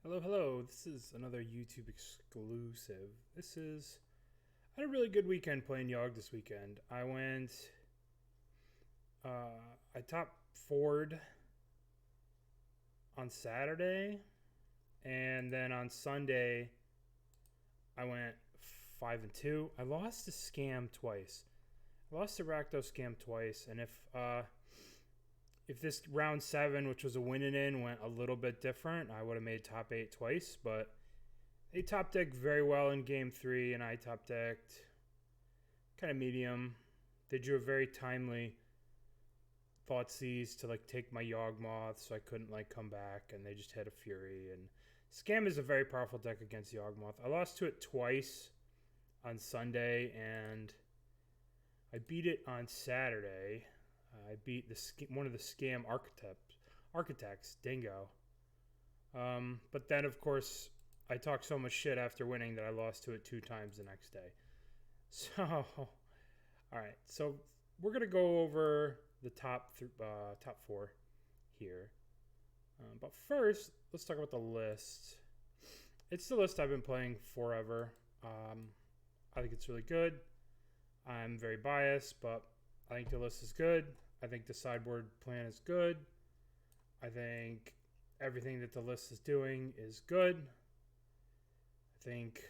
Hello, hello. This is another YouTube exclusive. I had a really good weekend playing Yogg this weekend. I top Ford on Saturday, and then on Sunday, I went 5-2. I lost to Scam twice. I lost to Rakdos Scam twice, and if this round 7, which was a win and in, went a little bit different, I would have made top 8 twice, but they top decked very well in game 3, and I top decked kind of medium. They drew a very timely Thoughtseize to take my Yawgmoth, so I couldn't come back, and they just had a Fury. And Scam is a very powerful deck against Yawgmoth. I lost to it twice on Sunday, and I beat it on Saturday. I beat one of the Scam architects, Dingo. But then, of course, I talked so much shit after winning that I lost to it 2 times the next day. So, all right. So we're gonna go over the top 4 here. But first, let's talk about the list. It's the list I've been playing forever. I think it's really good. I'm very biased, but I think the list is good. I think the sideboard plan is good. I think everything that the list is doing is good. I think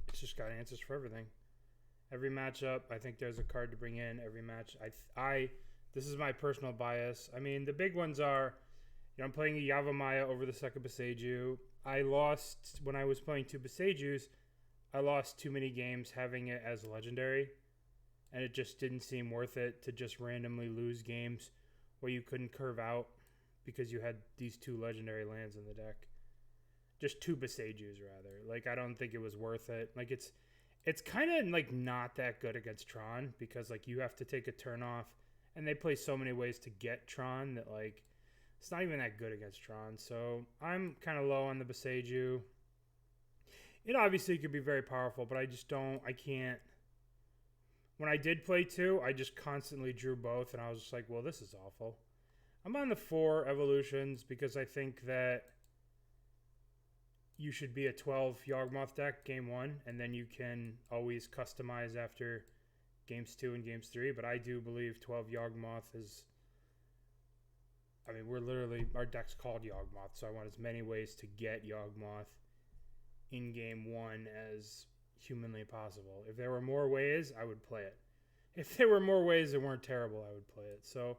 it's just got answers for everything. Every matchup, I think there's a card to bring in. Every match, this is my personal bias. I mean, the big ones are, I'm playing a Yawgmoth over the second Boseiju. I lost when I was playing 2 Boseijus. I lost too many games having it as legendary, and it just didn't seem worth it to just randomly lose games where you couldn't curve out because you had these 2 legendary lands in the deck. Just 2 Boseijus, rather. I don't think it was worth it. It's kind of not that good against Tron because you have to take a turn off, and they play so many ways to get Tron that it's not even that good against Tron. So I'm kind of low on the Boseiju. It obviously could be very powerful, but I can't. When I did play 2, I just constantly drew both, and I was just like, well, this is awful. I'm on the 4 evolutions because I think that you should be a 12 Yawgmoth deck game 1, and then you can always customize after games 2 and games 3. But I do believe 12 Yawgmoth is. I mean, our deck's called Yawgmoth, so I want as many ways to get Yawgmoth in game 1 as humanly possible. If there were more ways, I would play it. If there were more ways that weren't terrible, I would play it. So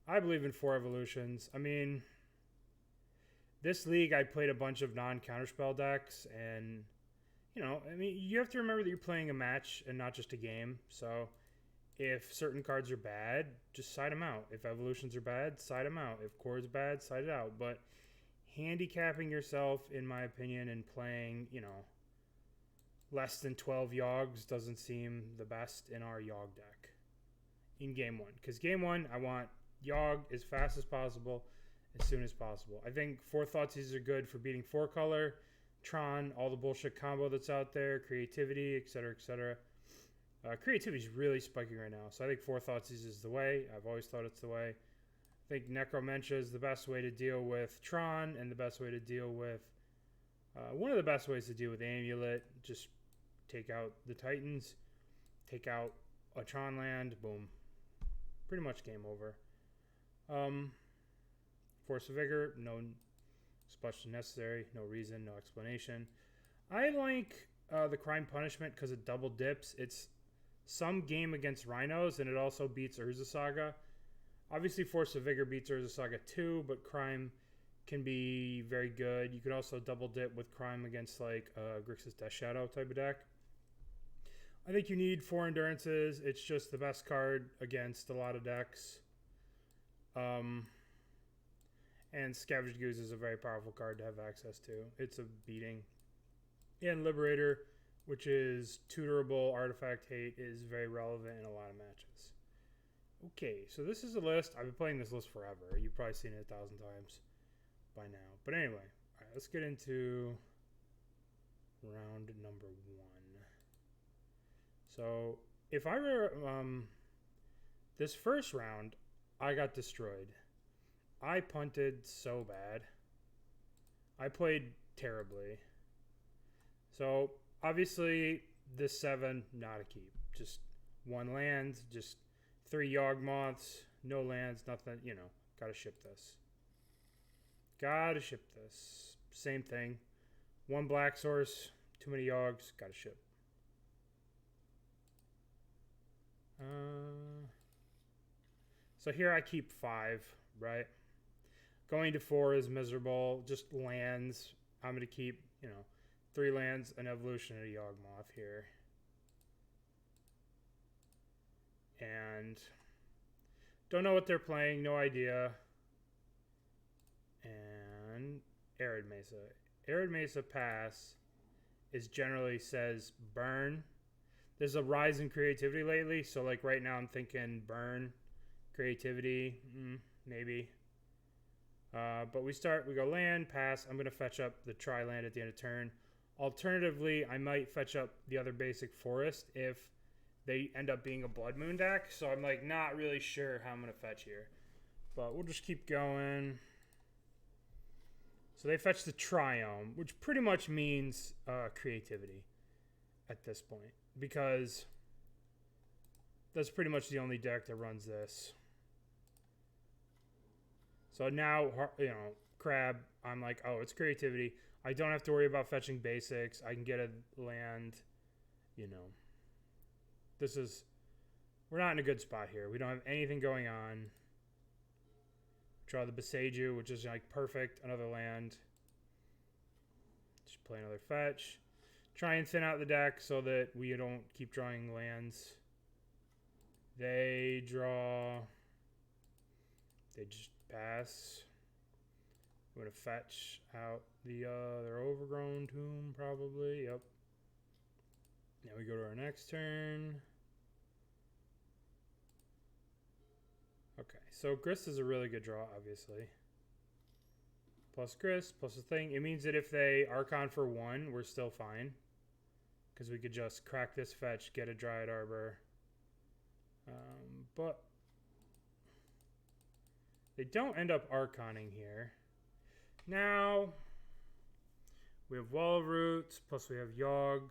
I believe in 4 evolutions. I mean, this league, I played a bunch of non-counterspell decks, and, you have to remember that you're playing a match and not just a game. So if certain cards are bad, just side them out. If evolutions are bad, side them out. If core's bad, side it out. But handicapping yourself, in my opinion, and playing, less than 12 Yogs doesn't seem the best in our Yogg deck in game 1. Because game 1, I want Yogg as fast as possible, as soon as possible. I think 4 Thoughtseize are good for beating 4 color, Tron, all the bullshit combo that's out there, creativity, etc., etc. Creativity is really spiking right now, so I think 4 Thoughtseize is the way. I've always thought it's the way. I think Necromentia is the best way to deal with Tron, and the best way to deal with one of the best ways to deal with Amulet. Just take out the Titans, take out a Tron land, boom. Pretty much game over. Force of Vigor, no splash necessary, no reason, no explanation. I like the Crime Punishment because it double dips. It's some game against Rhinos, and it also beats Urza Saga. Obviously, Force of Vigor beats Urza Saga too, but Crime can be very good. You could also double dip with Crime against Grixis Death Shadow type of deck. I think you need 4 Endurances. It's just the best card against a lot of decks. And Scavenged Goose is a very powerful card to have access to. It's a beating. And Liberator, which is tutorable artifact hate, is very relevant in a lot of matches. Okay, so this is a list. I've been playing this list forever. You've probably seen it 1,000 times by now. But anyway, all right, let's get into round number 1. So if I were this first round, I got destroyed. I punted so bad. I played terribly. So, obviously, this 7, not a keep. Just 1 land, just 3 Yawgmoths, no lands, nothing, you know. Gotta ship this. Gotta ship this. Same thing. 1 black source, too many Yawgs, gotta ship. So here I keep 5, right? Going to 4 is miserable. Just lands. I'm going to keep, 3 lands, an evolution, and a Yawgmoth here. And don't know what they're playing. No idea. And Arid Mesa. Arid Mesa pass is generally says burn. There's a rise in creativity lately. So like right now I'm thinking burn. Creativity. Maybe. But we go land, pass. I'm going to fetch up the tri-land at the end of turn. Alternatively, I might fetch up the other basic forest if they end up being a Blood Moon deck. So I'm like not really sure how I'm going to fetch here. But we'll just keep going. So they fetch the Triome, which pretty much means creativity at this point. Because that's pretty much the only deck that runs this. So now, Crab, I'm like, oh, it's creativity. I don't have to worry about fetching basics. I can get a land, we're not in a good spot here. We don't have anything going on. Draw the Beseiju, which is like perfect. Another land. Just play another fetch. Try and thin out the deck so that we don't keep drawing lands. They just pass. I'm going to fetch out their Overgrown Tomb, probably. Yep. Now we go to our next turn. Okay, so Grist is a really good draw, obviously. Plus Grist, plus a thing. It means that if they Archon for 1, we're still fine. Because we could just crack this fetch, get a Dryad Arbor. But they don't end up Archoning here. Now, we have Wall of Roots, plus we have Yawg.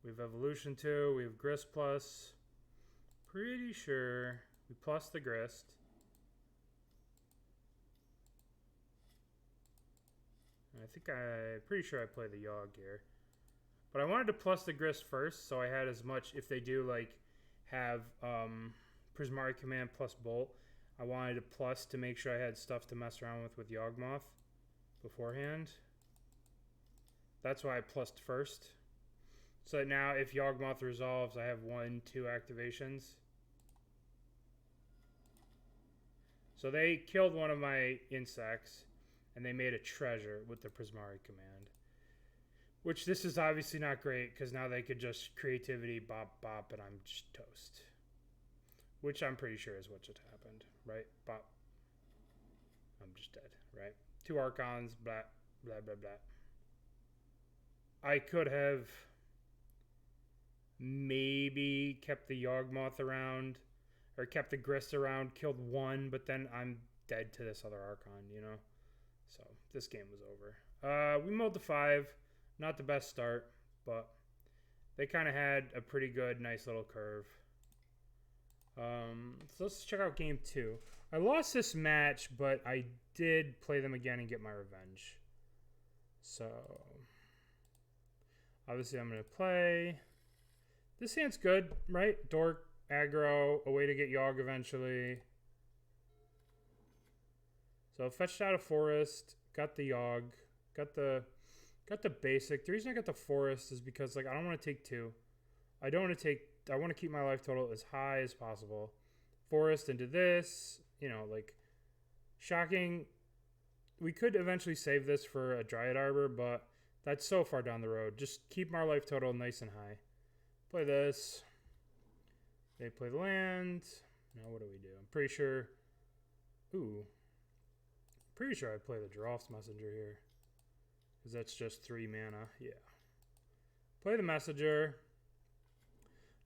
We have Evolution 2, we have Grist plus. Pretty sure we plus the Grist. Pretty sure I play the Yawg here. But I wanted to plus the Grist first, so I had as much, if they do have Prismari Command plus Bolt, I wanted to plus to make sure I had stuff to mess around with Yawgmoth beforehand. That's why I plussed first. So that now if Yawgmoth resolves, I have 1, 2 activations. So they killed one of my insects, and they made a treasure with the Prismari Command. Which this is obviously not great, because now they could just creativity, bop, bop, and I'm just toast. Which I'm pretty sure is what just happened, right? Bop. I'm just dead, right? 2 Archons, blah, blah, blah, blah. I could have maybe kept the Yawgmoth around, or kept the Grist around, killed 1, but then I'm dead to this other Archon, So this game was over. We mowed the 5. Not the best start, but they kind of had a pretty good, nice little curve. So let's check out game 2. I lost this match, but I did play them again and get my revenge. So, obviously I'm going to play. This hand's good, right? Dork, aggro, a way to get Yawg eventually. So, fetched out a forest, got the Yawg, got the basic. The reason I got the forest is because I don't want to take 2. I want to keep my life total as high as possible. Forest into this, shocking. We could eventually save this for a Dryad Arbor, but that's so far down the road. Just keep our life total nice and high. Play this. They play the land. Now what do we do? I'm pretty sure. Pretty sure I play the Giraffe's Messenger here. Because that's just 3 mana. Yeah. Play the Messenger.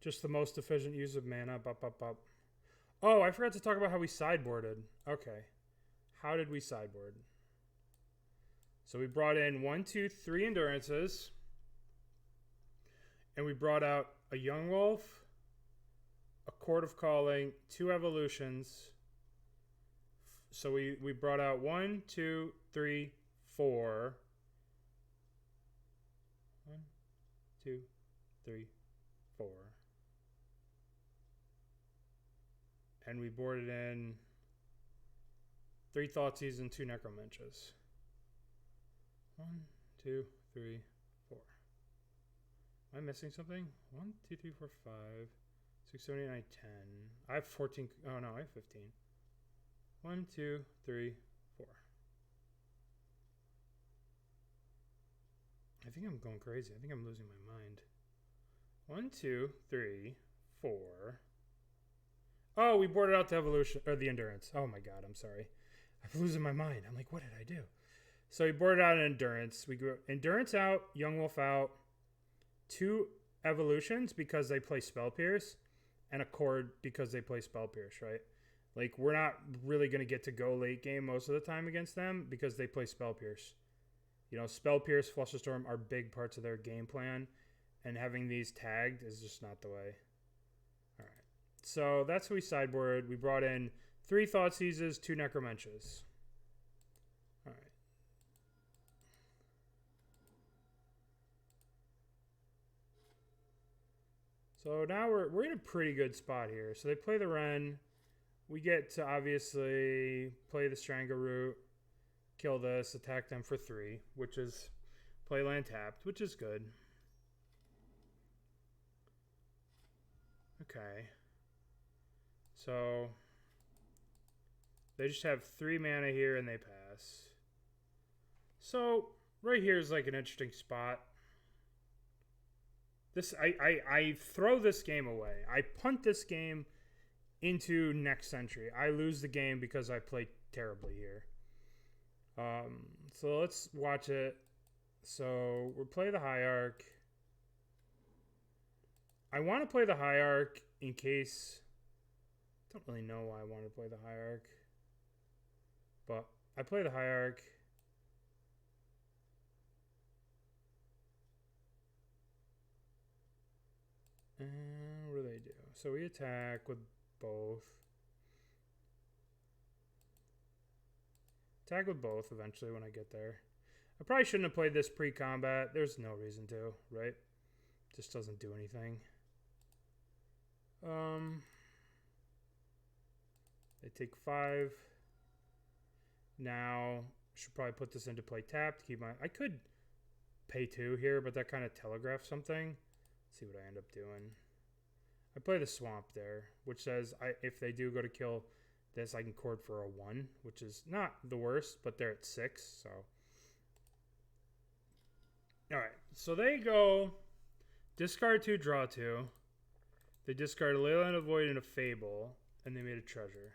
Just the most efficient use of mana. Bop, bop, bop. Oh, I forgot to talk about how we sideboarded. Okay. How did we sideboard? So we brought in 1, 2, 3 Endurances. And we brought out a Yawgmoth, a Court of Calling, 2 Evolutions. So we brought out 1, 2, 3, 4. 1, 2, 3, 4. And we boarded in 3 Thoughtseize and 2 Necromenches. 1, 2, 3, 4. Am I missing something? 1, 2, 3, 4, 5, 6, 7, 8, 9, 10. I have 14. Oh no, I have 15. 1, 2, 3, 4. I think I'm going crazy. I think I'm losing my mind. 1, 2, 3, 4. Oh, we boarded out the evolution or the endurance. Oh my god, I'm sorry. I'm losing my mind. I'm like, what did I do? So we boarded out an endurance. We go endurance out, Yawgmoth out, 2 evolutions because they play Spell Pierce, and a Cord because they play Spell Pierce, right? Like, we're not really going to get to go late game most of the time against them because they play Spell Pierce. You know, Spell Pierce, Flush of Storm are big parts of their game plan, and having these tagged is just not the way. All right. So that's what we sideboarded. We brought in 3 Thoughtseizes, 2 Necromenches. All right. So now we're in a pretty good spot here. So they play the Wrenn. We get to obviously play the Strangleroot, kill this, attack them for 3, which is play land tapped, which is good. Okay. So they just have 3 mana here and they pass. So right here is like an interesting spot. This I throw this game away. I punt this game into next century. I lose the game because I played terribly here. So let's watch it. So we'll play the Hierarch. I want to play the Hierarch in case... I don't really know why I want to play the Hierarch. But I play the Hierarch. And what do they do? So we attack with both. Attack with both eventually when I get there. I probably shouldn't have played this pre-combat. There's no reason to, right? Just doesn't do anything. They take 5. Now, should probably put this into play tapped. Keep my... I could pay 2 here, but that kind of telegraphs something. Let's see what I end up doing. I play the Swamp there, which says if they do go to kill this, I can Cord for a 1, which is not the worst, but they're at 6, so... Alright, so they go discard 2, draw 2. They discard a Leyline of Void and a Fable, and they made a treasure.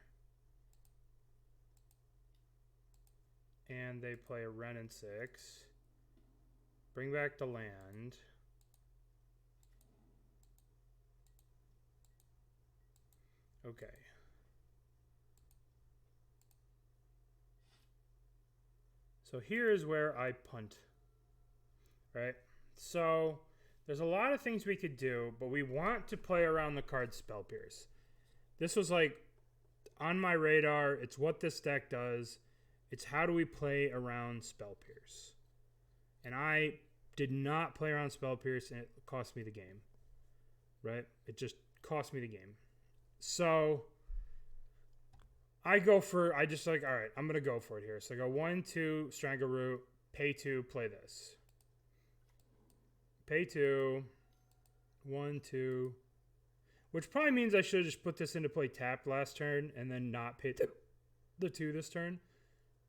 And they play a Wrenn and 6. Bring back the land. Okay. So here is where I punt. Right? So there's a lot of things we could do, but we want to play around the card Spell Pierce. This was like on my radar. It's what this deck does. It's how do we play around Spell Pierce. And I did not play around Spell Pierce, and it cost me the game. Right? It just cost me the game. So I just like, all right, I'm going to go for it here. So I go 1, 2, Strangleroot, pay 2, play this. Pay 2, 1, 2, which probably means I should have just put this into play tapped last turn and then not pay the 2 this turn.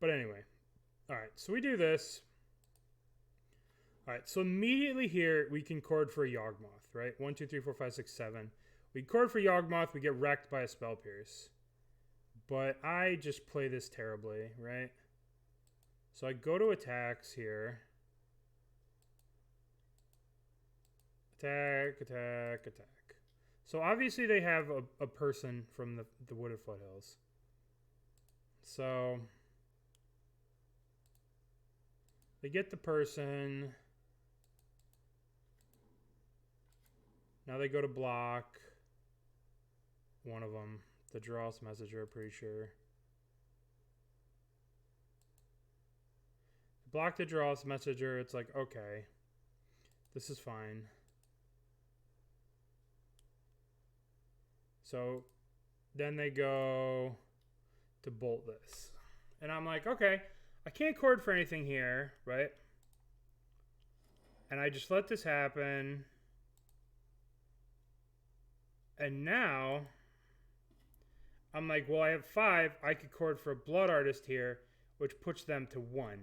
But anyway, all right, so we do this. All right, so immediately here we can Cord for a Yawgmoth, right? 1, 2, 3, 4, 5, 6, 7. We Cord for Yawgmoth, we get wrecked by a Spell Pierce. But I just play this terribly, right? So I go to attacks here. Attack, attack, attack. So obviously they have a person from the Wooded Foothills. So They get the person. Now they go to block one of them. The Draws Messenger, pretty sure. Block the Draws Messenger. It's like, okay. This is fine. So then they go to bolt this. And I'm like, okay, I can't cord for anything here, right? And I just let this happen. And now I'm like, well, I have 5. I could cord for a Blood Artist here, which puts them to 1,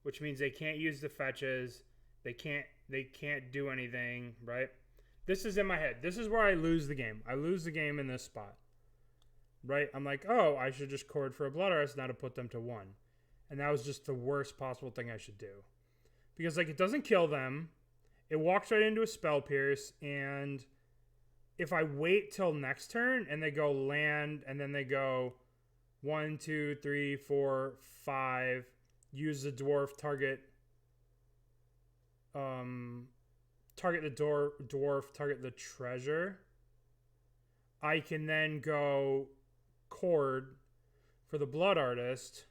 which means they can't use the fetches. They can't do anything, right? This is in my head. This is where I lose the game. I lose the game in this spot, right? I'm like, oh, I should just cord for a Blood Artist now to put them to 1. And that was just the worst possible thing I should do. Because, like, it doesn't kill them. It walks right into a Spell Pierce, and if I wait till next turn and they go land and then they go 1, 2, 3, 4, 5, use the dwarf, target the dwarf, target the treasure, I can then go cord for the Blood Artist.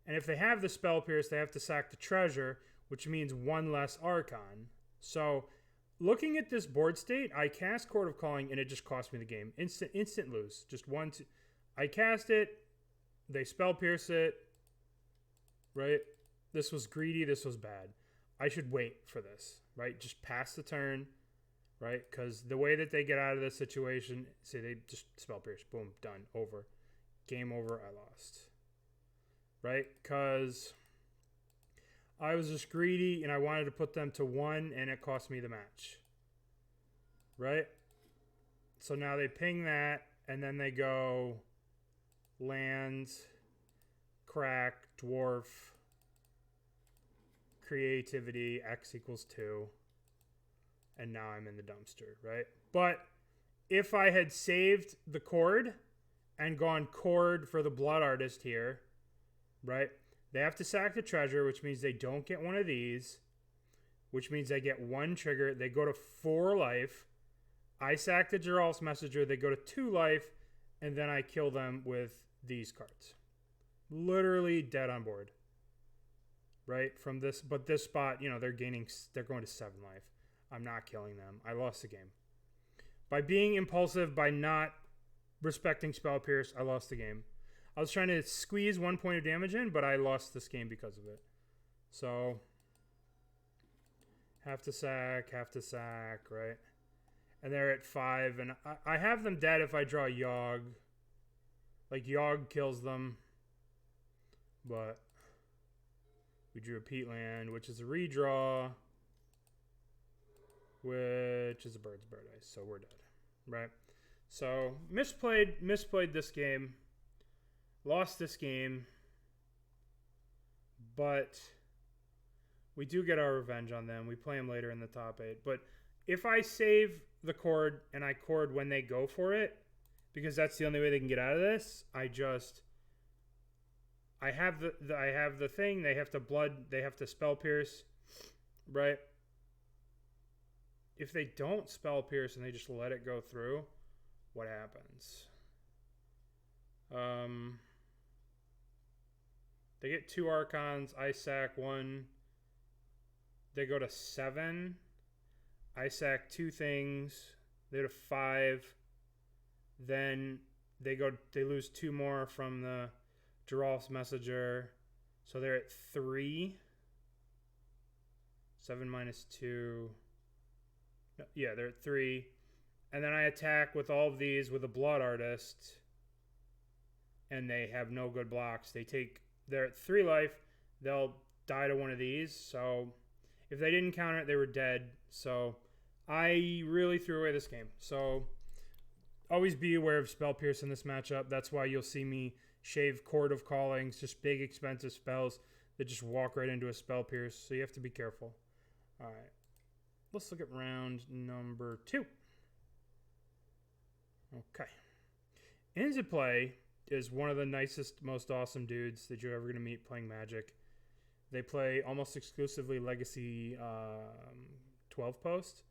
And if they have the Spell Pierce, they have to sack the treasure, which means 1 less Archon. So looking at this board state, I cast Chord of Calling, and it just cost me the game. Instant lose. Just 1, 2. I cast it. They Spell Pierce it. Right? This was greedy. This was bad. I should wait for this. Right? Just pass the turn. Right? Because the way that they get out of this situation, say they just Spell Pierce. Boom. Done. Over. Game over. I lost. Right? Because I was just greedy and I wanted to put them to 1 and it cost me the match. Right? So now they ping that and then they go land, crack, dwarf, creativity, X equals 2. And now I'm in the dumpster, right? But if I had saved the cord and gone cord for the Blood Artist here, right? They have to sack the treasure, which means they don't get one of these, which means they get 1 trigger. They go to 4 life. I sack the Geralt's Messenger. They go to 2 life, and then I kill them with these cards. Literally dead on board, right? From this, but this spot, you know, they're going to 7 life. I'm not killing them. I lost the game. By being impulsive, by not respecting Spell Pierce, I lost the game. I was trying to squeeze 1 point of damage in, but I lost this game because of it. So, have to sack, right? And they're at 5, and I have them dead if I draw Yawg. Like, Yawg kills them. But we drew a Peatland, which is a redraw, which is a bird's paradise, so we're dead, right? So, misplayed this game. Lost this game, but we do get our revenge on them. We play them later in the top 8. But if I save the cord and I cord when they go for it, because that's the only way they can get out of this, I have the thing. They have to Spell Pierce, right? If they don't Spell Pierce and they just let it go through, what happens? They get 2 Archons. I sack 1. They go to 7. I sack 2 things. They go to 5. Then they lose 2 more from the Geralt's Messenger. So they're at 3. 7 minus 2. No, yeah, they're at 3. And then I attack with all of these with a Blood Artist. And they have no good blocks. They're at 3 life. They'll die to one of these. So if they didn't counter it, they were dead. So I really threw away this game. So always be aware of Spell Pierce in this matchup. That's why you'll see me shave Chord of Callings, just big expensive spells that just walk right into a Spell Pierce. So you have to be careful. All right. Let's look at round number 2. Okay. Into play is one of the nicest, most awesome dudes that you're ever going to meet playing Magic. They play almost exclusively Legacy 12 post.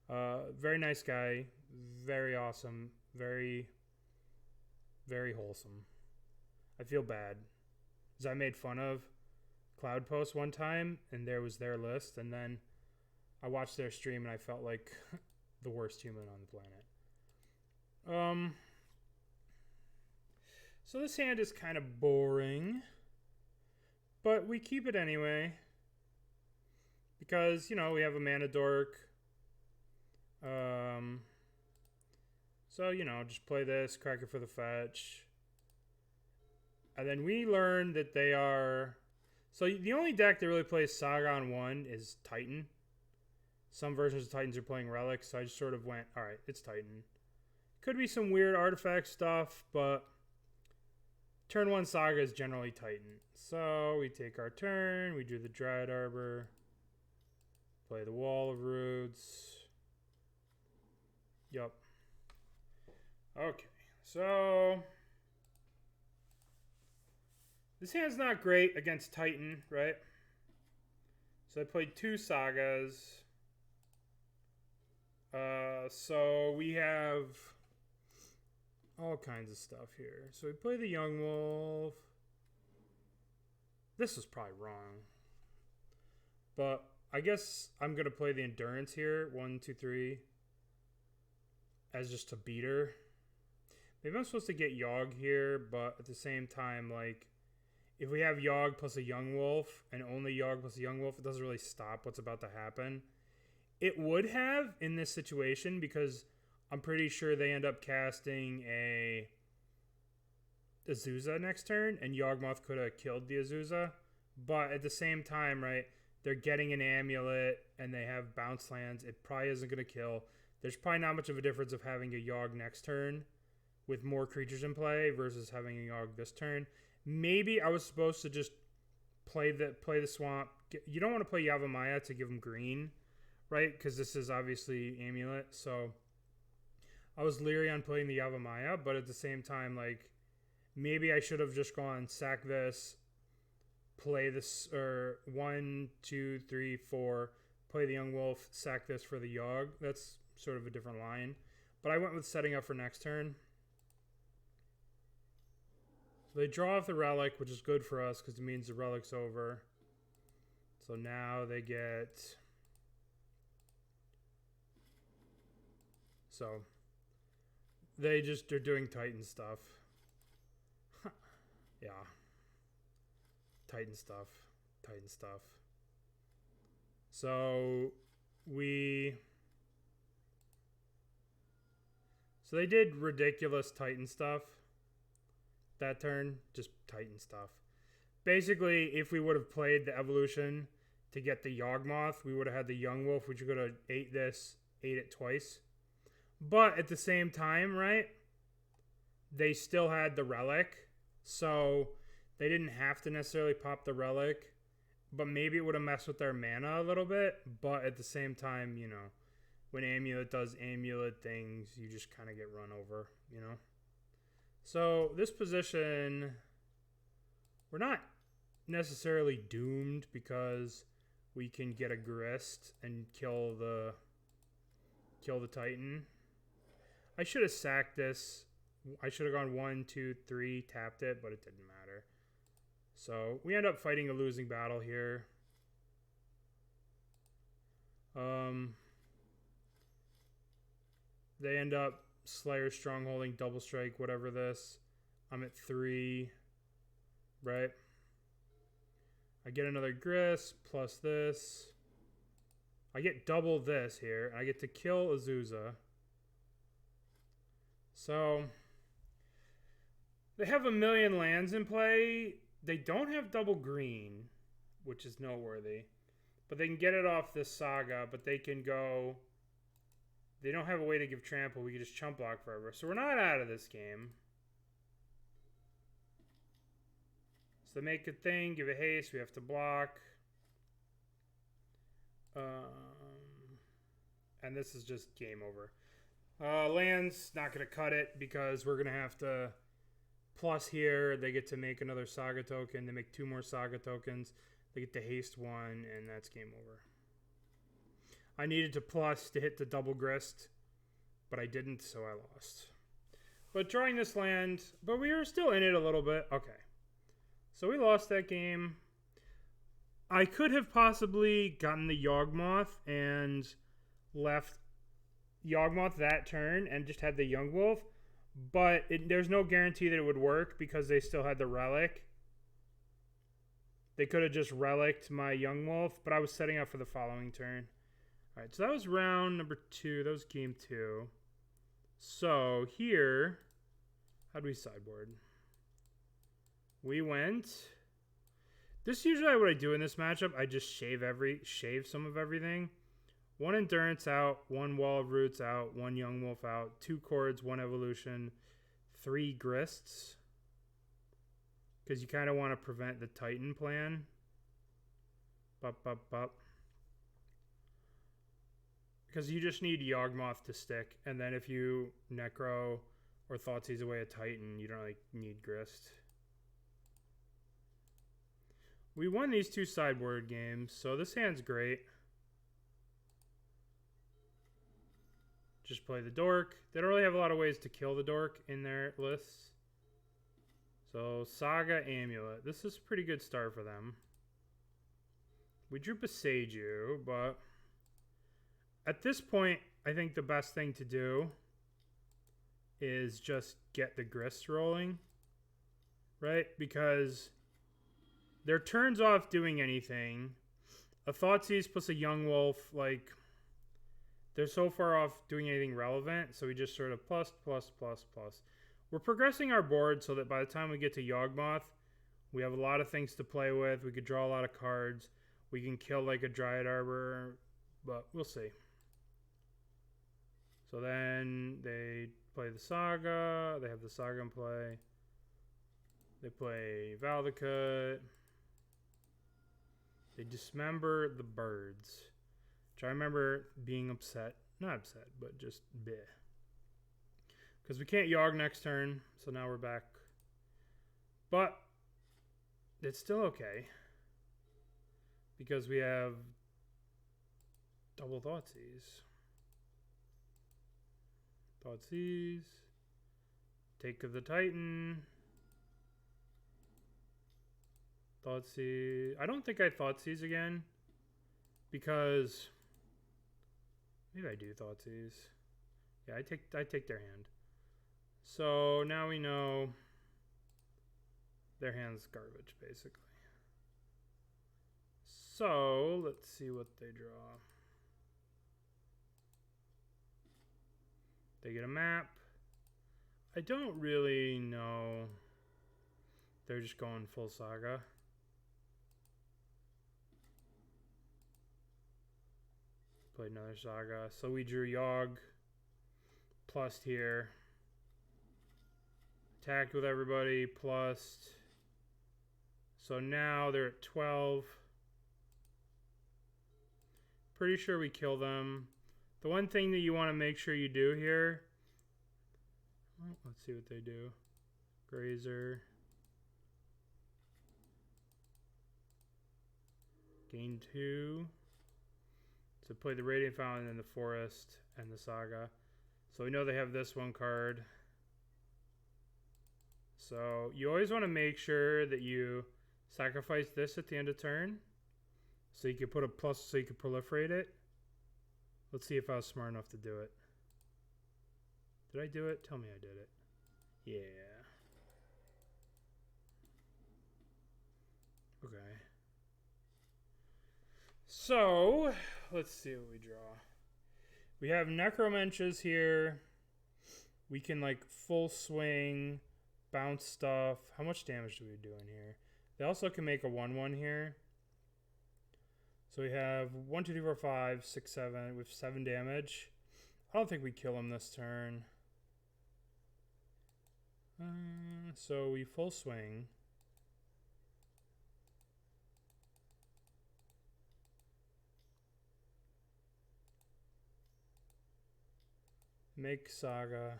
Very nice guy. Very awesome. Very, very wholesome. I feel bad. Because I made fun of Cloud Post one time, and there was their list, and then I watched their stream, and I felt like the worst human on the planet. So this hand is kind of boring, but we keep it anyway. Because, you know, we have a mana dork. So, you know, just play this, crack it for the fetch. And then we learned that they are... So the only deck that really plays Saga on 1 is Titan. Some versions of Titans are playing Relics, so I just sort of went, alright, it's Titan. Could be some weird artifact stuff, but turn 1 Saga is generally Titan. So we take our turn, we do the Dryad Arbor, play the Wall of Roots. Yup. Okay, so this hand's not great against Titan, right? So I played 2 Sagas. So we have all kinds of stuff here. So we play the Yawgmoth. This was probably wrong, but I guess I'm gonna play the Endurance here. 1, 2, 3. As just a beater. Maybe I'm supposed to get Yawg here, but at the same time, like, if we have Yawg plus a Yawgmoth, and only Yawg plus a Yawgmoth, it doesn't really stop what's about to happen. It would have in this situation, because I'm pretty sure they end up casting a Azusa next turn, and Yawgmoth could have killed the Azusa. But at the same time, right, they're getting an Amulet, and they have bounce lands. It probably isn't going to kill. There's probably not much of a difference of having a Yawg next turn with more creatures in play versus having a Yawg this turn. Maybe I was supposed to just play the swamp. You don't want to play Yawgmoth to give them green, right? Because this is obviously Amulet. So I was leery on playing the Yawgmoth, but at the same time, like, maybe I should have just gone sack this, play this, or 1, 2, 3, 4, play the Yawgmoth, sack this for the Yawg. That's sort of a different line. But I went with setting up for next turn. So they draw off the Relic, which is good for us because it means the Relic's over. So now they get... So they're doing Titan stuff. Yeah. Titan stuff. Titan stuff. So they did ridiculous Titan stuff that turn. Just Titan stuff. Basically, if we would have played the evolution to get the Yawgmoth, we would have had the Yawgmoth, which could have ate it twice. But at the same time, right, they still had the Relic. So they didn't have to necessarily pop the Relic. But maybe it would have messed with their mana a little bit. But at the same time, you know, when Amulet does Amulet things, you just kind of get run over, you know. So this position, we're not necessarily doomed because we can get a Grist and kill the Titan. I should have sacked this. I should have gone 1, 2, 3, tapped it, but it didn't matter. So we end up fighting a losing battle here. They end up Slayer strongholding, double strike, whatever this. I'm at 3, right? I get another Grist plus this. I get double this here. I get to kill Azusa. So they have a million lands in play. They don't have double green, which is noteworthy. But they can get it off this Saga, but they can go... They don't have a way to give trample. We can just chump block forever. So we're not out of this game. So they make a thing, give a haste. We have to block. And this is just game over. Lands, not going to cut it because we're going to have to... Plus here, they get to make another Saga token. They make 2 more Saga tokens. They get the haste 1, and that's game over. I needed to plus to hit the double grist, but I didn't, so I lost. But drawing this land, but we were still in it a little bit. Okay. So we lost that game. I could have possibly gotten the Yawgmoth and left Yawgmoth that turn and just had the Yawgmoth, but there's no guarantee that it would work because they still had the relic. They could have just relicked my Yawgmoth, but I was setting up for the following turn. All right, so that was round number 2. That was game 2. So here, how do we sideboard? We went. This is usually what I do in this matchup. I just shave some of everything. 1 endurance out, 1 wall of roots out, 1 Yawgmoth out, 2 chords, 1 evolution, 3 grists. Because you kind of want to prevent the Titan plan. Because you just need Yawgmoth to stick. And then if you Necro or Thoughtseize away a Titan, you don't really need grist. We won these 2 sideboard games, so this hand's great. Just play the Dork. They don't really have a lot of ways to kill the Dork in their lists. So Saga, Amulet. This is a pretty good start for them. We drew Beseiju, but at this point, I think the best thing to do is just get the grist rolling, right? Because their turns off doing anything. A Thoughtseize plus a Yawgmoth, like, they're so far off doing anything relevant, so we just sort of plus. We're progressing our board so that by the time we get to Yawgmoth, we have a lot of things to play with. We could draw a lot of cards. We can kill like a Dryad Arbor, but we'll see. So then they play the Saga. They have the Saga in play. They play Valdecott. They dismember the birds. Which I remember being upset. Not upset, but just bleh. Because we can't Yawg next turn, so now we're back. But it's still okay. Because we have double Thoughtseize. Thoughtseize. Take of the Titan. Thoughtseize. I don't think I Thoughtseize again. Because maybe I do Thoughtseize. Yeah, I take their hand. So now we know their hand's garbage, basically. So let's see what they draw. They get a map. I don't really know. They're just going full Saga. Played another Saga. So we drew Yawg. Plus here. Attacked with everybody. Plus. So now they're at 12. Pretty sure we kill them. The one thing that you want to make sure you do here. Well, let's see what they do. Grazer. Gain 2. So play the Radiant Fountain and the Forest and the Saga. So we know they have this one card. So you always want to make sure that you sacrifice this at the end of turn. So you can put a plus so you can proliferate it. Let's see if I was smart enough to do it. Did I do it? Tell me I did it. Yeah. Okay. So, let's see what we draw. We have Necromenches here. We can like full swing, bounce stuff. How much damage do we do in here? They also can make a 1/1 here. So we have 1, 2, 3, 4, 5, 6, 7 with 7 damage. I don't think we kill him this turn. So we full swing. Make Saga.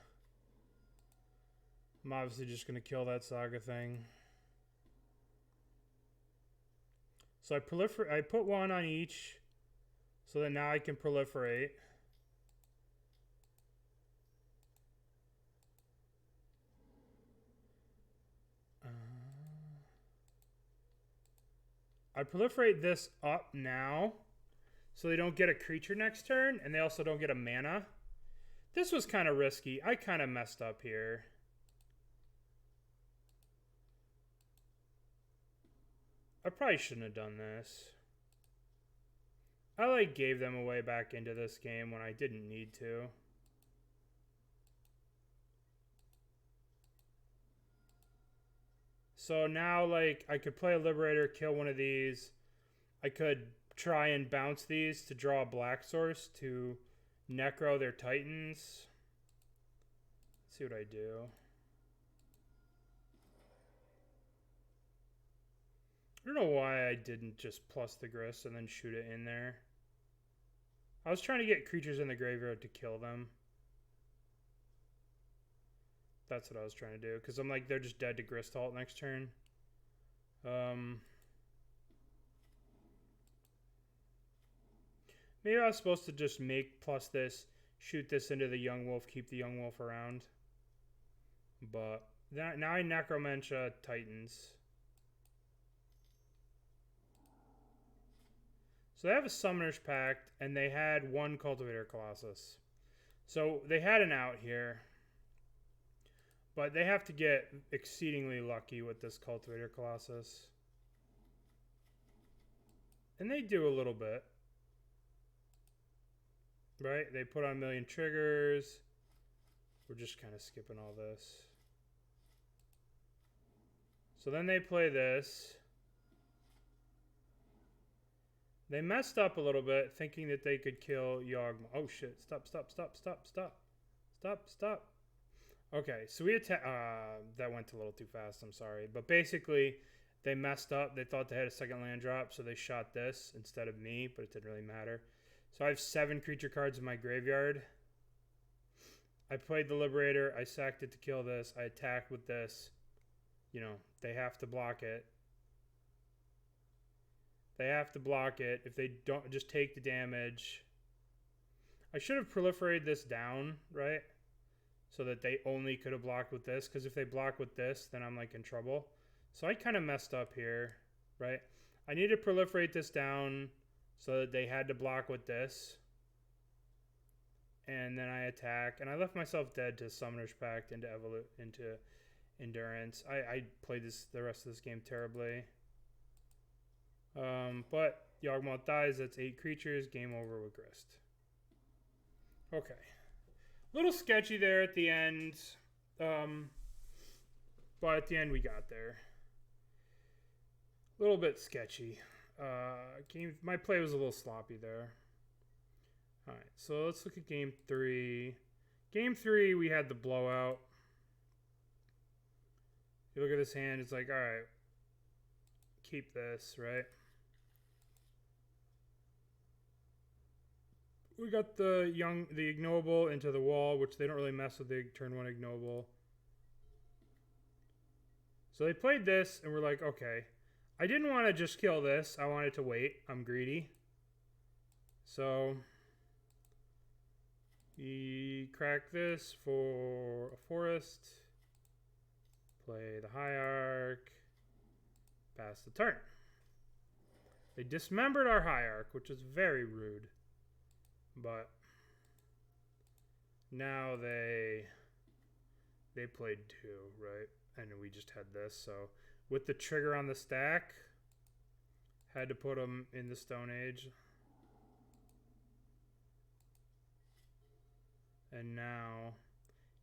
I'm obviously just going to kill that Saga thing. So I put one on each, so that now I can proliferate. I proliferate this up now, so they don't get a creature next turn, and they also don't get a mana. This was kind of risky. I kind of messed up here. I probably shouldn't have done this. I like gave them away back into this game when I didn't need to. So now, like, I could play a Liberator, kill one of these. I could try and bounce these to draw a black source to necro their Titans. Let's see what I do. I don't know why I didn't just plus the Grist and then shoot it in there. I was trying to get creatures in the graveyard to kill them. That's what I was trying to do. Because I'm like, they're just dead to Gristalt next turn. Maybe I was supposed to just make plus this, shoot this into the Yawgmoth, keep the Yawgmoth around. But now I Necromantia Titans. So they have a Summoner's Pact, and they had one Cultivator Colossus. So they had an out here. But they have to get exceedingly lucky with this Cultivator Colossus. And they do a little bit. Right? They put on a million triggers. We're just kind of skipping all this. So then they play this. They messed up a little bit, thinking that they could kill Yawgmoth. Oh shit, stop. Okay, so we attack. That went a little too fast, I'm sorry. But basically, they messed up. They thought they had a second land drop, so they shot this instead of me, but it didn't really matter. So I have 7 creature cards in my graveyard. I played the Liberator. I sacked it to kill this. I attacked with this. You know, they have to block it. They have to block it. If they don't, just take the damage. I should have proliferated this down, right? So that they only could have blocked with this. Because if they block with this, then I'm like in trouble. So I kind of messed up here, right? I need to proliferate this down so that they had to block with this. And then I attack. And I left myself dead to Summoner's Pact into Endurance. I played the rest of this game terribly. But Yawgmoth dies. That's 8 creatures. Game over with Grist. Okay. Little sketchy there at the end. But at the end we got there. A little bit sketchy. My play was a little sloppy there. Alright, so let's look at game 3. Game 3, we had the blowout. You look at this hand, it's like, alright, keep this, right? We got the ignoble into the wall, which they don't really mess with the turn 1 ignoble. So they played this, and we're like, okay. I didn't want to just kill this. I wanted to wait. I'm greedy. So we crack this for a forest. Play the Hierarch. Pass the turn. They dismembered our Hierarch, which is very rude. But now they played 2, right? And we just had this. So with the trigger on the stack, had to put them in the Stone Age. And now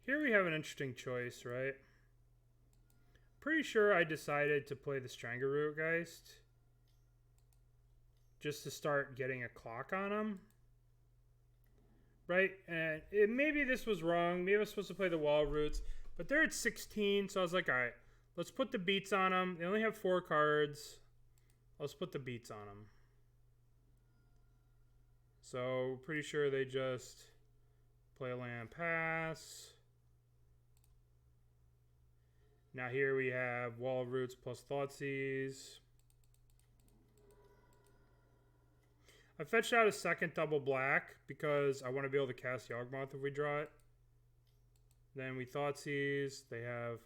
here we have an interesting choice, right? Pretty sure I decided to play the Strangleroot Geist just to start getting a clock on them. Right? And maybe this was wrong. Maybe I was supposed to play the Wall Roots. But they're at 16, so I was like, all right, let's put the beats on them. They only have 4 cards. Let's put the beats on them. So, pretty sure they just play a land pass. Now here we have Wall Roots plus Thoughtseize. I fetched out a second double black because I want to be able to cast Yawgmoth if we draw it. Then we Thoughtseize. They have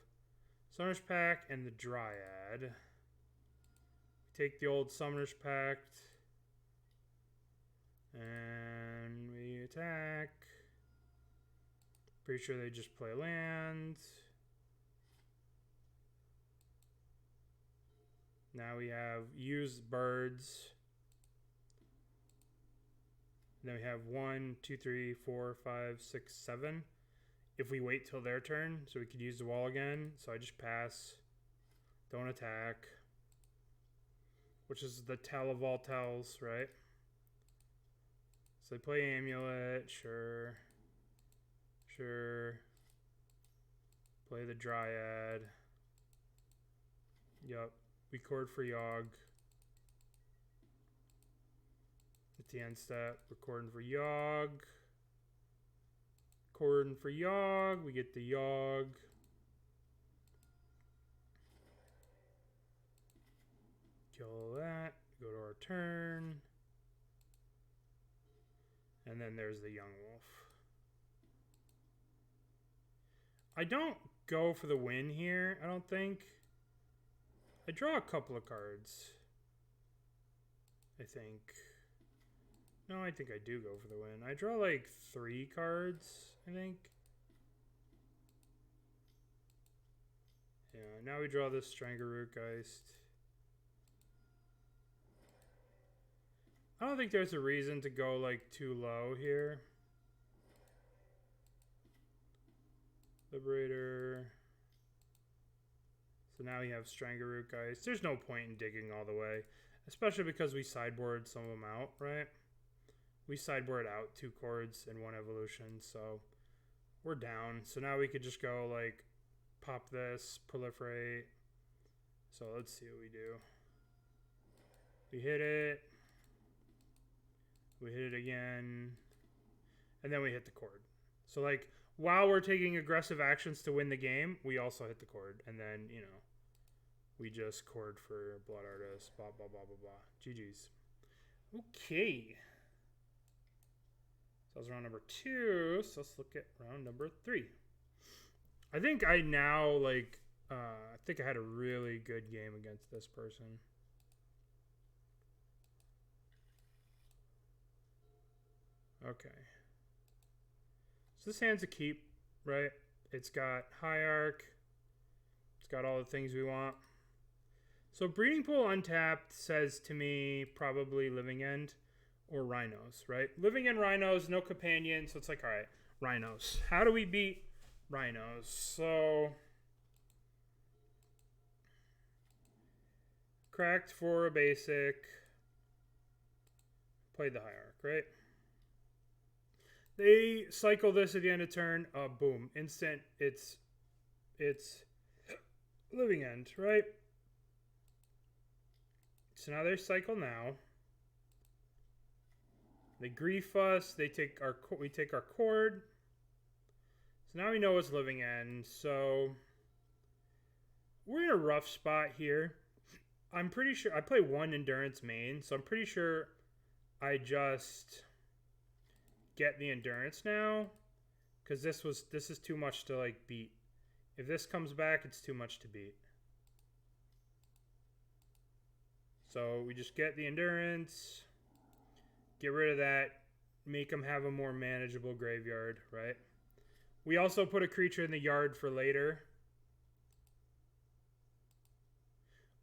Summoner's Pact and the Dryad. Take the old Summoner's Pact. And we attack. Pretty sure they just play land. Now we have used birds. And then we have 1, 2, 3, 4, 5, 6, 7. If we wait till their turn, so we could use the wall again. So I just pass. Don't attack. Which is the tell of all tells, right? So they play Amulet, sure. Sure. Play the Dryad. Yup. We chord for Yawg. At the end step, we're chording for Yawg. Chording for Yawg. We get the Yawg. Kill that. Go to our turn. And then there's the Yawgmoth. I don't go for the win here, I don't think. I draw a couple of cards. I think. No, I think I do go for the win. I draw like 3 cards, I think. Yeah, now we draw this Stranglerootgeist. I don't think there's a reason to go like too low here. Liberator. So now we have Stranglerootgeist. There's no point in digging all the way, especially because we sideboard some of them out, right? We sideboard out 2 chords in 1 evolution, so we're down. So now we could just go like pop this, proliferate. So let's see what we do. We hit it. We hit it again. And then we hit the chord. So like while we're taking aggressive actions to win the game, we also hit the chord. And then, you know, we just chord for Blood Artist, blah, blah, blah, blah, blah. GG's. Okay. So that was round number 2. So let's look at round number 3. I think I now, like, I think I had a really good game against this person. Okay. So this hand's a keep, right? It's got Hierarch. It's got all the things we want. So Breeding Pool untapped says to me probably Living End or Rhinos, right? Living End Rhinos, no companion. So it's like, all right, Rhinos. How do we beat Rhinos? So cracked for a basic. Played the Hierarch, right? They cycle this at the end of turn. Boom. Instant. It's Living End, right? So now they cycle now. They grief us. They take our we take our chord. So now we know it's Living End. So we're in a rough spot here. I'm pretty sure I play 1 Endurance main, so I'm pretty sure I just get the Endurance now, because this is too much to like beat. If this comes back, it's too much to beat. So we just get the Endurance, get rid of that, make them have a more manageable graveyard, right? We also put a creature in the yard for later.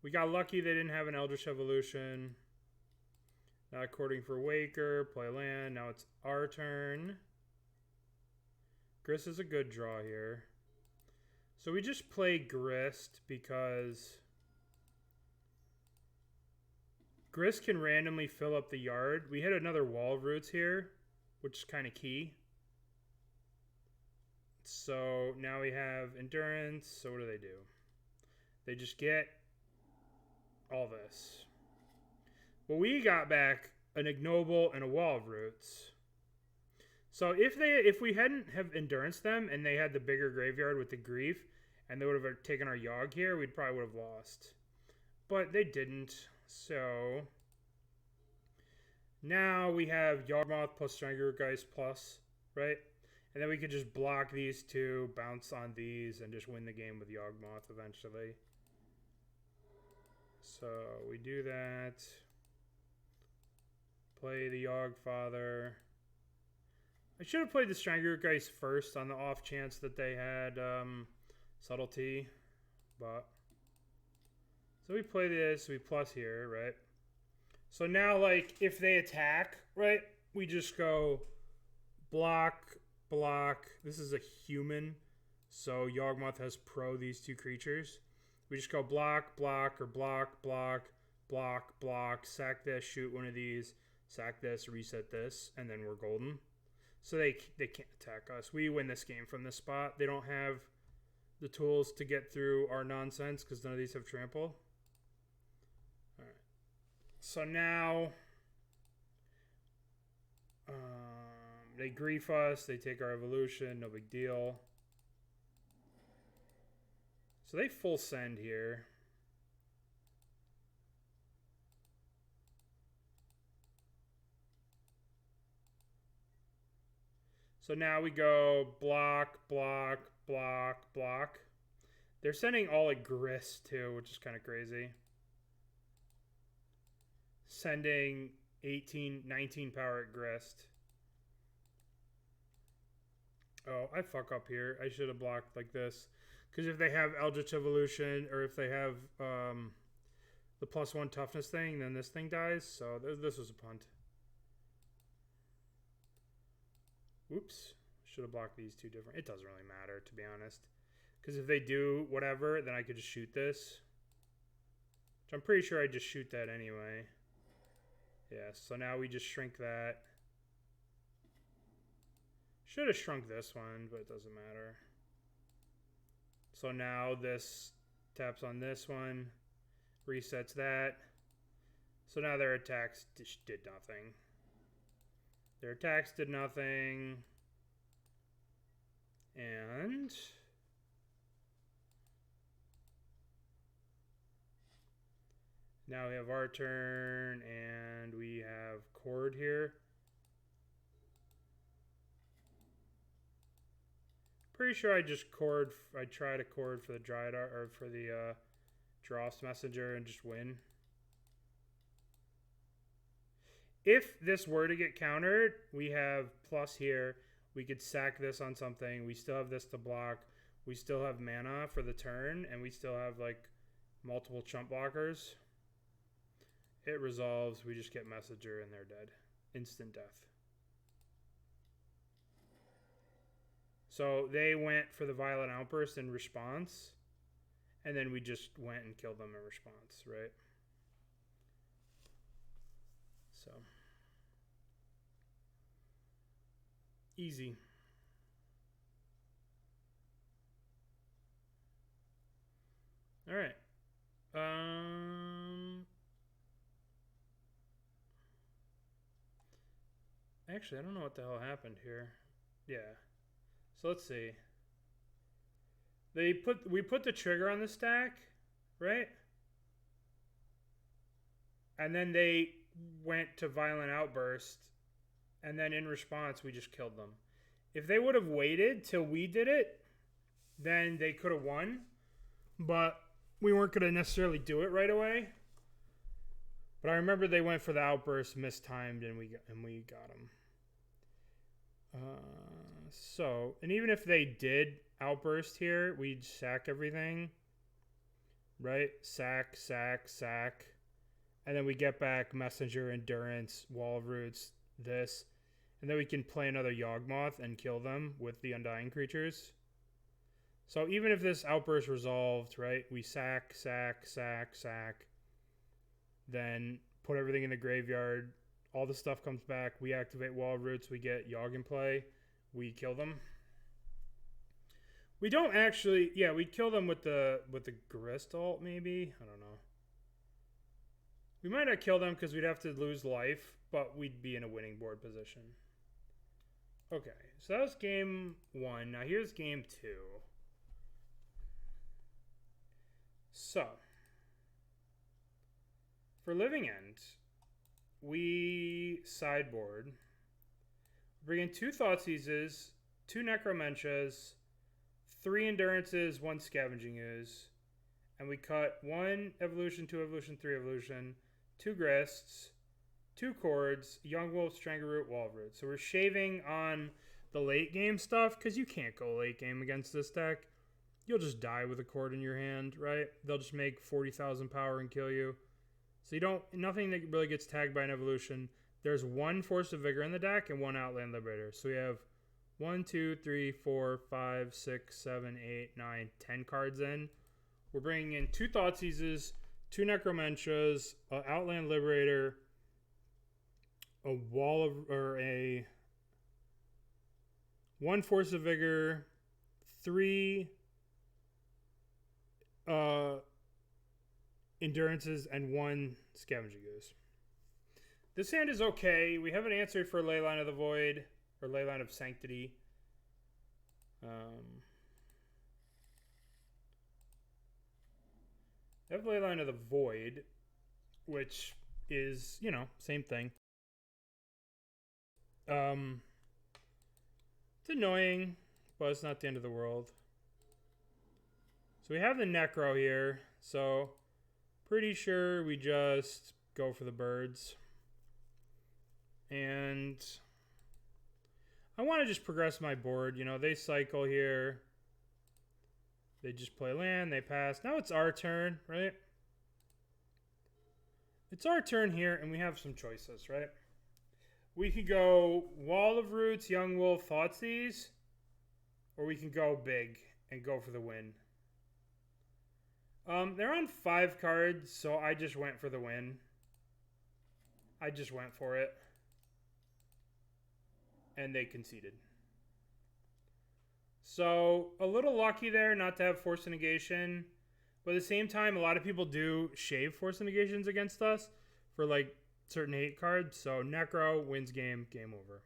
We got lucky they didn't have an Eldritch Evolution. Not according for Waker, play land. Now it's our turn. Grist is a good draw here. So we just play Grist because Grist can randomly fill up the yard. We hit another Wall of Roots here, which is kind of key. So now we have Endurance. So what do? They just get all this. But we got back an Ignoble and a Wall of Roots. So if we hadn't have Endurance them and they had the bigger graveyard with the grief and they would have taken our Yawg here, we probably would have lost. But they didn't. So Now we have Yawgmoth plus Stranglegeist plus, right? And then we could just block these two, bounce on these, and just win the game with Yawgmoth eventually. So we do that. Play the Yawgfather. I should have played the Stranglegeist first on the off chance that they had Subtlety. But so we play this, we plus here, right? So now, like, if they attack, right, we just go block, block. This is a human, so Yawgmoth has pro these two creatures. We just go block, block, or block, block, block, block, sack this, shoot one of these, sack this, reset this, and then we're golden. So they can't attack us. We win this game from this spot. They don't have the tools to get through our nonsense because none of these have trample. All right. So now they grief us. They take our evolution. No big deal. So they full send here. So now we go block, block, block, block. They're sending all at Grist too, which is kind of crazy. Sending 18, 19 power at Grist. Oh, I fuck up here. I should have blocked like this. Because if they have Eldritch Evolution, or if they have the +1 toughness thing, then this thing dies. So this was a punt. Oops. Should have blocked these two different. It doesn't really matter, to be honest. Because if they do whatever, then I could just shoot this. Which I'm pretty sure I just shoot that anyway. Yeah, so now we just shrink that. Should have shrunk this one, but it doesn't matter. So now this taps on this one, resets that. So now their attacks did nothing. Their attacks did nothing. And now we have our turn, and we have Chord here. Pretty sure I just chord. I try to chord for the Dryad or for the Dross Messenger and just win. If this were to get countered, we have plus here. We could sack this on something. We still have this to block. We still have mana for the turn, and we still have like multiple chump blockers. It resolves. We just get Messenger, and they're dead. Instant death. So they went for the Violent Outburst in response, and then we just went and killed them in response, right? So easy. All right. Actually, I don't know what the hell happened here. Yeah. So let's see. We put the trigger on the stack, right? And then they went to Violent Outburst, and then in response we just killed them. If they would have waited till we did it, then they could have won. But we weren't going to necessarily do it right away. But I remember they went for the outburst, mistimed, and we got them. So, and even if they did outburst here, we'd sack everything. Right? Sack, sack, sack. And then we get back Messenger, Endurance, Wall of Roots, this. And then we can play another Yawgmoth and kill them with the Undying creatures. So even if this outburst resolved, right, we sack, sack, sack, sack. Then put everything in the graveyard. All the stuff comes back. We activate Wall of Roots. We get Yawg in play. We kill them. We don't actually... Yeah, we'd kill them with the Grist ult, maybe. I don't know. We might not kill them because we'd have to lose life, but we'd be in a winning board position. Okay, so that was game 1. Now here's game 2. So, for Living End, we sideboard. Bring in 2 Thoughtseizes, 2 Necromenches, 3 Endurances, 1 Scavenging Ooze. And we cut 1 Evolution, 2 Evolution, 3 Evolution, 2 Grists, 2 Chords, Yawgmoth, Strangleroot, Walroot. So we're shaving on the late game stuff because you can't go late game against this deck. You'll just die with a Chord in your hand, right? They'll just make 40,000 power and kill you. So you don't, nothing that really gets tagged by an evolution. There's 1 Force of Vigor in the deck and 1 Outland Liberator. So we have 1, 2, 3, 4, 5, 6, 7, 8, 9, 10 cards in. We're bringing in 2 Thoughtseizes, 2 Necromenches, an Outland Liberator, a Wall of, or a 1 Force of Vigor, 3 Endurances, and 1 Scavenging Ooze. This hand is okay. We haven't answered for Leyline of the Void or Leyline of Sanctity. I have Leyline of the Void, which is, you know, same thing. It's annoying, but it's not the end of the world. So we have the Necro here, so pretty sure we just go for the birds. And I want to just progress my board. You know, they cycle here. They just play land, they pass. Now it's our turn, right? It's our turn here, and we have some choices, right? We could go Wall of Roots, Yawgmoth, Thoughtseize, or we can go big and go for the win. They're on 5 cards, so I just went for the win. I just went for it. And they conceded. So, a little lucky there not to have Force of Negation. But at the same time, a lot of people do shave Force of Negations against us for, like, certain hate cards. So, Necro wins game, game over.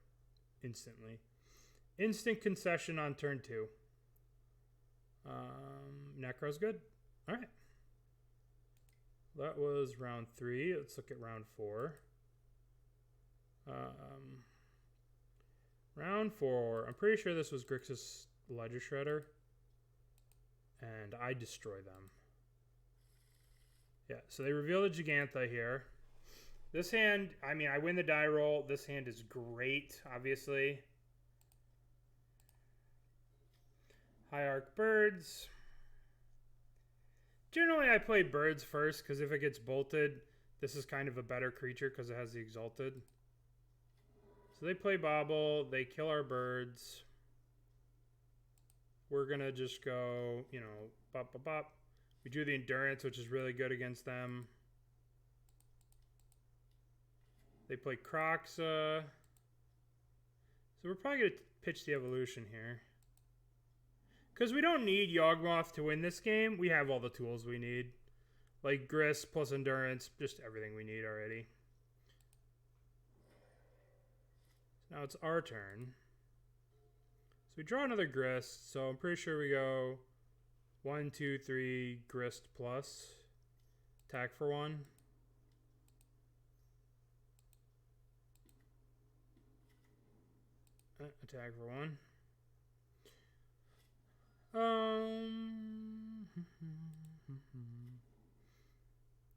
Instantly. Instant concession on turn 2. Necro's good. Alright. That was round 3. Let's look at round 4. Round 4. I'm pretty sure this was Grixis Ledger Shredder. And I destroy them. Yeah, so they reveal the Gigantha here. This hand, I mean, I win the die roll. This hand is great, obviously. Hierarch Birds. Generally, I play Birds first, because if it gets bolted, this is kind of a better creature because it has the Exalted. So they play Bobble. They kill our birds. We're going to just go, you know, bop, bop, bop. We do the Endurance, which is really good against them. They play Croxa. So we're probably going to pitch the Evolution here. Because we don't need Yawgmoth to win this game. We have all the tools we need. Like Grist plus Endurance. Just everything we need already. Now it's our turn. So we draw another Grist. So I'm pretty sure we go 1, 2, 3 Grist plus. Attack for 1. Attack for 1.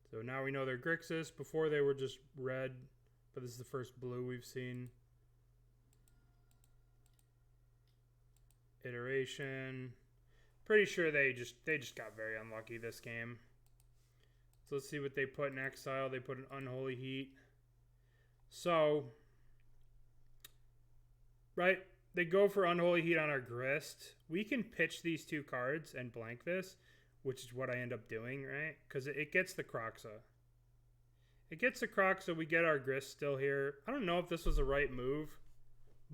So now we know they're Grixis. Before they were just red, but this is the first blue we've seen. Iteration. Pretty sure they just got very unlucky this game. So let's see what they put in exile. They put an Unholy Heat. So, right, they go for Unholy Heat on our Grist. We can pitch these 2 cards and blank this, which is what I end up doing, right? Because it gets the Croxa. It gets the Croxa. We get our Grist still here. I don't know if this was the right move,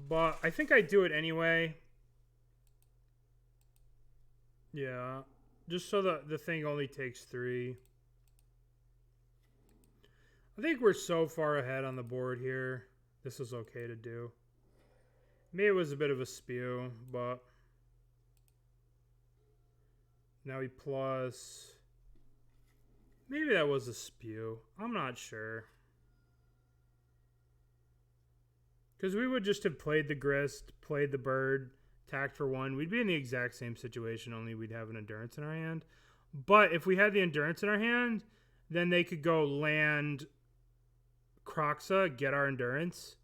but I think I do it anyway. Yeah, just so that the thing only takes 3. I think we're so far ahead on the board here. This is okay to do. Maybe it was a bit of a spew, but now he plus. Maybe that was a spew. I'm not sure. Because we would just have played the Grist, played the Bird, attacked for 1. We'd be in the exact same situation, only we'd have an Endurance in our hand. But if we had the Endurance in our hand, then they could go land Kroxa, get our Endurance,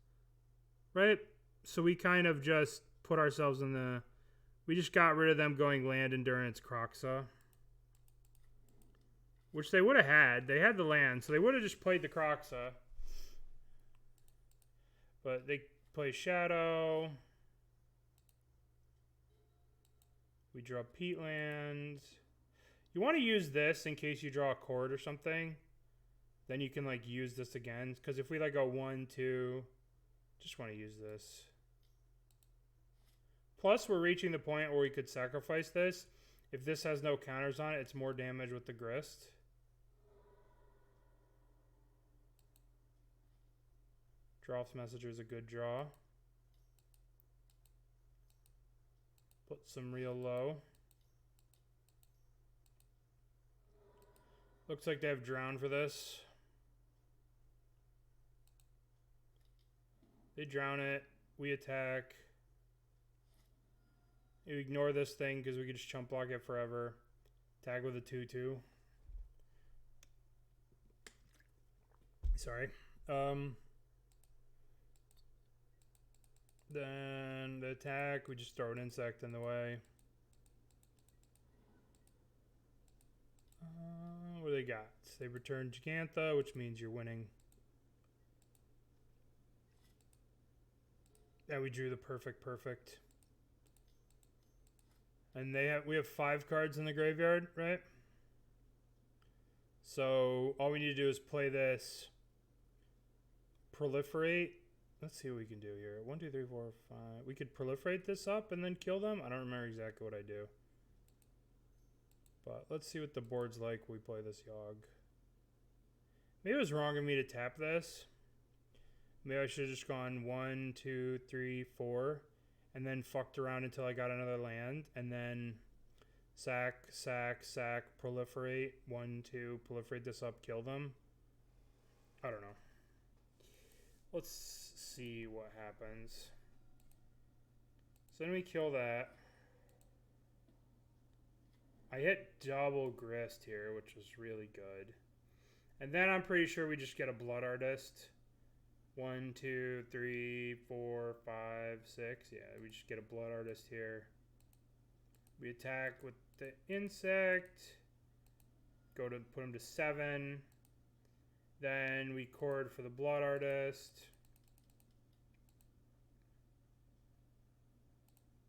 right? So we kind of just put ourselves in the... We just got rid of them going land, Endurance, Kroxa. Which they would have had. They had the land, so they would have just played the Kroxa. But they play Shadow. We draw Peatland. You want to use this in case you draw a Chord or something. Then you can like use this again. Because if we like go 1, 2, just want to use this. Plus we're reaching the point where we could sacrifice this. If this has no counters on it, it's more damage with the Grist. Draw's Messenger is a good draw. Put some real low. Looks like they have Drown for this. They drown it. We attack. You ignore this thing because we can just chump block it forever. Tag with a 2/2. Sorry. Then the attack, we just throw an insect in the way. What do they got? They return Gigantha, which means you're winning. Yeah, we drew the perfect. And we have 5 cards in the graveyard, right? So all we need to do is play this. Proliferate. Let's see what we can do here. 1, 2, 3, 4, 5. We could proliferate this up and then kill them. I don't remember exactly what I do. But let's see what the board's like when we play this Yawg. Maybe it was wrong of me to tap this. Maybe I should have just gone 1, 2, 3, 4. And then fucked around until I got another land. And then sack, proliferate. 1, 2, proliferate this up, kill them. I don't know. Let's see what happens. So then we kill that. I hit double Grist here, which was really good. And then I'm pretty sure we just get a Blood Artist. 1, 2, 3, 4, 5, 6. Yeah, we just get a Blood Artist here. We attack with the insect. Go to put him to 7. Then we chord for the Blood Artist.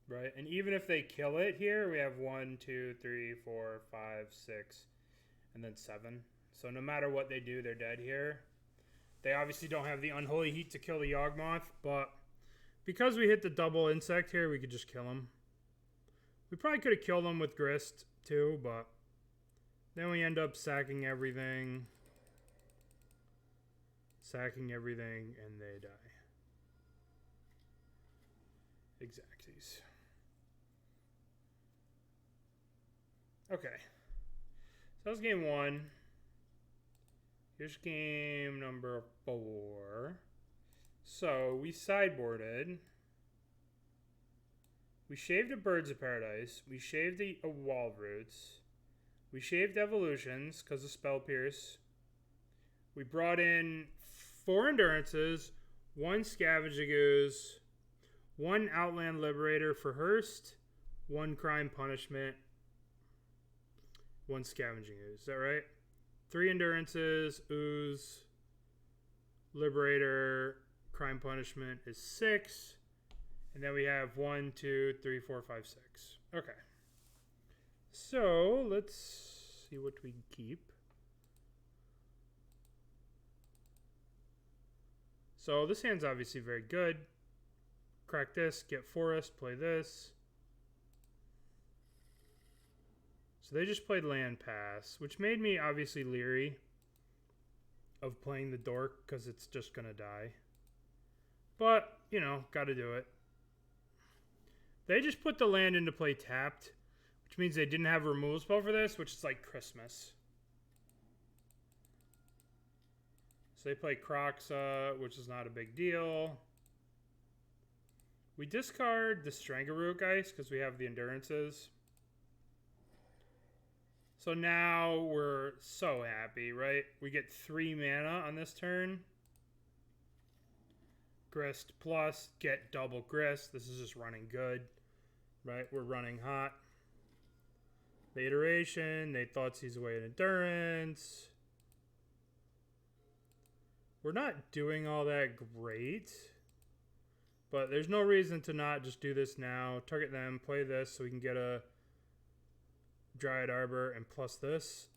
Right? And even if they kill it here, we have 1, 2, 3, 4, 5, 6, and then 7. So no matter what they do, they're dead here. They obviously don't have the Unholy Heat to kill the Yawgmoth, but because we hit the double insect here, we could just kill him. We probably could have killed him with Grist too, but then we end up sacking everything. And they die. Exacties. Okay. So that was game 1. Here's game number 4. So we sideboarded. We shaved a Birds of Paradise. We shaved the Wall Roots. We shaved Evolutions because of Spell Pierce. We brought in 4 Endurances, 1 Scavenging Ooze, 1 Outland Liberator for Hearst, 1 Crime Punishment, 1 Scavenging Ooze. Is that right? 3 Endurances, Ooze, Liberator, Crime Punishment is 6. And then we have 1, 2, 3, 4, 5, 6. Okay. So let's see what we can keep. So this hand's obviously very good. Crack this, get Forest, play this. So they just played Land Pass, which made me obviously leery of playing the Dork because it's just going to die. But, you know, got to do it. They just put the land into play tapped, which means they didn't have a removal spell for this, which is like Christmas. So they play Kroxa, which is not a big deal. We discard the Strangaroo Geist because we have the Endurances. So now we're so happy, right? We get 3 mana on this turn. Grist plus, get double Grist. This is just running good, right? We're running hot. The iteration, they Thoughtseize away an Endurance. We're not doing all that great, but there's no reason to not just do this now. Target them, play this so we can get a Dryad Arbor and plus this.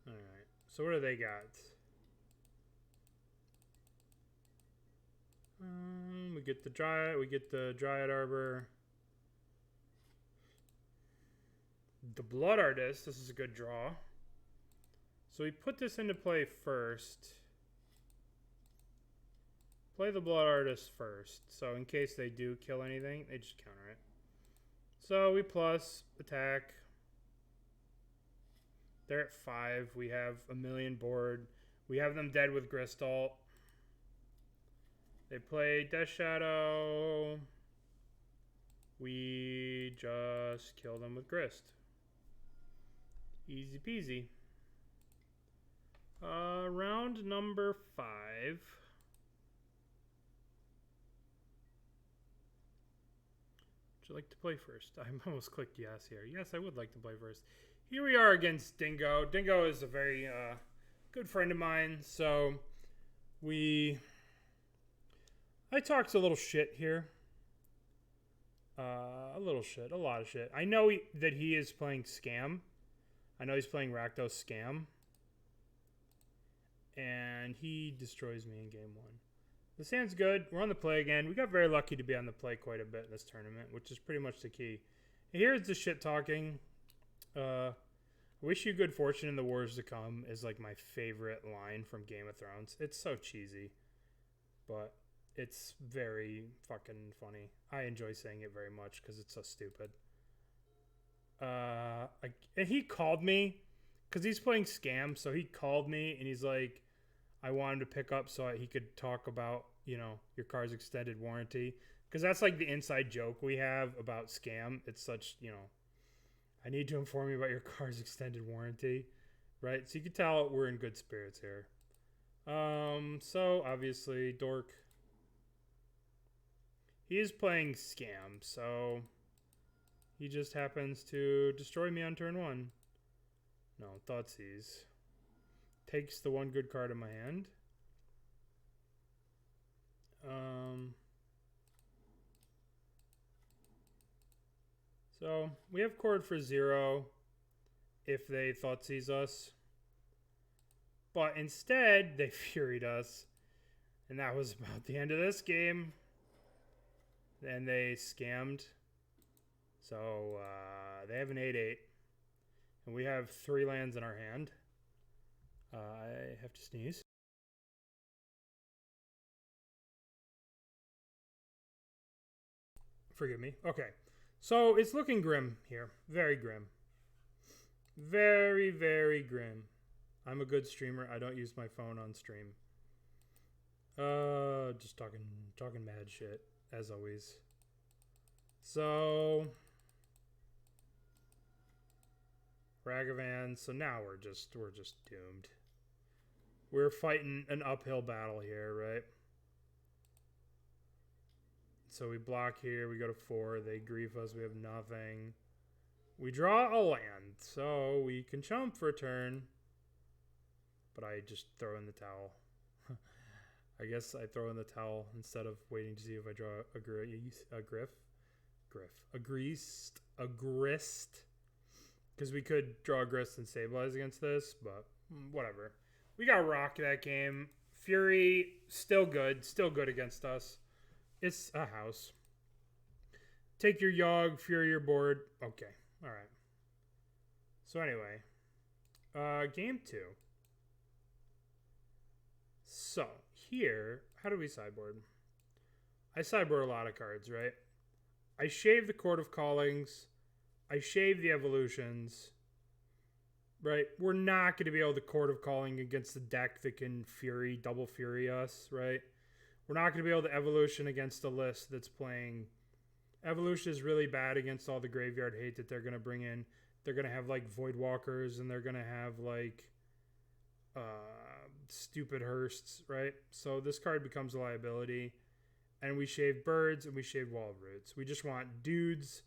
All right. So what do they got? We get the Dryad. We get the Dryad Arbor. The Blood Artist. This is a good draw. So we put this into play first. Play the Blood Artist first. So in case they do kill anything, they just counter it. So we plus attack. They're at 5. We have a million board. We have them dead with Gristalt. They play Death Shadow. We just kill them with Grist. Easy peasy. Round number 5. Would you like to play first? I almost clicked yes here. Yes, I would like to play first. Here we are against Dingo. Dingo is a very good friend of mine. So I talked a little shit here. A little shit. A lot of shit. I know that he is playing Scam. I know he's playing Rakdos Scam. And he destroys me in game 1. This hand's good. We're on the play again. We got very lucky to be on the play quite a bit in this tournament, which is pretty much the key. Here's the shit talking. Wish you good fortune in the wars to come is like my favorite line from Game of Thrones. It's so cheesy, but it's very fucking funny. I enjoy saying it very much because it's so stupid. And he called me because he's playing Scam. So he called me and he's like, I want him to pick up so he could talk about, you know, your car's extended warranty. Because that's like the inside joke we have about Scam. It's such, you know, I need to inform you about your car's extended warranty. Right? So you can tell we're in good spirits here. So obviously, Dork. He is playing Scam, so he just happens to destroy me on turn 1. No, Thoughtseize. Takes the 1 good card in my hand. So we have Chord for 0 if they Thoughtseize us. But instead, they Furied us. And that was about the end of this game. And they scammed. So they have an 8/8. And we have 3 lands in our hand. I have to sneeze. Forgive me. Okay. So it's looking grim here. Very grim. Very, very grim. I'm a good streamer. I don't use my phone on stream. Just talking mad shit, as always. So Ragavan. So now we're just doomed. We're fighting an uphill battle here, right? So we block here. We go to 4. They grief us. We have nothing. We draw a land. So we can chump for a turn. But I just throw in the towel. I guess I throw in the towel instead of waiting to see if I draw a grist. Because we could draw a grist and stabilize against this, but whatever. We got rocked that game. Fury, still good against us. It's a house. Take your Yawg, Fury your board. Okay, all right. So anyway, game 2. So here, how do we sideboard? I sideboard a lot of cards, right? I shave the Court of Callings. I shave the Evolutions. right? We're not going to be able to Court of Calling against the deck that can double Fury us, right? We're not going to be able to Evolution against a list that's playing. Evolution is really bad against all the graveyard hate that they're going to bring in. They're going to have like Voidwalkers and they're going to have like stupid Hearsts, right? So this card becomes a liability. And we shave birds and we shave Wall of Roots. We just want dudes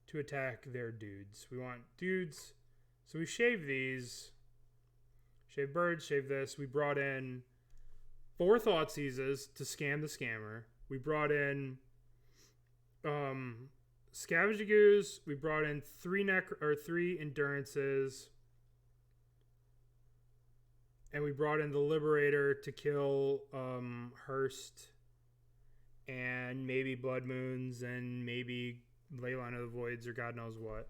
to attack their dudes. We want dudes. So we shave these. Shave birds, shave this. We brought in 4 Thoughtseizes to scam the scammer. We brought in Scavenging Ooze. We brought in 3 Endurances. And we brought in the Liberator to kill Hearst. And maybe Blood Moons and maybe Leyline of the Voids or God knows what.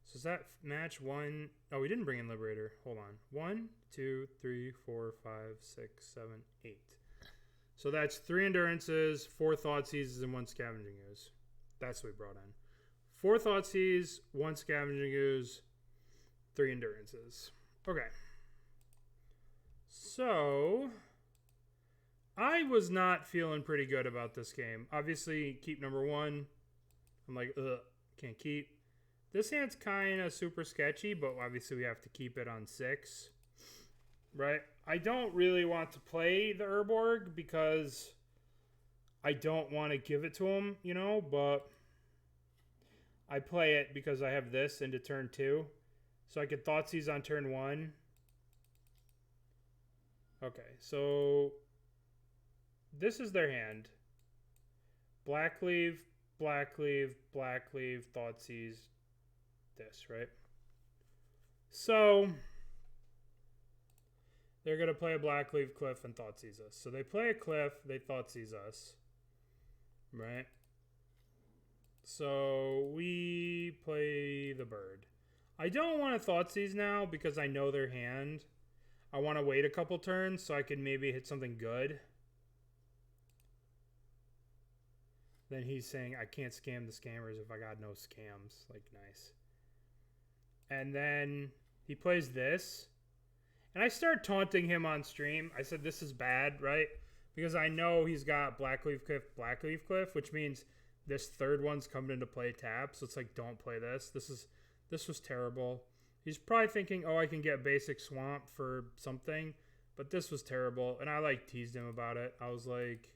So is that match 1? Oh, we didn't bring in Liberator. Hold on. 1, 2, 3, 4, 5, 6, 7, 8. So that's 3 Endurances, 4 Thoughtseizes, and 1 Scavenging Ooze. That's what we brought in. 4 Thoughtseize, 1 Scavenging Ooze, 3 Endurances. Okay. So I was not feeling pretty good about this game. Obviously, keep number 1. I'm like, ugh, can't keep. This hand's kind of super sketchy, but obviously we have to keep it on 6. Right? I don't really want to play the Urborg because I don't want to give it to him, you know, but I play it because I have this into turn 2. So I could Thoughtseize on turn 1. Okay, so this is their hand. Blackleaf, Blackleaf, Blackleaf, Thoughtseize, this, right? So they're going to play a Blackleaf, Cliff, and Thoughtseize us. So they play a Cliff, they Thoughtseize us, right? So we play the bird. I don't want to Thoughtseize now because I know their hand. I want to wait a couple turns so I can maybe hit something good. Then he's saying, I can't scam the scammers if I got no scams. Like, nice. And then he plays this. And I start taunting him on stream. I said, this is bad, right? Because I know he's got Blackleaf Cliff, which means this third one's coming into play tap. So it's like, don't play this. This was terrible. He's probably thinking, oh, I can get basic Swamp for something. But this was terrible. And I, like, teased him about it. I was like,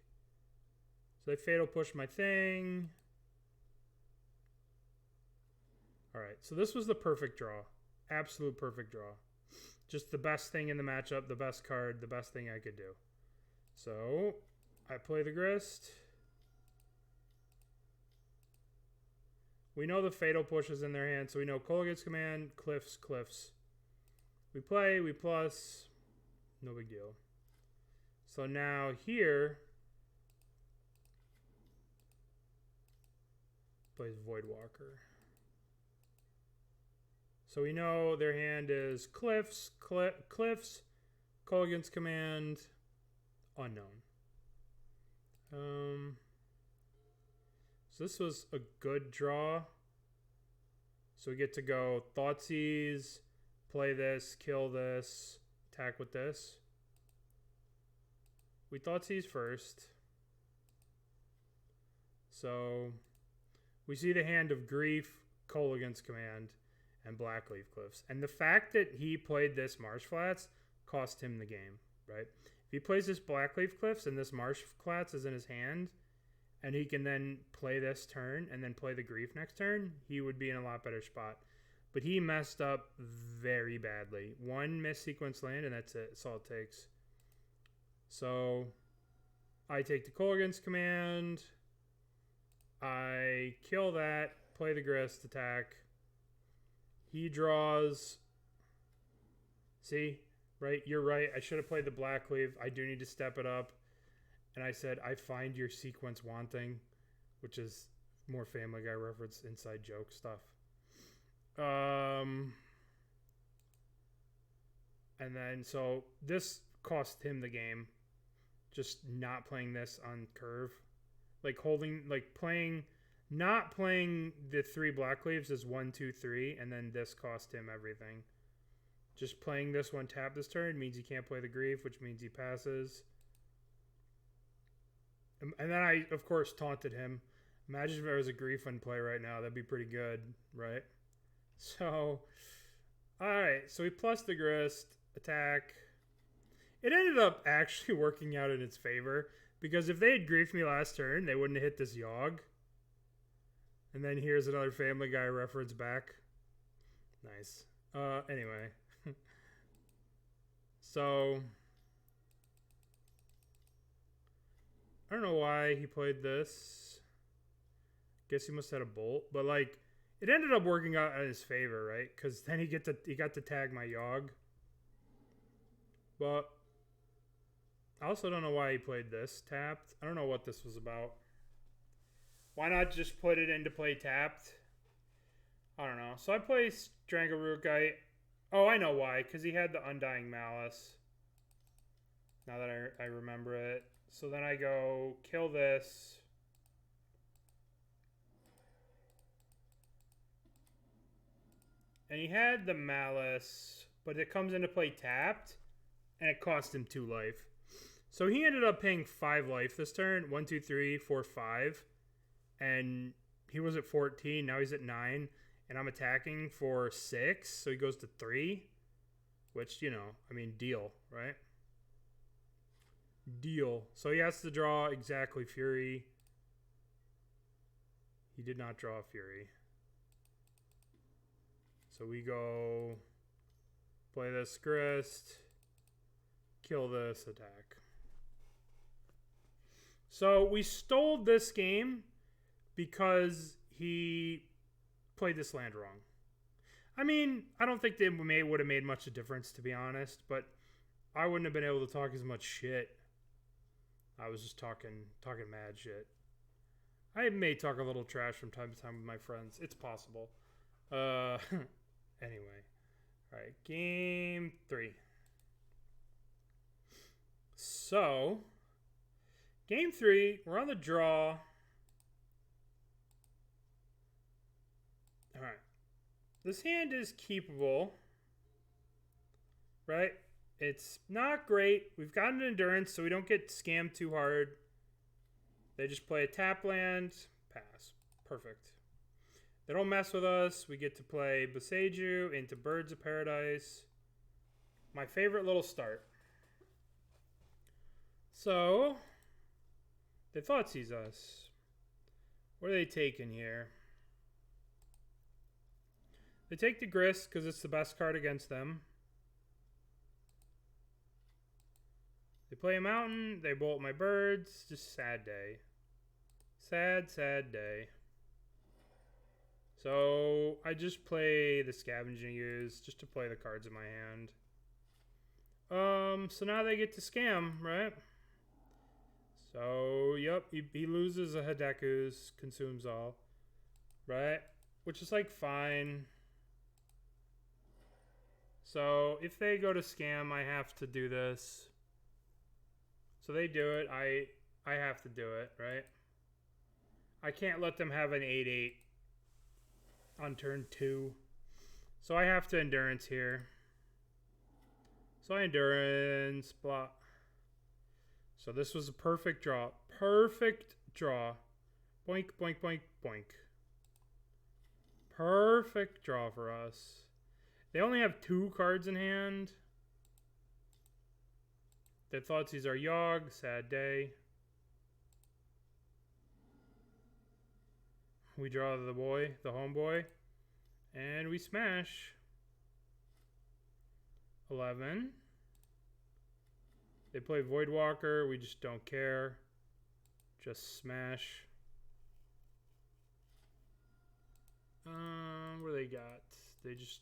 so they Fatal Push my thing. All right. So this was the perfect draw. Absolute perfect draw. Just the best thing in the matchup. The best card. The best thing I could do. So I play the Grist. We know the Fatal Push is in their hand, so we know Kolaghan's Command, Cliffs. We play, we plus, no big deal. So now here, plays Voidwalker. So we know their hand is Cliffs, Kolaghan's Command, unknown. So this was a good draw. So we get to go Thoughtseize, play this, kill this, attack with this. We Thoughtseize first. So we see the hand of Grief, Kolaghan's Command, and Blackleaf Cliffs. And the fact that he played this Marsh Flats cost him the game, right? If he plays this Blackleaf Cliffs and this Marsh Flats is in his hand, and he can then play this turn and then play the Grief next turn, he would be in a lot better spot. But he messed up very badly. 1 missed sequence land, and that's it. That's all it takes. So I take the Kolaghan's Command. I kill that, play the Grist, attack. He draws. See? Right? You're right. I should have played the Blackleaf. I do need to step it up. And I said, I find your sequence wanting, which is more Family Guy reference, inside joke stuff. And then, so this cost him the game. Just not playing this on curve. Like not playing the 3 Blackleaves is 1, 2, 3, and then this cost him everything. Just playing this one tap this turn means he can't play the Grief, which means he passes. And then I, of course, taunted him. Imagine if there was a Grief in play right now. That'd be pretty good, right? So, alright. So we plus the Grist. Attack. It ended up actually working out in its favor. Because if they had Griefed me last turn, they wouldn't have hit this Yawg. And then here's another Family Guy reference back. Nice. Anyway. So, I don't know why he played this. Guess he must have had a Bolt. But, like, it ended up working out in his favor, right? Because then he got to tag my Yawg. But I also don't know why he played this tapped. I don't know what this was about. Why not just put it into play tapped? I don't know. So I play Strangleroot. Oh, I know why. Because he had the Undying Malice. Now that I remember it. So then I go kill this. And he had the Malice, but it comes into play tapped. And it cost him 2 life. So he ended up paying 5 life this turn. 1, 2, 3, 4, 5. And he was at 14. Now he's at 9. And I'm attacking for 6. So he goes to 3. Which, you know, I mean, deal, right? Deal. So he has to draw exactly Fury. He did not draw Fury. So we go play this Grist. Kill this, attack. So we stole this game because he played this land wrong. I mean, I don't think they would have made much of a difference, to be honest, but I wouldn't have been able to talk as much shit. I was just talking mad shit. I may talk a little trash from time to time with my friends. It's possible. Anyway. All right, game 3. So, game 3, we're on the draw. All right. This hand is keepable, right? It's not great. We've got an endurance, so we don't get scammed too hard. They just play a tap land, pass. Perfect. They don't mess with us. We get to play Boseiju into Birds of Paradise. My favorite little start. So, they thought sees us. What are they taking here? They take the Grist because it's the best card against them. They play a mountain. They bolt my birds. Just sad day. Sad, sad day. So I just play the Scavenging Ooze just to play the cards in my hand. So now they get to scam, right? So, yep, he loses a Hideku's, consumes all. Right? Which is, like, fine. So, if they go to scam, I have to do this. So they do it. I have to do it, right? I can't let them have an 8-8 on turn 2. So I have to endurance here. So I endurance, blah. So this was a perfect draw. Perfect draw. Boink, boink, boink, boink. Perfect draw for us. They only have 2 cards in hand. Their Thoughtseize are Yawg, sad day. We draw the boy, the homeboy. And we smash. 11. They play Voidwalker. We just don't care. Just smash. What do they got? They just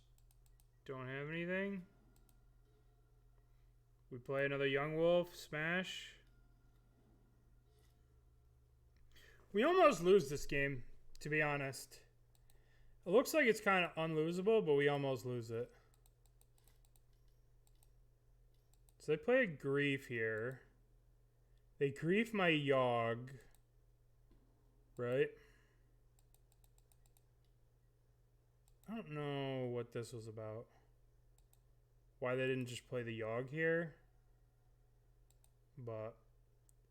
don't have anything. We play another Young Wolf. Smash. We almost lose this game, to be honest. It looks like it's kind of unlosable, but we almost lose it. So they play a Grief here. They Grief my Yawg. Right? I don't know what this was about. why they didn't just play the Yawg here. But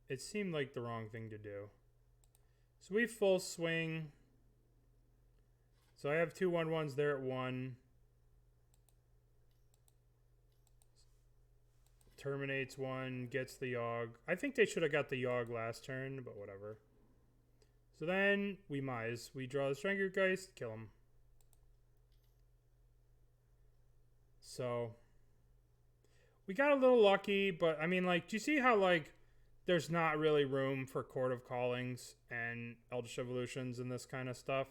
it seemed like the wrong thing to do. So we full swing. So I have 2 1/1s there at 1. Terminates 1, gets the Yawg. I think they should have got the Yawg last turn, but whatever. So then we mize. We draw the Stranglegeist, kill him. So we got a little lucky, but I mean, like, do you see how, like, there's not really room for Court of Callings and Eldritch Evolutions and this kind of stuff?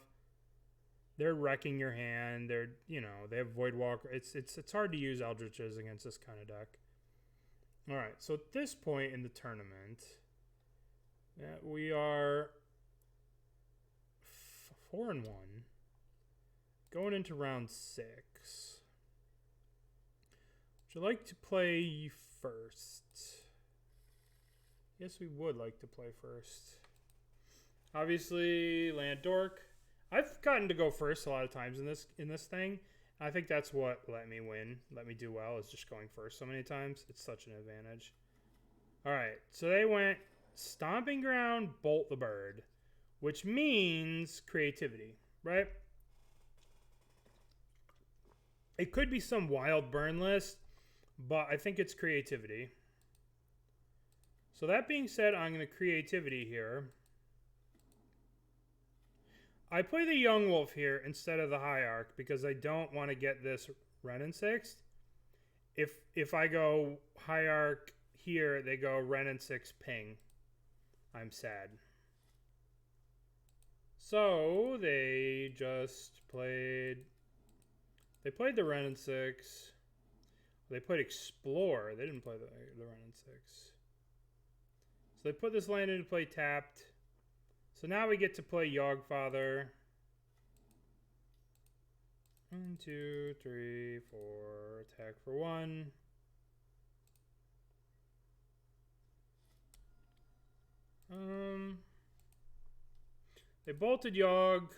They're wrecking your hand. They're, you know, they have Voidwalker. It's hard to use Eldritches against this kind of deck. All right, so at this point in the tournament, we are 4-1, going into round 6. Would you like to play first? Yes, we would like to play first. Obviously, land dork. I've gotten to go first a lot of times in this thing. I think that's what let me win, let me do well, is just going first so many times. It's such an advantage. All right, so they went Stomping Ground, Bolt the Bird, which means creativity, right? It could be some wild burn list, but I think it's creativity. So that being said, I'm going to creativity here. I play the Yawgmoth here instead of the Hierarch because I don't want to get this Wrenn and 6. If I go Hierarch here, they go Wrenn and 6 ping. I'm sad. So they just played... They played the Wrenn and 6. They played Explore. They didn't play the Wrenn and 6. So they put this land into play tapped. So now we get to play Yawgfather. 1, 2, 3, 4. Attack for 1. They bolted Yawg.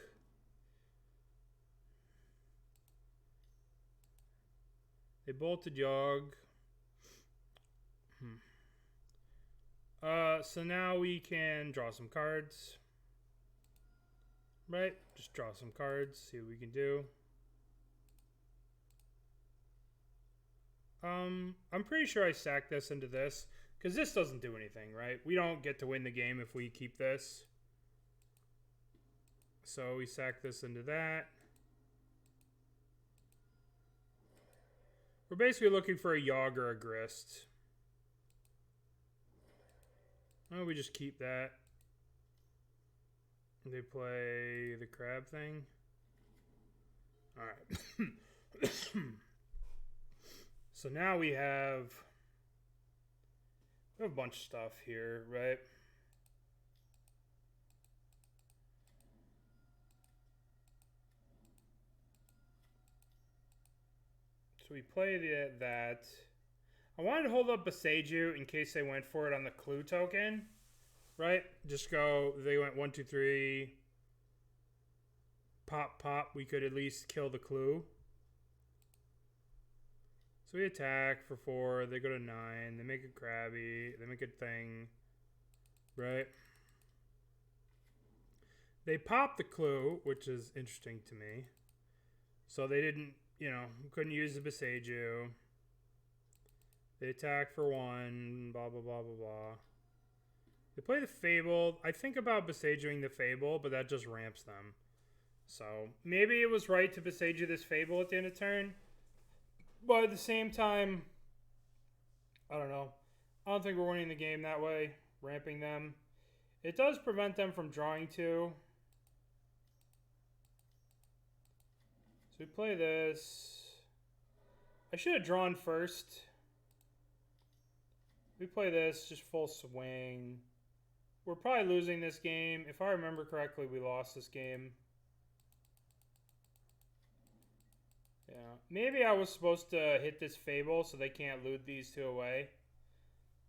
They bolted Yawg. So now we can draw some cards. Right? Just draw some cards, see what we can do. I'm pretty sure I sacked this into this, because this doesn't do anything, right? We don't get to win the game if we keep this. So we sack this into that. We're basically looking for a Yawg or a Grist. Oh, we just keep that. They play the crab thing. All right. So now we have a bunch of stuff here, right? So we play that. I wanted to hold up Boseiju in case they went for it on the clue token, right? Just go, they went 1, 2, 3. Pop, pop. We could at least kill the clue. So we attack for 4. They go to 9. They make a crabby. They make a thing, right? They pop the clue, which is interesting to me. So they didn't, you know, couldn't use the Boseiju. They attack for 1, blah, blah, blah, blah, blah. They play the Fable. I think about Besiegeing the Fable, but that just ramps them. So maybe it was right to Boseiju this Fable at the end of turn. But at the same time, I don't know. I don't think we're winning the game that way, ramping them. It does prevent them from drawing 2. So we play this. I should have drawn first. We play this, just full swing. We're probably losing this game. If I remember correctly, we lost this game. Yeah. Maybe I was supposed to hit this Fable so they can't loot these 2 away.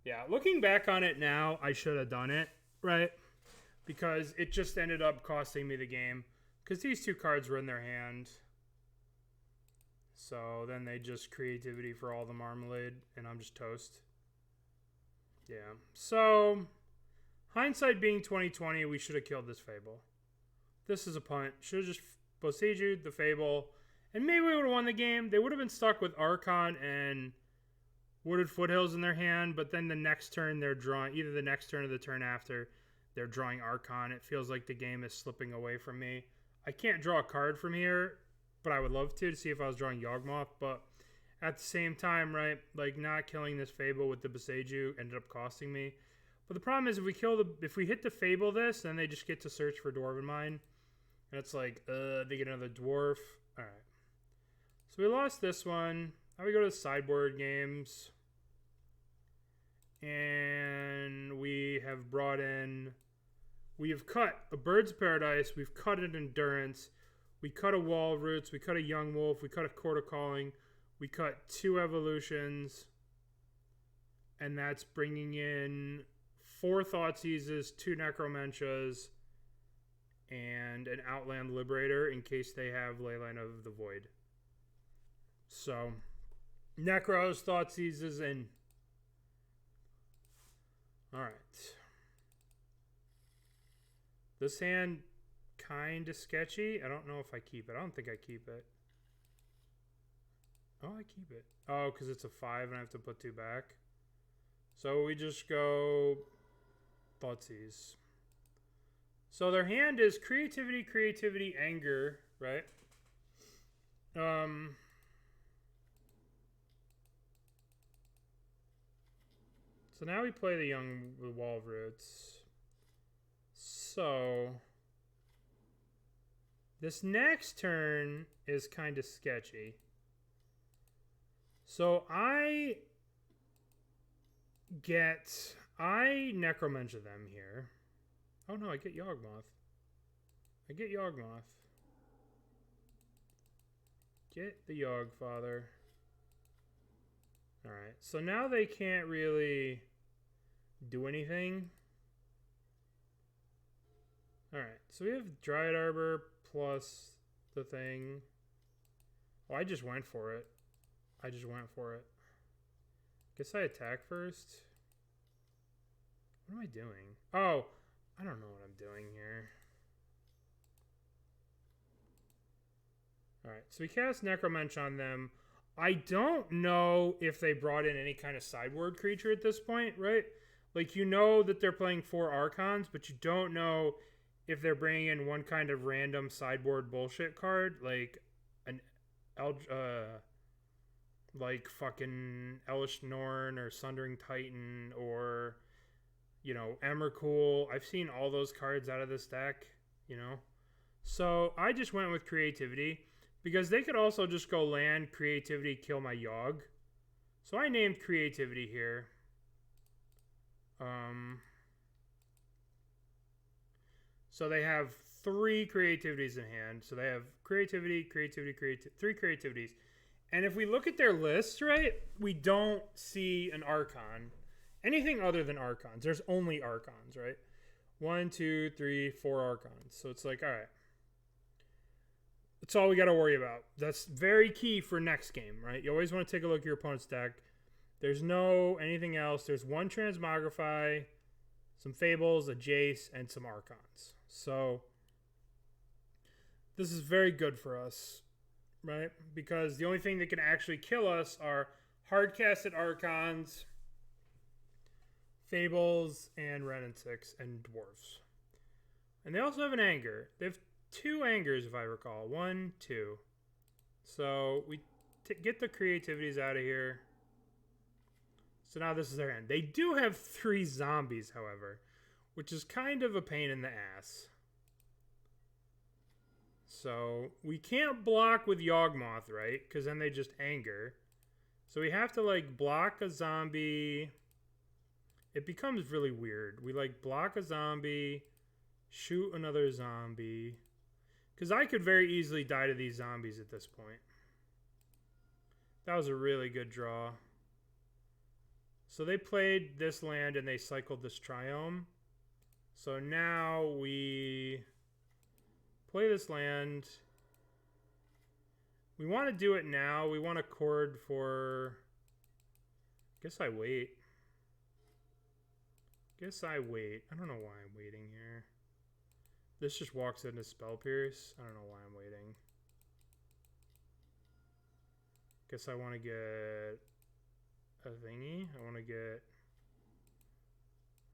Yeah, looking back on it now, I should have done it, right? Because it just ended up costing me the game. Because these 2 cards were in their hand. So then they just creativity for all the marmalade, and I'm just toast. Yeah. So, hindsight being 2020, we should have killed this Fable. This is a punt. Should have just Boseiju the Fable, and maybe we would have won the game. They would have been stuck with Archon and Wooded Foothills in their hand, but then the next turn they're drawing, either the next turn or the turn after, they're drawing Archon. It feels like the game is slipping away from me. I can't draw a card from here, but I would love to see if I was drawing Yawgmoth, but at the same time, right, like not killing this Fable with the Boseiju ended up costing me. But the problem is if we hit the Fable this, then they just get to search for Dwarven Mine. And it's like, they get another Dwarf. Alright. So we lost this one. Now we go to the sideboard games. And we have brought in, we have cut a Bird's Paradise, we've cut an Endurance, we cut a Wall of Roots, we cut a Yawgmoth, we cut a Court of Calling, we cut 2 Evolutions, and that's bringing in 4 Thoughtseizes, 2 Necromancias, and an Outland Liberator in case they have Leyline of the Void. So, Necros, Thoughtseizes, and alright. This hand kind of sketchy. I don't know if I keep it. I don't think I keep it. Oh, I keep it. Oh, because it's a 5 and I have to put 2 back. So we just go Thoughtseize. So their hand is creativity, creativity, anger, right? So now we play the Wall of Roots. So this next turn is kind of sketchy. So I Necromancer them here. Oh no, I get Yawgmoth. Get the Yawgfather. Alright, so now they can't really do anything. Alright, so we have Dryad Arbor plus the thing. Oh, I just went for it. Guess I attack first. What am I doing? Oh, I don't know what I'm doing here. Alright, so we cast Necromensch on them. I don't know if they brought in any kind of sideboard creature at this point, right? Like, you know that they're playing 4 Archons, but you don't know if they're bringing in one kind of random sideboard bullshit card, like an like fucking Elish Norn or Sundering Titan or, you know, Emrakul. I've seen all those cards out of this deck, you know? So I just went with creativity because they could also just go land, creativity, kill my Yawg. So I named creativity here. So they have 3 creativities in hand. So they have creativity, 3 creativities. And if we look at their list, right, we don't see an Archon. Anything other than Archons. There's only Archons, right? 1, 2, 3, 4 Archons. So it's like, all right. That's all we got to worry about. That's very key for next game, right? You always want to take a look at your opponent's deck. There's no anything else. There's 1 Transmogrify, some Fables, a Jace, and some Archons. So this is very good for us, right? Because the only thing that can actually kill us are hard-casted Archons, Fables, and Ren and 6, and Dwarves. And they also have an Anger. They have 2 Angers, if I recall. 1, 2. So we get the creativities out of here. So now this is their hand. They do have 3 zombies, however, which is kind of a pain in the ass. So we can't block with Yawgmoth, right? Because then they just anger. So we have to, like, block a zombie. It becomes really weird. We, like, block a zombie, shoot another zombie. Because I could very easily die to these zombies at this point. That was a really good draw. So they played this land and they cycled this Triome. So now we play this land. We want to do it now. We want a chord for... Guess I wait. I don't know why I'm waiting here. This just walks into Spell Pierce. I don't know why I'm waiting. Guess I want to get a thingy. I want to get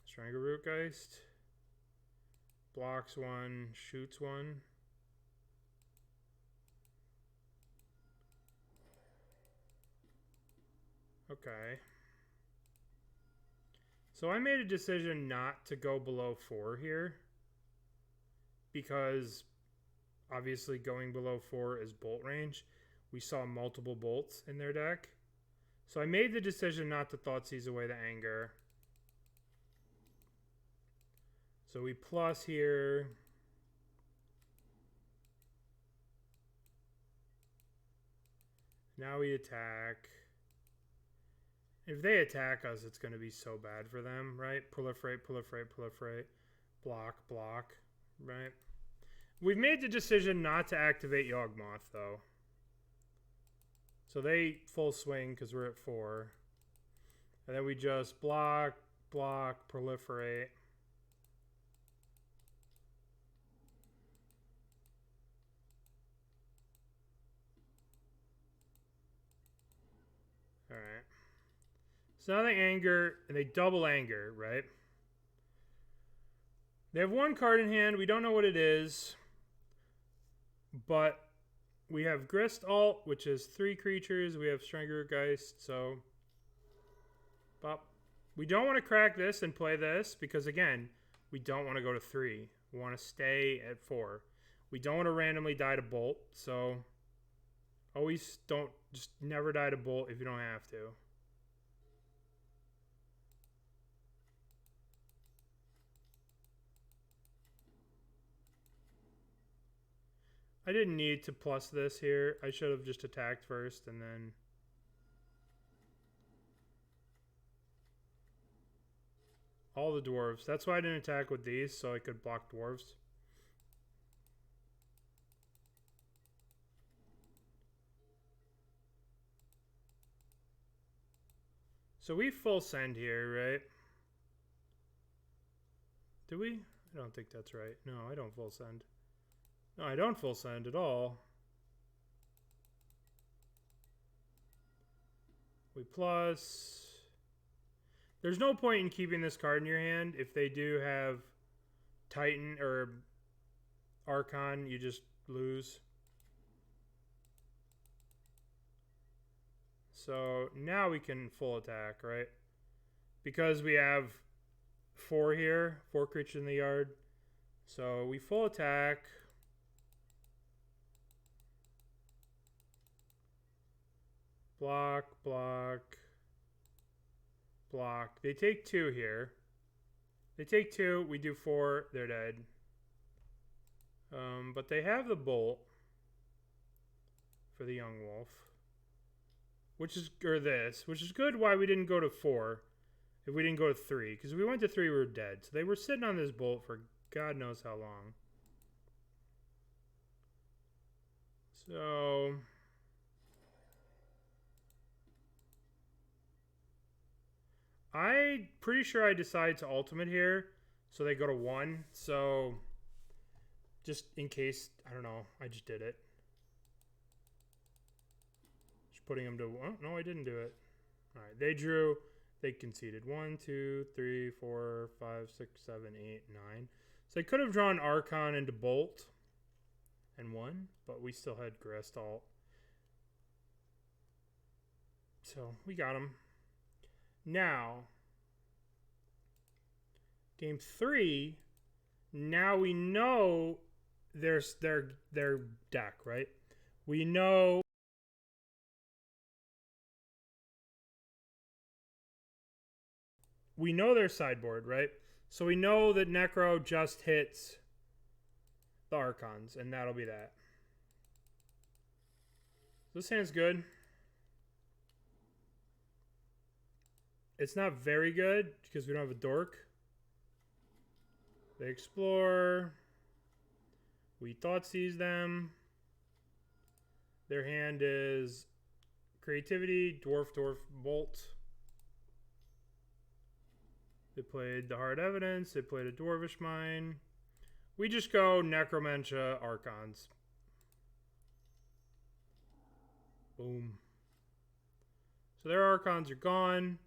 Strangleroot Geist. Blocks one, shoots one. Okay. So I made a decision not to go below 4 here. Because obviously going below 4 is bolt range. We saw multiple bolts in their deck. So I made the decision not to Thoughtseize away the anger. So we plus here. Now we attack. If they attack us, it's going to be so bad for them, right? Proliferate, proliferate, proliferate. Block, block, right? We've made the decision not to activate Yawgmoth, though. So they full swing because we're at 4. And then we just block, block, proliferate. Alright. So now they anger, and they double anger, right? They have 1 card in hand. We don't know what it is. But we have Grist Alt, which is 3 creatures. We have Strangleroot Geist, so... Bop. We don't want to crack this and play this, because again, we don't want to go to 3. We want to stay at 4. We don't want to randomly die to Bolt, so... Always don't... Just never die to Bolt if you don't have to. I didn't need to plus this here. I should have just attacked first and then... All the dwarves. That's why I didn't attack with these, so I could block dwarves. So we full send here, right? Do we? I don't think that's right. No, I don't full send. No, I don't full send at all. We plus... There's no point in keeping this card in your hand. If they do have Titan or Archon, you just lose. So now we can full attack, right? Because we have 4 here, 4 creatures in the yard. So we full attack. Block, block, block. They take 2 here. They take 2, we do 4, they're dead. But they have the bolt for the Yawgmoth. Which is, or this, which is good why we didn't go to 4 if we didn't go to 3. Because if we went to 3, we were dead. So they were sitting on this bolt for God knows how long. So... I'm pretty sure I decided to ultimate here. So they go to 1. So... Just in case, I don't know, I just did it. Putting them to... Oh, no, I didn't do it. All right, they drew. They conceded. 1, 2, 3, 4, 5, 6, 7, 8, 9. So they could have drawn Archon into Bolt and won, but we still had Grist Alt. So we got them. Now, game 3. Now we know there's their deck, right? We know... We know their sideboard, right? So we know that Necro just hits the Archons, and that'll be that. This hand's good. It's not very good because we don't have a dork. They explore. We Thoughtseize them. Their hand is Creativity, Dwarf, Bolt. They played the Hard Evidence. They played a Dwarvish Mine. We just go Necromentia, Archons. Boom. So their Archons are gone.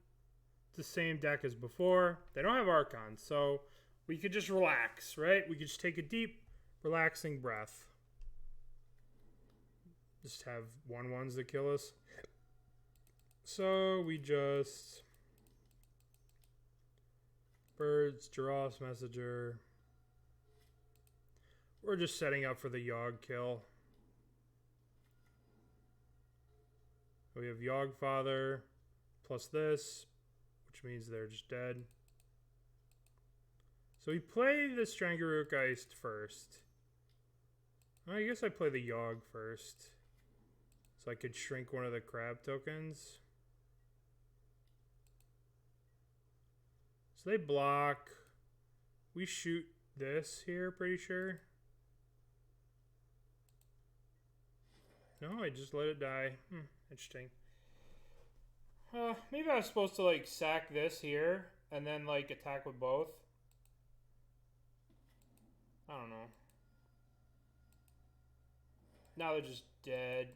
It's the same deck as before. They don't have Archons, so we could just relax, right? We could just take a deep, relaxing breath. Just have 1/1s that kill us. So we just... Birds, Giraffe's Messenger. We're just setting up for the Yawg kill. We have Yawgfather plus this, which means they're just dead. So we play the Strangarootgeist first. I guess I play the Yawg first. So I could shrink one of the crab tokens. So they block. We shoot this here, pretty sure. No, I just let it die. Interesting. Maybe I was supposed to like sack this here and then like attack with both. I don't know. Now they're just dead.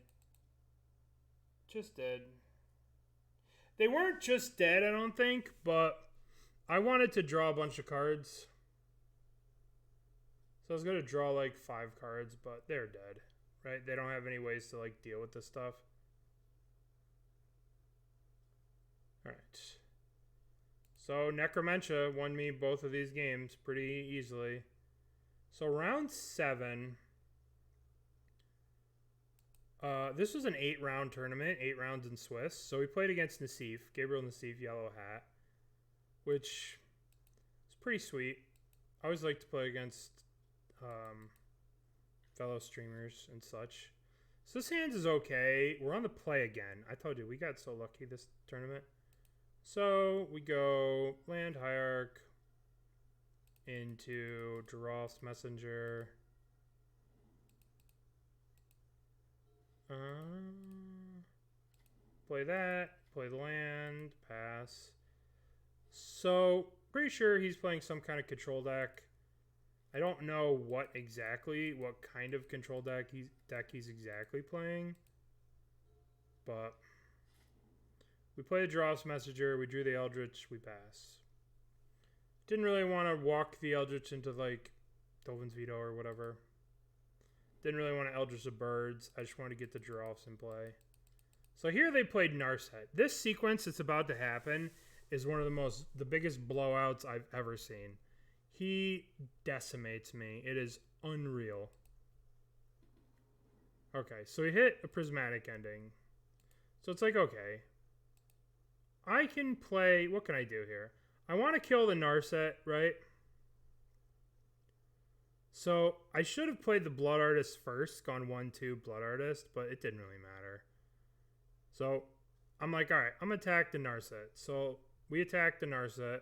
Just dead. They weren't just dead, I don't think, but I wanted to draw a bunch of cards. So I was going to draw like 5 cards, but they're dead, right? They don't have any ways to like deal with this stuff. All right. So Necromentia won me both of these games pretty easily. So round 7. This was an 8-round tournament, 8 rounds in Swiss. So we played against Nassif, Gabriel Nassif, Yellow Hat, which is pretty sweet. I always like to play against fellow streamers and such. So this hand is okay. We're on the play again. I told you, we got so lucky this tournament. So we go Land Hierarch into Giraffe's Messenger. Play that, play the land, pass. So, pretty sure he's playing some kind of control deck. I don't know what kind of control deck he's exactly playing. But we play the Giraffe's Messenger, we drew the Eldritch, we pass. Didn't really want to walk the Eldritch into like Dolphin's Veto or whatever. Didn't really want to Eldritch the birds. I just wanted to get the Giraffes in play. So here they played Narset. This sequence that's about to happen is one of the biggest blowouts I've ever seen. He decimates me. It is unreal. Okay, so he hit a Prismatic Ending. So it's like, okay. I can play... What can I do here? I want to kill the Narset, right? So I should have played the Blood Artist first, gone 1-2 Blood Artist, but it didn't really matter. So I'm like, all right, I'm going to attack the Narset. So we attack the Narset.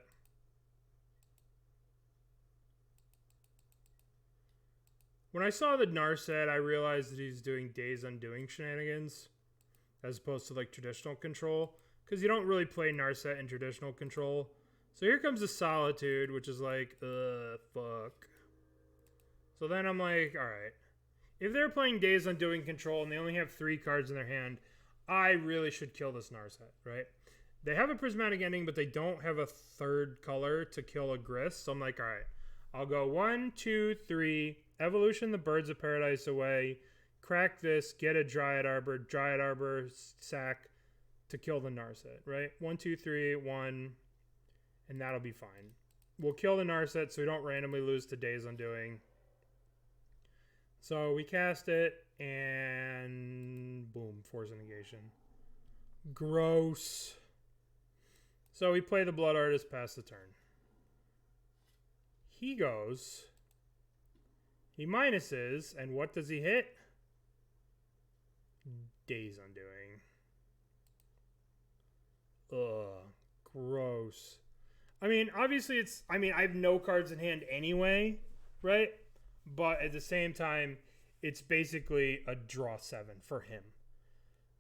When I saw the Narset, I realized that he's doing Days Undoing shenanigans as opposed to like traditional control, because you don't really play Narset in traditional control. So here comes the Solitude, which is like, fuck. So then I'm like, all right, if they're playing Days Undoing control and they only have 3 cards in their hand, I really should kill this Narset, right? They have a Prismatic Ending, but they don't have a 3rd color to kill a Gris. So I'm like, all right, I'll go 1, 2, 3, Evolution the Birds of Paradise away, crack this, get a Dryad Arbor, sack to kill the Narset, right? 1, 2, 3, 1, and that'll be fine. We'll kill the Narset so we don't randomly lose to Days Undoing. So we cast it, and boom, force a negation. Gross. So we play the Blood Artist, pass the turn. He goes. He minuses, and what does he hit? Days Undoing. Ugh, gross. I mean, obviously I have no cards in hand anyway, right? But at the same time, it's basically a draw 7 for him,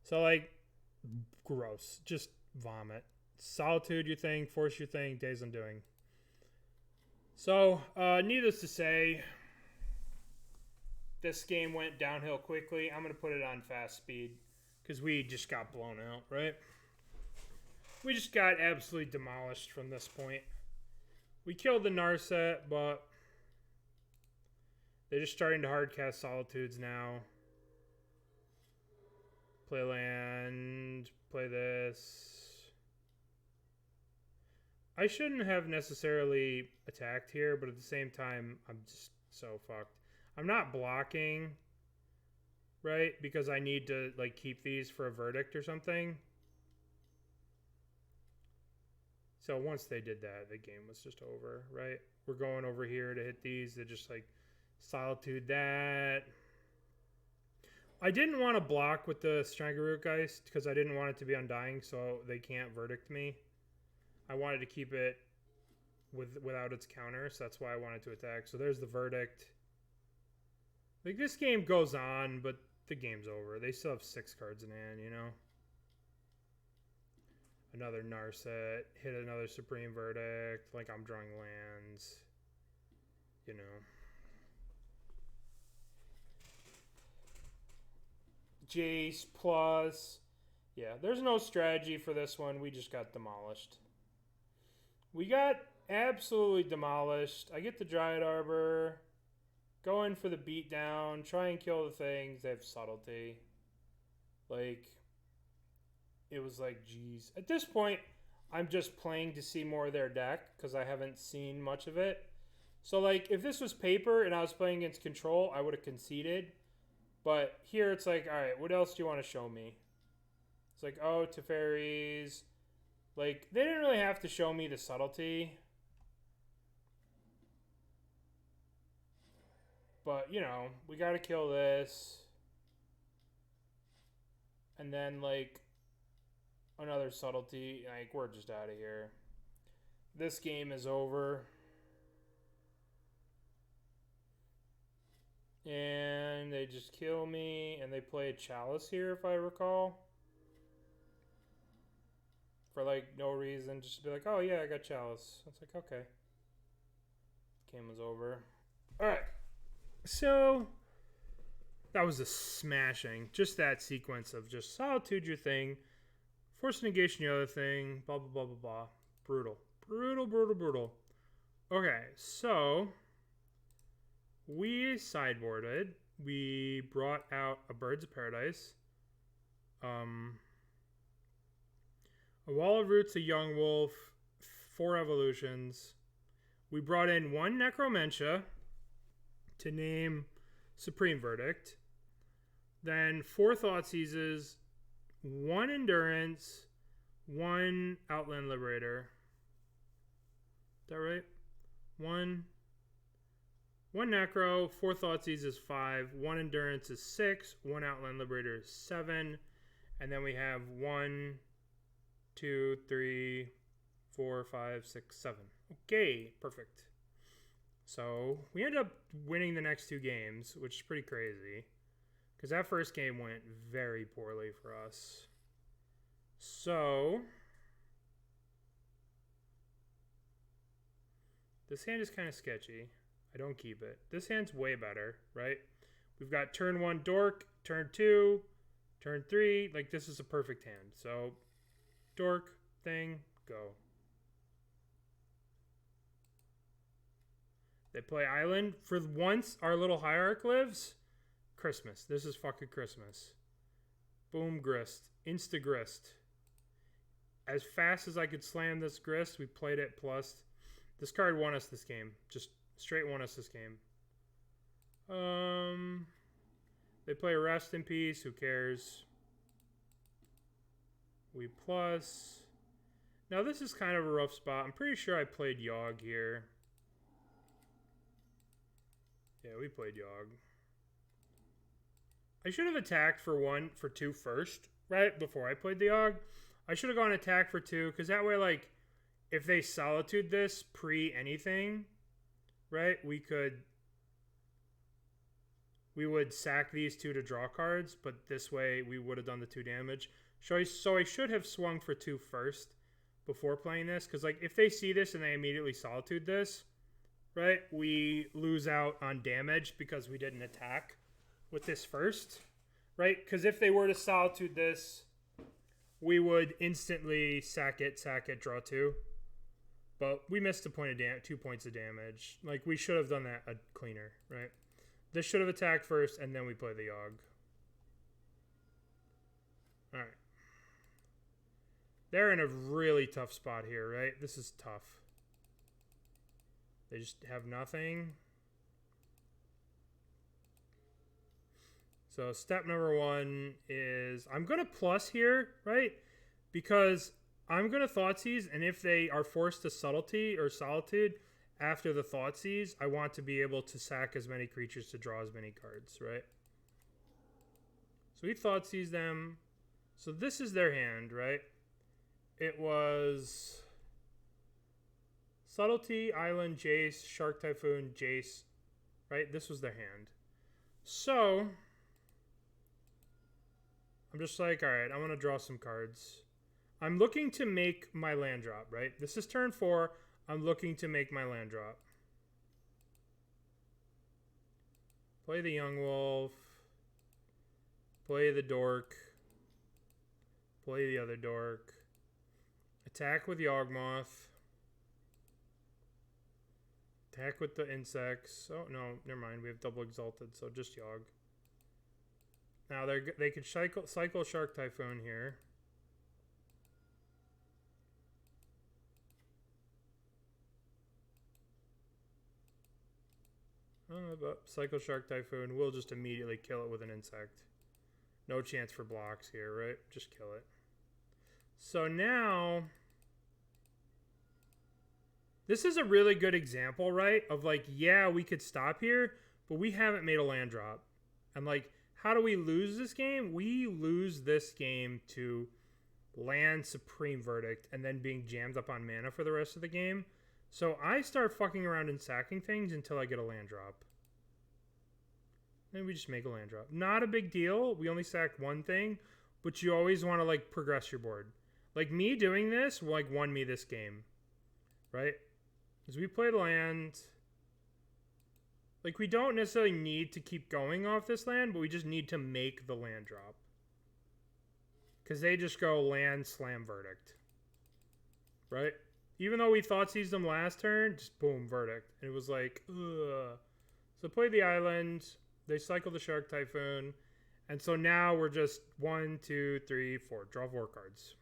So, like, gross. Just vomit. Solitude, your thing. Force, your thing. Days Undoing. So, needless to say, this game went downhill quickly. I'm going to put it on fast speed because we just got blown out, right? We just got absolutely demolished from this point. We killed the Narset, but they're just starting to hardcast Solitudes now. Play land, play this. I shouldn't have necessarily attacked here, but at the same time, I'm just so fucked. I'm not blocking, right? Because I need to, like, keep these for a verdict or something. So once they did that, the game was just over, right? We're going over here to hit these. They just, like, Solitude that. I didn't want to block with the Stranglroot Geist because I didn't want it to be Undying, so they can't verdict me. I wanted to keep it without its counter, so that's why I wanted to attack. So there's the verdict. Like, this game goes on, but the game's over. They still have 6 cards in hand, you know? Another Narset, hit another Supreme Verdict, like I'm drawing lands, you know. Jace plus, yeah, there's no strategy for this one. We just got demolished. We got absolutely demolished. I get the Dryad Arbor, go in for the beatdown, try and kill the things. They have subtlety. Like, it was like, geez. At this point, I'm just playing to see more of their deck because I haven't seen much of it. So, like, if this was paper and I was playing against Control, I would have conceded. But here it's like, all right, what else do you want to show me? It's like, oh, Teferis. Like, they didn't really have to show me the subtlety. But, you know, we got to kill this. And then, like, another subtlety. Like, we're just out of here. This game is over. And they just kill me. And they play a Chalice here, if I recall. For, like, no reason. Just to be like, oh, yeah, I got Chalice. It's like, okay. Game was over. Alright. So, that was a smashing. Just that sequence of just Solitude your thing. Force negation your other thing. Blah, blah, blah, blah, blah. Brutal. Brutal, brutal, brutal. Okay, so we sideboarded. We brought out a Birds of Paradise. A Wall of Roots, a Yawgmoth, 4 Evolutions. We brought in 1 Necromentia to name Supreme Verdict. Then 4 Thoughtseizes, 1 Endurance, 1 Outland Liberator. Is that right? 1 Necro, 4 Thoughtseizes 5, 1 Endurance is 6, 1 Outland Liberator is 7, and then we have 1, 2, 3, 4, 5, 6, 7. Okay, perfect. So we ended up winning the next 2 games, which is pretty crazy. Because that first game went very poorly for us. So this hand is kind of sketchy. I don't keep it. This hand's way better, right? We've got turn 1 Dork, turn 2, turn 3. Like, this is a perfect hand. So Dork, thing, go. They play Island. For once, our little Hierarch lives. Christmas. This is fucking Christmas. Boom, Grist. Insta-Grist. As fast as I could slam this Grist, we played it plus. This card won us this game. Just straight won us this game. They play Rest in Peace. Who cares? We plus. Now, this is kind of a rough spot. I'm pretty sure I played Yawg here. Yeah, we played Yawg. I should have attacked for 2 first, right? Before I played the Yawg. I should have gone attack for 2, because that way, like, if they Solitude this pre-anything, right, we could we would sack these 2 to draw cards, but this way we would have done the 2 damage. So I should have swung for 2 first before playing this, because like if they see this and they immediately Solitude this, right, we lose out on damage because we didn't attack with this first, right? Because if they were to Solitude this, we would instantly sack it, draw 2. But we missed a point of 2 points of damage. Like, we should have done that cleaner, right? This should have attacked first, and then we play the Yawg. All right. They're in a really tough spot here, right? This is tough. They just have nothing. So step number 1 is I'm going to plus here, right? Because I'm going to Thoughtseize, and if they are forced to Subtlety or Solitude after the Thoughtseize, I want to be able to sack as many creatures to draw as many cards, right? So we Thoughtseize them. So this is their hand, right? It was Subtlety, Island, Jace, Shark Typhoon, Jace, right? This was their hand. So I'm just like, all right, I want to draw some cards. I'm looking to make my land drop, right? This is turn 4. I'm looking to make my land drop. Play the Yawgmoth. Play the Dork. Play the other Dork. Attack with Yawgmoth. Attack with the insects. Oh, no, never mind. We have double exalted, so just Yawg. Now they could cycle Shark Typhoon here. But Cycle Shark Typhoon will just immediately kill it with an insect. No chance for blocks here, right? Just kill it. So now, this is a really good example, right? Of like, yeah, we could stop here, but we haven't made a land drop. And like, how do we lose this game? We lose this game to land Supreme Verdict and then being jammed up on mana for the rest of the game. So I start fucking around and sacking things until I get a land drop. Then we just make a land drop. Not a big deal. We only sacked one thing, but you always want to like progress your board. Like me doing this like won me this game, right? Because we played land. Like we don't necessarily need to keep going off this land, but we just need to make the land drop. Because they just go land, slam, verdict. Right? Even though we Thoughtseize them last turn, just boom, verdict. And it was like, ugh. So play the island. They cycle the Shark Typhoon. And so now we're just 1, 2, 3, 4. Draw 4 cards.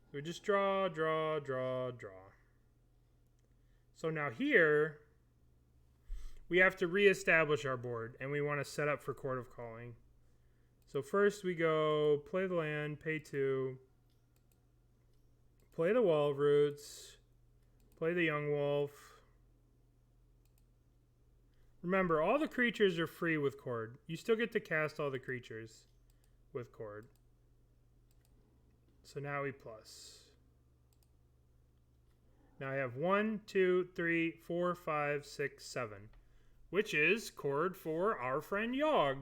So we just draw, draw, draw, draw. So now here, we have to reestablish our board. And we want to set up for Court of Calling. So first we go play the land, pay 2. Play the Walroots. Play the Yawgmoth. Remember, all the creatures are free with Chord. You still get to cast all the creatures with Chord. So now we plus. Now I have 1, 2, 3, 4, 5, 6, 7. Which is Chord for our friend Yawg.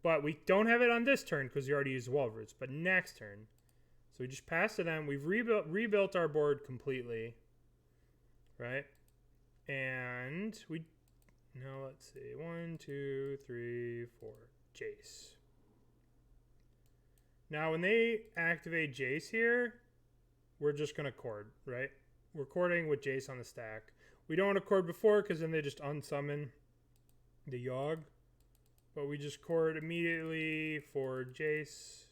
But we don't have it on this turn because we already used Walroots. But next turn. So we just passed to them. We've rebuilt our board completely. Right? And we... Now let's see. 1, 2, 3, 4. Jace. Now when they activate Jace here, we're just going to chord, right? We're chording with Jace on the stack. We don't want to chord before because then they just unsummon the Yawg. But we just chord immediately for Jace.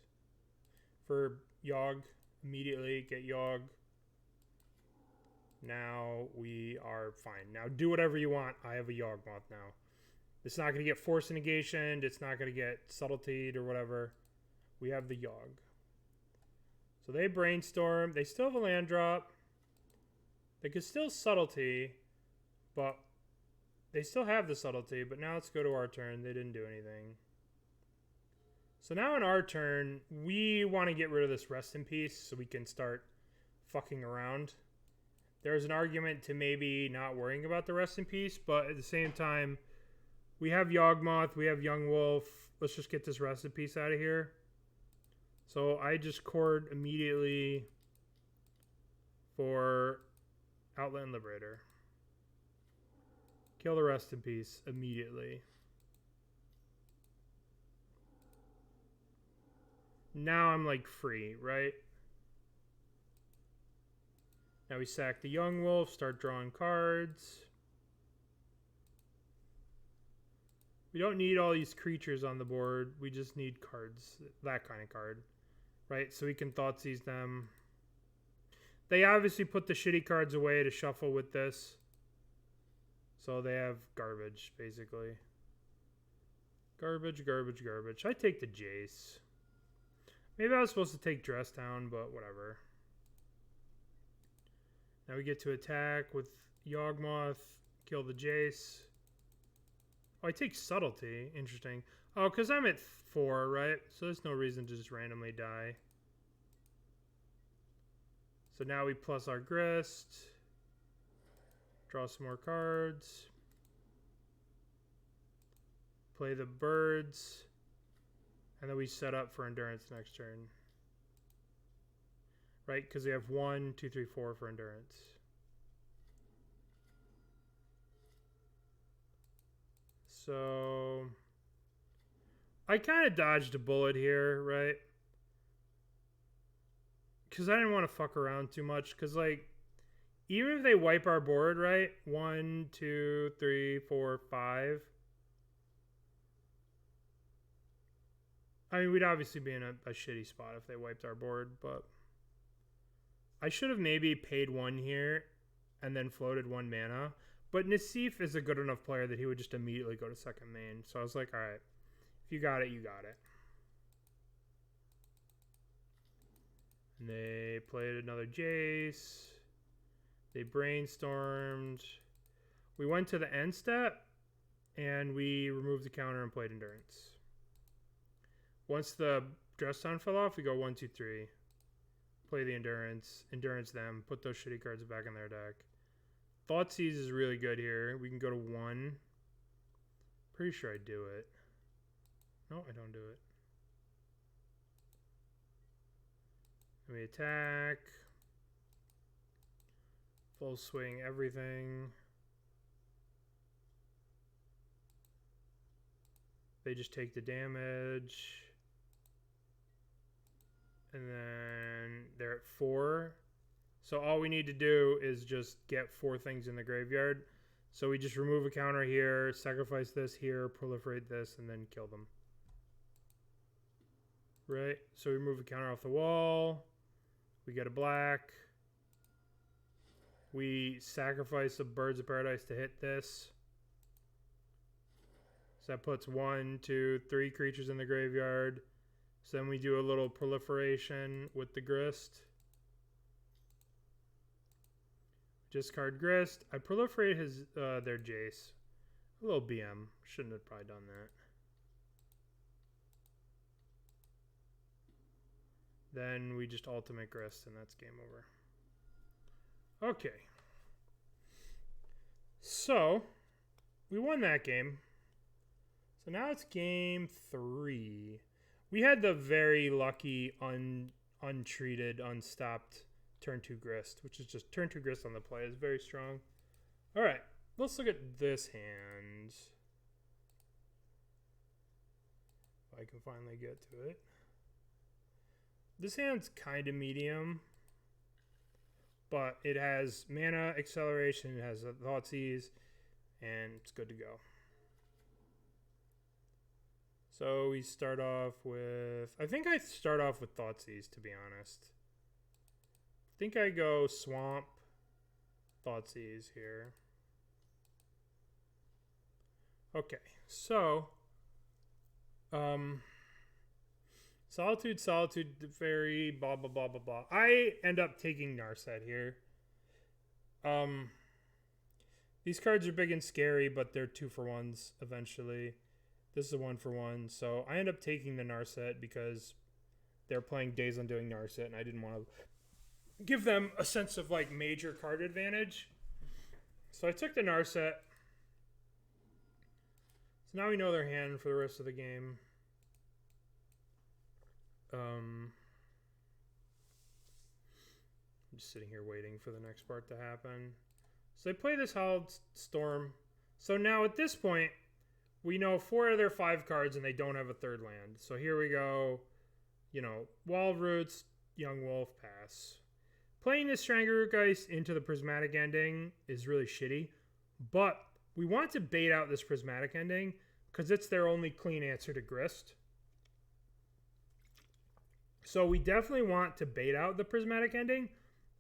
For Yawg. Immediately get Yawg. Now we are fine. Now do whatever you want. I have a Yawgmoth now. It's not going to get force negation. It's not going to get subtlety or whatever. We have the Yawg. So they brainstorm. They still have a land drop. They could still subtlety, but they still have the subtlety. But now let's go to our turn. They didn't do anything. So now in our turn, we want to get rid of this rest in peace so we can start fucking around. There's an argument to maybe not worrying about the rest in peace, but at the same time, We have Yawgmoth. We have Yawgmoth. Let's just get this rested piece out of here. So I just chord immediately for Outland Liberator. Kill the rest in peace immediately. Now I'm like free, right? Now we sack the Yawgmoth, start drawing cards. We don't need all these creatures on the board. We just need cards. That kind of card. Right? So we can Thoughtseize them. They obviously put the shitty cards away to shuffle with this. So they have garbage, basically. Garbage, garbage, garbage. I take the Jace. Maybe I was supposed to take Dress Down, but whatever. Now we get to attack with Yawgmoth. Kill the Jace. Oh, I take Subtlety. Interesting. Oh, because I'm at 4, right? So there's no reason to just randomly die. So now we plus our Grist. Draw some more cards. Play the birds. And then we set up for Endurance next turn. Right? Because we have 1, 2, 3, 4 for Endurance. So I kind of dodged a bullet here, right? Because I didn't want to fuck around too much. Because, like, even if they wipe our board, right? 1, 2, 3, 4, 5. I mean, we'd obviously be in a shitty spot if they wiped our board, but I should have maybe paid 1 here and then floated 1 mana. But Nassif is a good enough player that he would just immediately go to second main. So I was like, all right, if you got it, you got it. And they played another Jace. They brainstormed. We went to the end step, and we removed the counter and played Endurance. Once the Dress Down fell off, we go 1, 2, 3. Play the Endurance. Endurance them. Put those shitty cards back in their deck. Thoughtseize is really good here. We can go to 1. Pretty sure I do it. No, I don't do it. And we attack. Full swing everything. They just take the damage. And then they're at 4. So all we need to do is just get 4 things in the graveyard. So we just remove a counter here, sacrifice this here, proliferate this, and then kill them. Right? So we remove a counter off the wall. We get a black. We sacrifice the Birds of Paradise to hit this. So that puts 1, 2, 3 creatures in the graveyard. So then we do a little proliferation with the Grist. Discard Grist. I proliferate their Jace. A little BM. Shouldn't have probably done that. Then we just ultimate Grist and that's game over. Okay. So, we won that game. So now it's game 3. We had the very lucky, untreated, unstopped turn 2 Grist, which is just turn 2 Grist on the play is very strong. All right, let's look at this hand. If I can finally get to it. This hand's kind of medium, but it has mana acceleration, it has a Thoughtseize, and it's good to go. So we start off with, I think I start off with Thoughtseize, to be honest. I think I go Swamp, Thoughtseize here. Okay, so Solitude, Fairy, blah, blah, blah, blah, blah. I end up taking Narset here. These cards are big and scary, but they're 2-for-1s eventually. This is a 1-for-1, so I end up taking the Narset because they're playing Days Undoing Narset, and I didn't want to give them a sense of like major card advantage. So I took the Narset. So now we know their hand for the rest of the game. I'm just sitting here waiting for the next part to happen. So they play this Howled Storm. So now at this point, we know 4 of their 5 cards and they don't have a third land. So here we go. You know, Wild Roots, Yawgmoth, pass. Playing this Strangleroot into the Prismatic Ending is really shitty. But we want to bait out this Prismatic Ending because it's their only clean answer to Grist. So we definitely want to bait out the Prismatic Ending.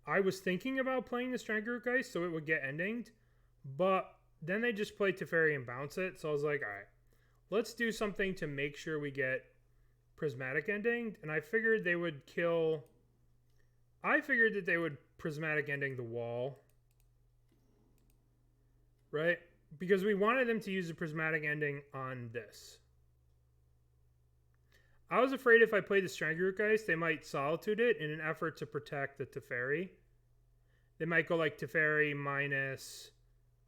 I was thinking about playing the Strangleroot so it would get endinged. But then they just play Teferi and bounce it. So I was like, all right, let's do something to make sure we get Prismatic Ending. And I figured they would kill... I figured that they would Prismatic Ending the wall. Right? Because we wanted them to use the Prismatic Ending on this. I was afraid if I played the Strangleroot they might Solitude it in an effort to protect the Teferi. They might go like Teferi minus...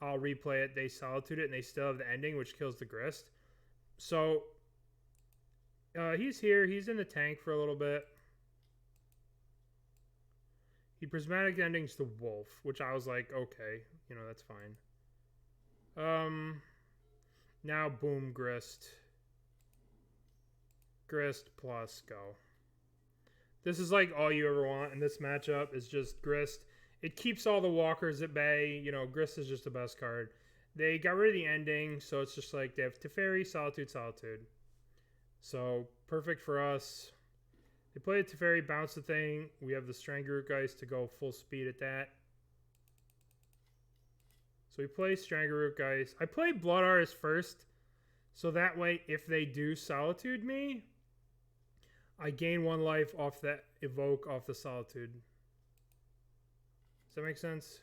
I'll replay it, they Solitude it, and they still have the ending, which kills the Grist. So, he's here. He's in the tank for a little bit. He Prismatic Endings the Wolf, which I was like, okay, you know, that's fine. Now, boom, Grist. Grist plus go. This is like all you ever want in this matchup is just Grist. It keeps all the walkers at bay. You know, Grist is just the best card. They got rid of the ending, so it's just like they have Teferi, Solitude, Solitude. So, perfect for us. They play the Teferi, bounce the thing. We have the Strangleroot to go full speed at that. So we play Strangleroot I play Blood Artist first, so that way if they do Solitude me, I gain 1 life off that Evoke off the Solitude. Does that make sense?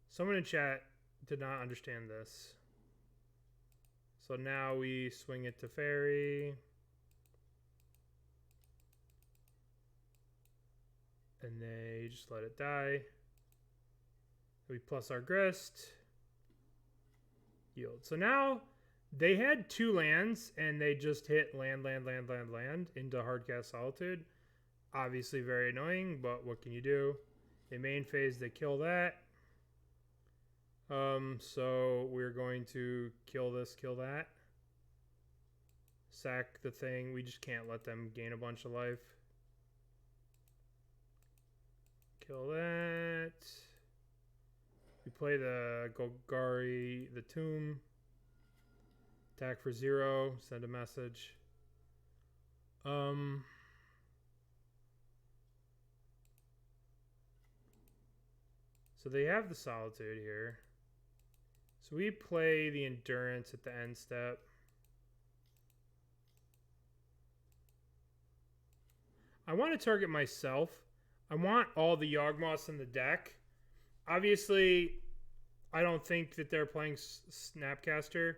Someone in chat did not understand this. So now we swing it to Teferi. And they just let it die. We plus our Grist. Yield. So now they had 2 lands and they just hit land into Hardcast Solitude. Obviously very annoying, but what can you do? They main phase, they kill that. So we're going to kill this, kill that. Sack the thing. We just can't let them gain a bunch of life. Kill that. We play the Golgari, the Tomb. Attack for 0. Send a message. So they have the Solitude here. So we play the Endurance at the end step. I want to target myself. I want all the Yawgmoths in the deck. Obviously, I don't think that they're playing Snapcaster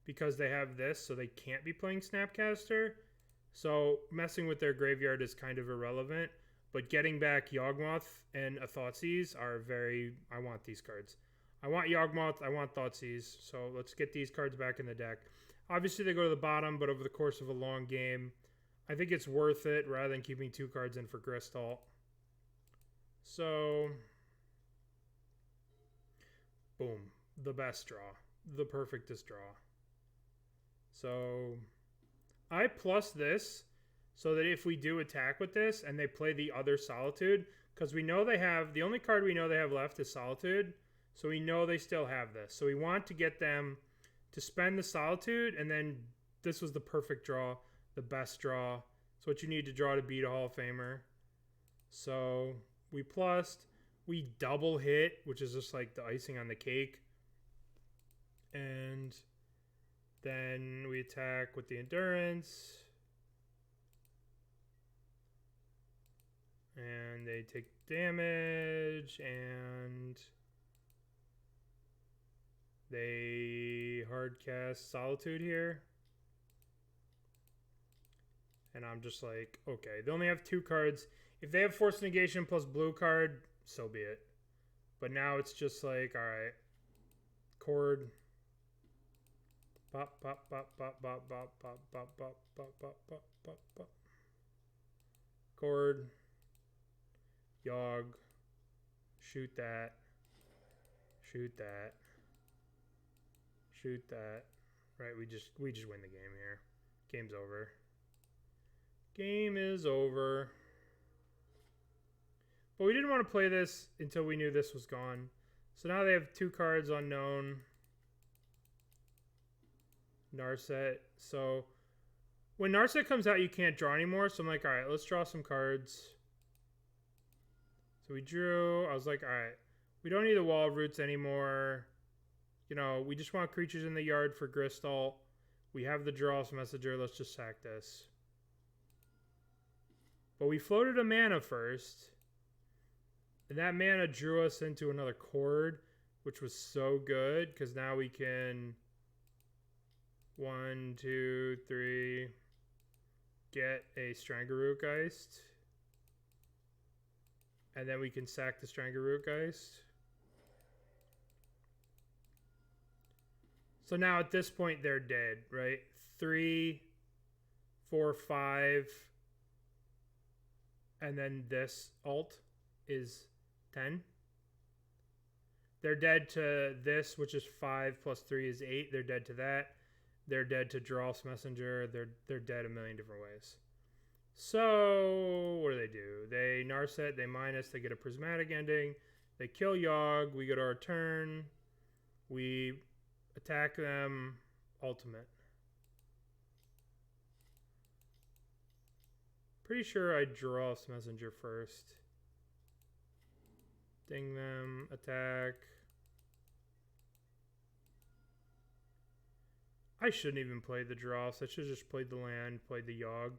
because they have this, so they can't be playing Snapcaster. So messing with their graveyard is kind of irrelevant. But getting back Yawgmoth and a Thoughtseize are very... I want these cards. I want Yawgmoth, I want Thoughtseize. So let's get these cards back in the deck. Obviously, they go to the bottom, but over the course of a long game, I think it's worth it rather than keeping 2 cards in for Gristalt. So... boom. The best draw. The perfectest draw. So... I plus this... so that if we do attack with this and they play the other Solitude, because we know they have, the only card we know they have left is Solitude, so we know they still have this. So we want to get them to spend the Solitude, and then this was the perfect draw, the best draw. It's what you need to draw to beat a Hall of Famer. So we plussed, we double hit, which is just like the icing on the cake. And then we attack with the Endurance. And they take damage, and they hardcast Solitude here. And I'm just like, okay, they only have 2 cards. If they have Force Negation plus blue card, so be it. But now it's just like, all right, Chord. Bop, bop, bop, bop, bop, bop, bop, bop, bop, bop, bop, bop, bop, bop. Cord. Yawg. Shoot that. Shoot that. Shoot that. Right, we just win the game here. Game's over. Game is over. But we didn't want to play this until we knew this was gone. So now they have 2 cards unknown. Narset. So when Narset comes out, you can't draw anymore. So I'm like, all right, let's draw some cards. So we drew. I was like, all right, we don't need the Wall of Roots anymore. You know, we just want creatures in the yard for Gristol. We have the Draws Messenger. Let's just sack this. But we floated a mana first. And that mana drew us into another chord, which was so good because now we can 1, 2, 3 get a Strangle Geist. And then we can sack the Strangle Geist. So now at this point they're dead, right? 3, 4, 5. And then this alt is 10. They're dead to this, which is 5 plus 3 is 8. They're dead to that. They're dead to Draw's Messenger. They're dead a million different ways. So what do? They Narset, they minus, they get a Prismatic Ending. They kill Yawg. We go to our turn. We attack them. Ultimate. Pretty sure I draw Messenger first. Ding them. Attack. I shouldn't even play the draw, so I should have just played the land, played the Yawg.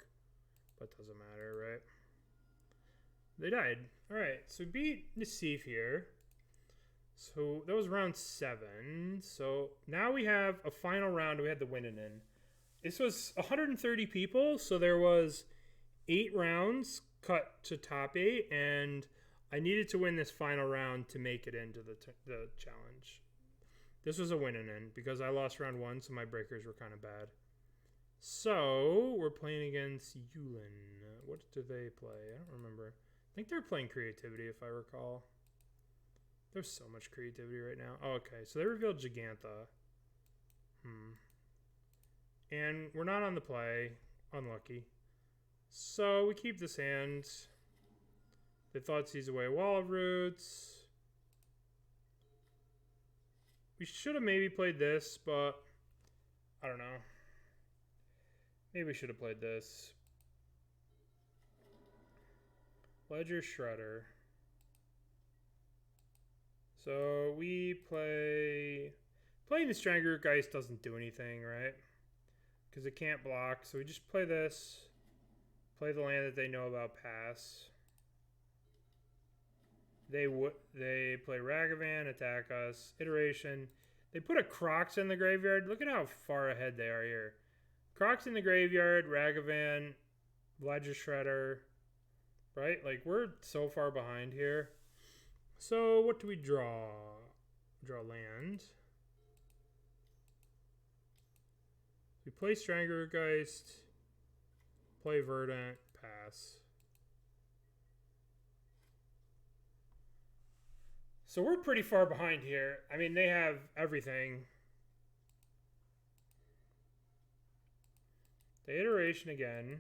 But doesn't matter, right? They died. Alright, so we beat Deceive here. So that was round 7. So now we have a final round. We had the winning in. This was 130 people, so there was 8 rounds cut to top 8, and I needed to win this final round to make it into the challenge. This was a win and in because I lost round 1, so my breakers were kind of bad. So we're playing against Yulin. What do they play? I don't remember. I think they're playing Creativity, if I recall. There's so much creativity right now. Oh, okay, so they revealed Gigantha. And we're not on the play. Unlucky. So we keep this hand. They thought sees away Wall of Roots. We should have maybe played this, but I don't know. Maybe we should have played this. Ledger Shredder. So we play... Playing the Strangler Geist doesn't do anything, right? Because it can't block. So we just play this. Play the land that they know about, pass. They play Ragavan, attack us. Iteration. They put a Crocs in the graveyard. Look at how far ahead they are here. Crocs in the graveyard, Ragavan, Ledger Shredder. Right? Like, we're so far behind here. So, what do we draw? Draw land. We play Strangler Geist. Play Verdant, pass. So we're pretty far behind here. I mean, they have everything. The iteration again.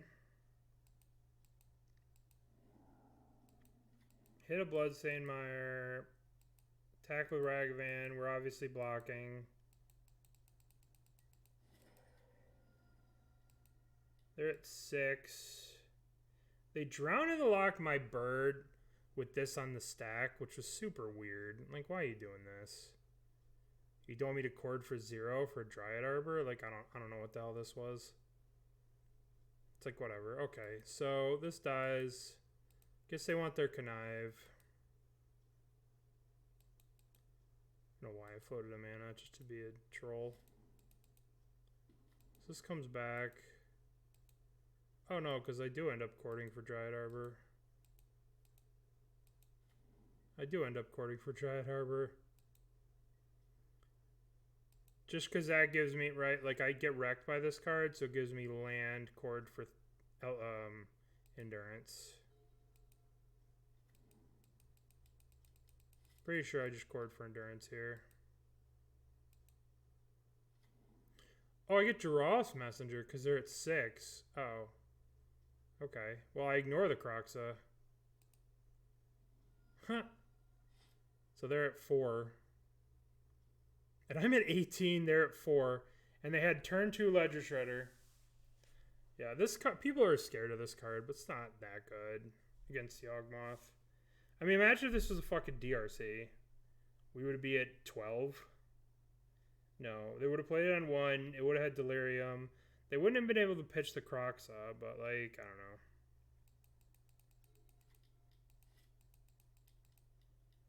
Hit a Bloodstained Mire. Attack with Ragavan. We're obviously blocking. They're at 6. They drown in the lock my bird with this on the stack, which was super weird. Like, why are you doing this? You don't want me to cord for 0 for Dryad Arbor? Like, I don't know what the hell this was. It's like, whatever. Okay, so this dies. Guess they want their Connive. I don't know why I floated a mana, just to be a troll. So this comes back. Oh no, because I do end up cording for Dryad Arbor. I do end up cording for Dryad Arbor. Just because that gives me, right, like I get wrecked by this card, so it gives me land, cord for endurance. Pretty sure I just cord for endurance here. Oh, I get Giraffe's Messenger because they're at 6. Oh. Okay. Well, I ignore the Croxa. Huh. So they're at 4. And I'm at 18, they're at 4. And they had turn 2 Ledger Shredder. Yeah, this card, people are scared of this card, but it's not that good against Yawgmoth. I mean, imagine if this was a fucking DRC. We would be at 12. No, they would have played it on 1. It would have had Delirium. They wouldn't have been able to pitch the Croxa, but like, I don't know.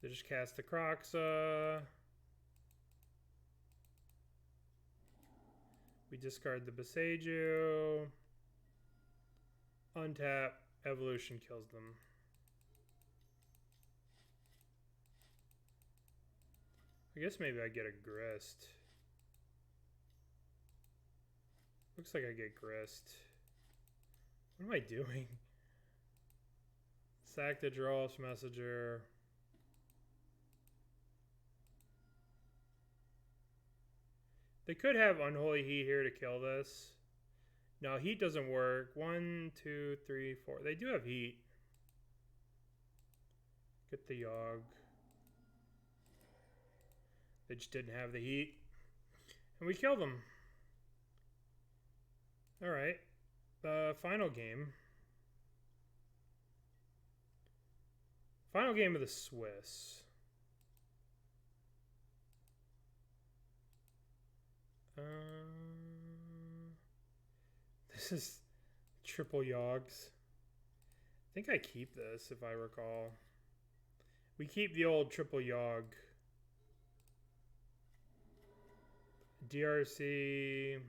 They just cast the Croxa. We discard the Boseiju. Untap. Evolution kills them. I guess maybe I get a Grist. Looks like I get Grist. What am I doing? Sack the Giraffe's Messenger. They could have Unholy Heat here to kill this. No, Heat doesn't work. 1, 2, 3, 4. They do have Heat. Get the Yawg. They just didn't have the Heat. And we killed them. Alright. Final game. Final game of the Swiss. This is triple Yawgs. I think I keep this if I recall. We keep the old triple Yawg. DRC.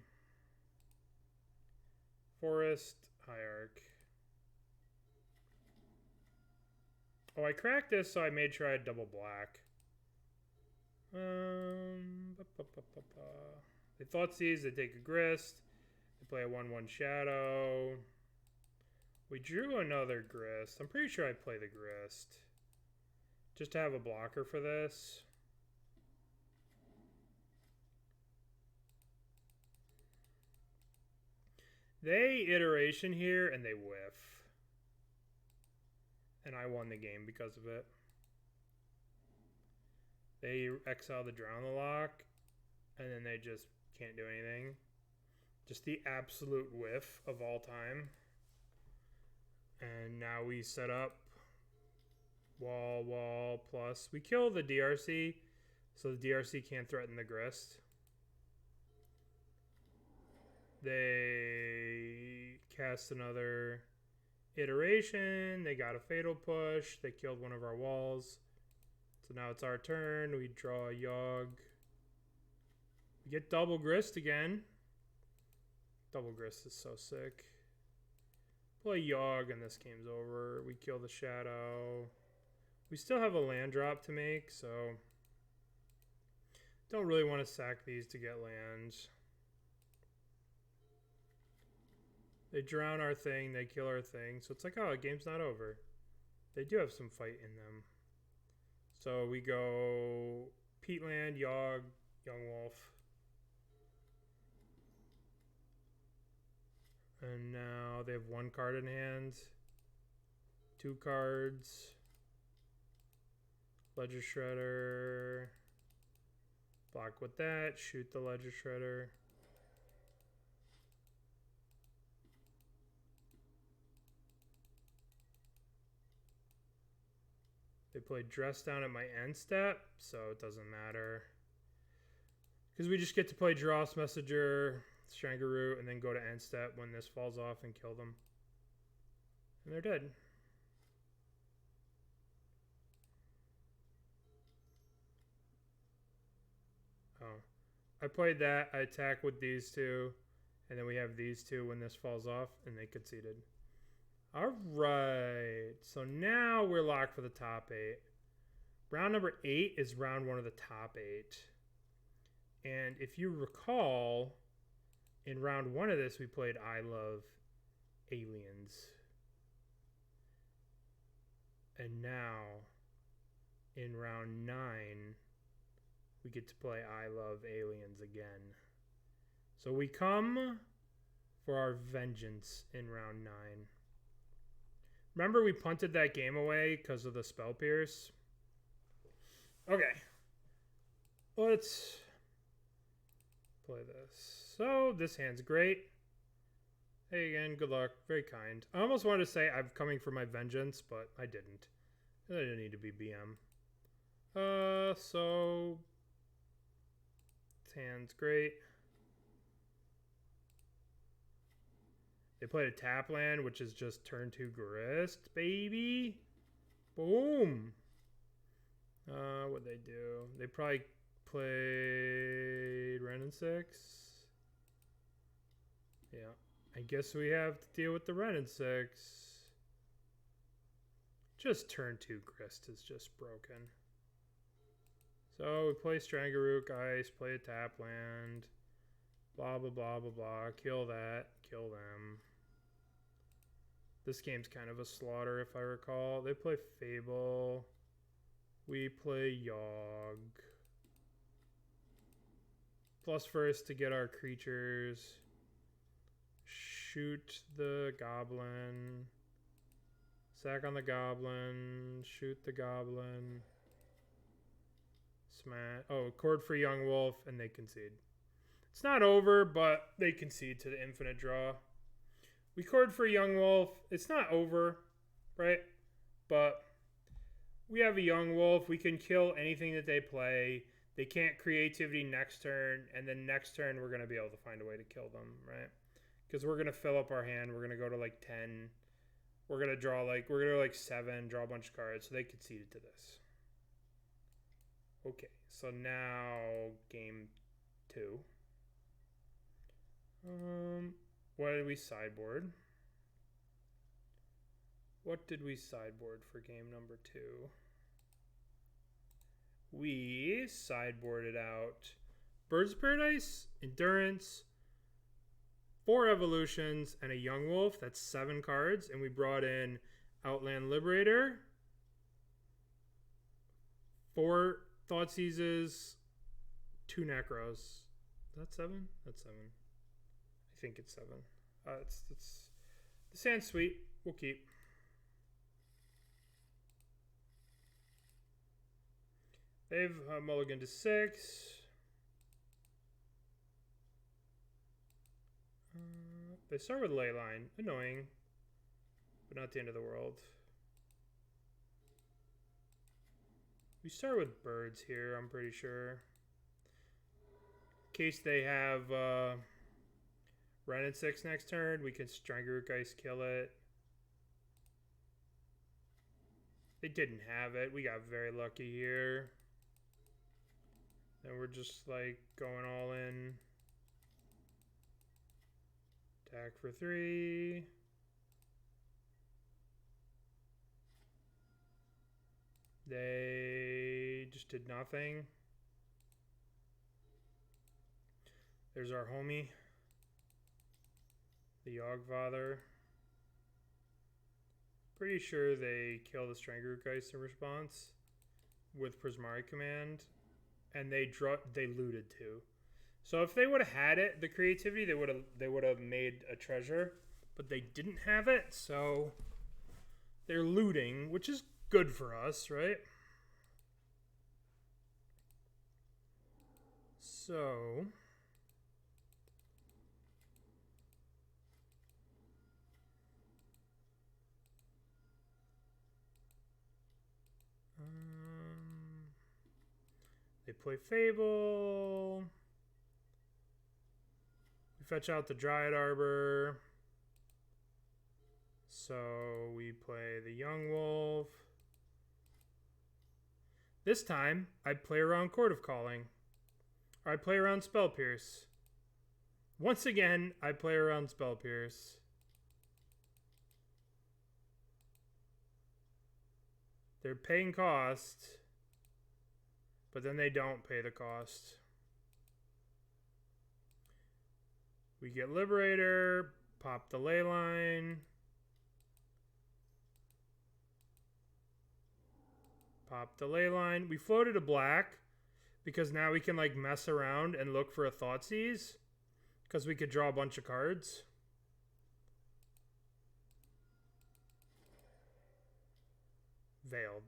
Forest. Hierarch. Oh, I cracked this, so I made sure I had double black. They Thoughtseize, they take a Grist. They play a 1/1 Shadow. We drew another Grist. I'm pretty sure I play the Grist. Just to have a blocker for this. They iteration here and they whiff. And I won the game because of it. They exile the Drown the Lock. And then they just can't do anything. Just the absolute whiff of all time. And now we set up wall, plus. We kill the DRC. So the DRC can't threaten the Grist. They cast another iteration. They got a Fatal Push. They killed one of our walls. So now it's our turn. We draw a Yawg. We get double Grist again. Double Grist is so sick. Play Yawg and this game's over. We kill the Shadow. We still have a land drop to make, so don't really want to sack these to get lands. They drown our thing, they kill our thing, so it's like, oh, the game's not over. They do have some fight in them. So we go Peatland, Yawg, Yawgmoth. And now they have 1 card in hand. 2 cards. Ledger Shredder. Block with that. Shoot the Ledger Shredder. They play Dress Down at my end step, so it doesn't matter. Because we just get to play Giraffe's Messenger, Strangle, and then go to end step when this falls off and kill them. And they're dead. Oh. I played that. I attack with these 2. And then we have these 2 when this falls off. And they conceded. Alright. So now we're locked for the top 8. Round number 8 is round 1 of the top 8. And if you recall, in round 1 of this, we played I Love Aliens. And now, in round 9, we get to play I Love Aliens again. So we come for our vengeance in round 9. Remember we punted that game away because of the Spell Pierce? Okay. Let's play this. So, this hand's great. Hey again, good luck. Very kind. I almost wanted to say I'm coming for my vengeance, but I didn't. I didn't need to be BM. So... this hand's great. They played a tap land, which is just turn 2 Grist, baby. Boom. What'd they do? They probably played Wrenn and 6. Yeah. I guess we have to deal with the Wrenn and 6. Just turn 2 Grist is just broken. So we play Strangaroot, guys. Play a tap land. Blah, blah, blah, blah, blah. Kill that. Kill them. This game's kind of a slaughter, if I recall. They play Fable. We play Yawg. Plus first to get our creatures. Shoot the goblin. Sack on the goblin. Shoot the goblin. Smash. Oh, cord for Yawgmoth, and they concede. It's not over, but they concede to the infinite draw. We cord for Yawgmoth. It's not over, right? But we have a Yawgmoth. We can kill anything that they play. They can't creativity next turn, and then next turn we're going to be able to find a way to kill them, right? Because we're going to fill up our hand. We're going to go to like 10. We're going to draw like, we're going to go like 7, draw a bunch of cards. So they conceded to this. Okay, so now game 2. What did we sideboard? What did we sideboard for game number 2? We sideboarded out Birds of Paradise, Endurance, 4 Evolutions, and a Yawgmoth. That's 7 cards. And we brought in Outland Liberator, 4 Thoughtseizes, 2 Necros. Is that 7? That's 7. I think it's 7. It's the sand's sweet. We'll keep. They've mulliganed to 6. They start with Leyline. Annoying, but not the end of the world. We start with birds here, I'm pretty sure. In case they have Wrenn and 6 next turn, we can Strangaroot Geist kill it. They didn't have it. We got very lucky here. And we're just like going all in. Attack for 3. They just did nothing. There's our homie, the Yawgfather. Pretty sure they kill the Strangaroot Geist in response with Prismari Command, and they looted too. So if they would have had it, the creativity, they would have made a treasure, but they didn't have it, so they're looting, which is good for us, right? So they play Fable. We fetch out the Dryad Arbor. So we play the Yawgmoth. This time, I play around Court of Calling. Or I play around Spell Pierce. Once again, I play around Spell Pierce. They're paying cost, but then they don't pay the cost. We get Liberator, pop the ley line. Pop the ley line. We floated a black because now we can like mess around and look for a Thoughtseize because we could draw a bunch of cards. Veiled.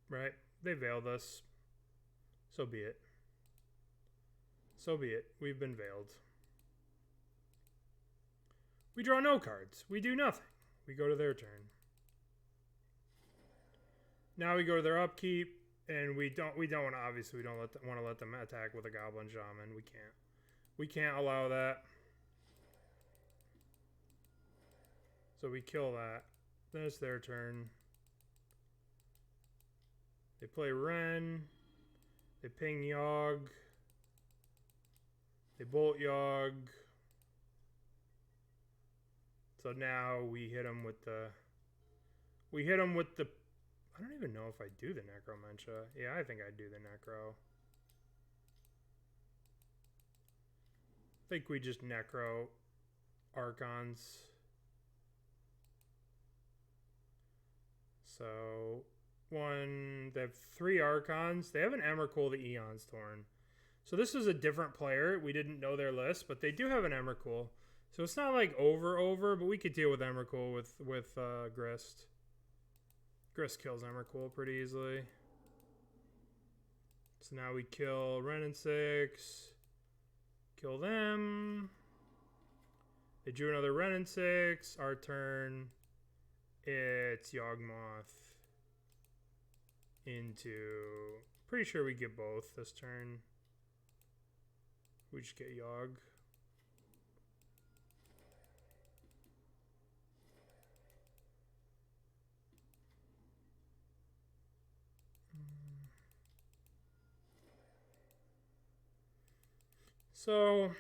Right? They veiled us. So be it. So be it. We've been veiled. We draw no cards. We do nothing. We go to their turn. Now we go to their upkeep, and we don't want to, obviously we don't want to let them attack with a Goblin Shaman. We can't allow that. So we kill that. Then it's their turn. They play Wrenn. They ping Yawg. They bolt Yawg. So now we hit them with the... I don't even know if I do the Necromentia. Yeah, I think I do the Necro. I think we just Necro Archons. So, they have 3 Archons. They have an Emrakul, the Eon's Torn. So this is a different player. We didn't know their list, but they do have an Emrakul. So it's not like over, but we could deal with Emrakul with Grist. Grist kills Emrakul pretty easily. So now we kill Wrenn and 6. Kill them. They drew another Wrenn and 6. Our turn. It's Yawgmoth into... Pretty sure we get both this turn. We just get Yawg. So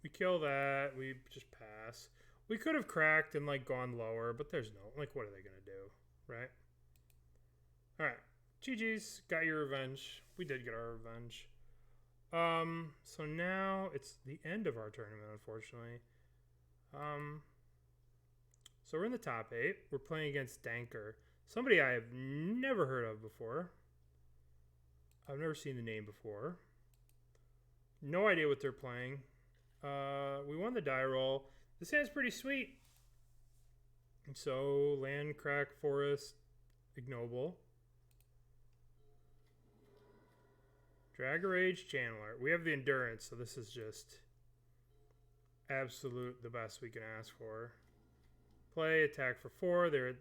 we kill that. We just pass. We could have cracked and like gone lower, but there's no, like, what are they gonna do, right? All right, GG's, got your revenge. We did get our revenge. So now it's the end of our tournament, unfortunately. So we're in the top 8. We're playing against Danker, somebody I have never heard of before. I've never seen the name before. No idea what they're playing. We won the die roll. This hand's pretty sweet. So, land, crack, forest, ignoble. Dragger Rage, Channeler. We have the endurance, so this is just absolute the best we can ask for. Play, attack for 4. They're at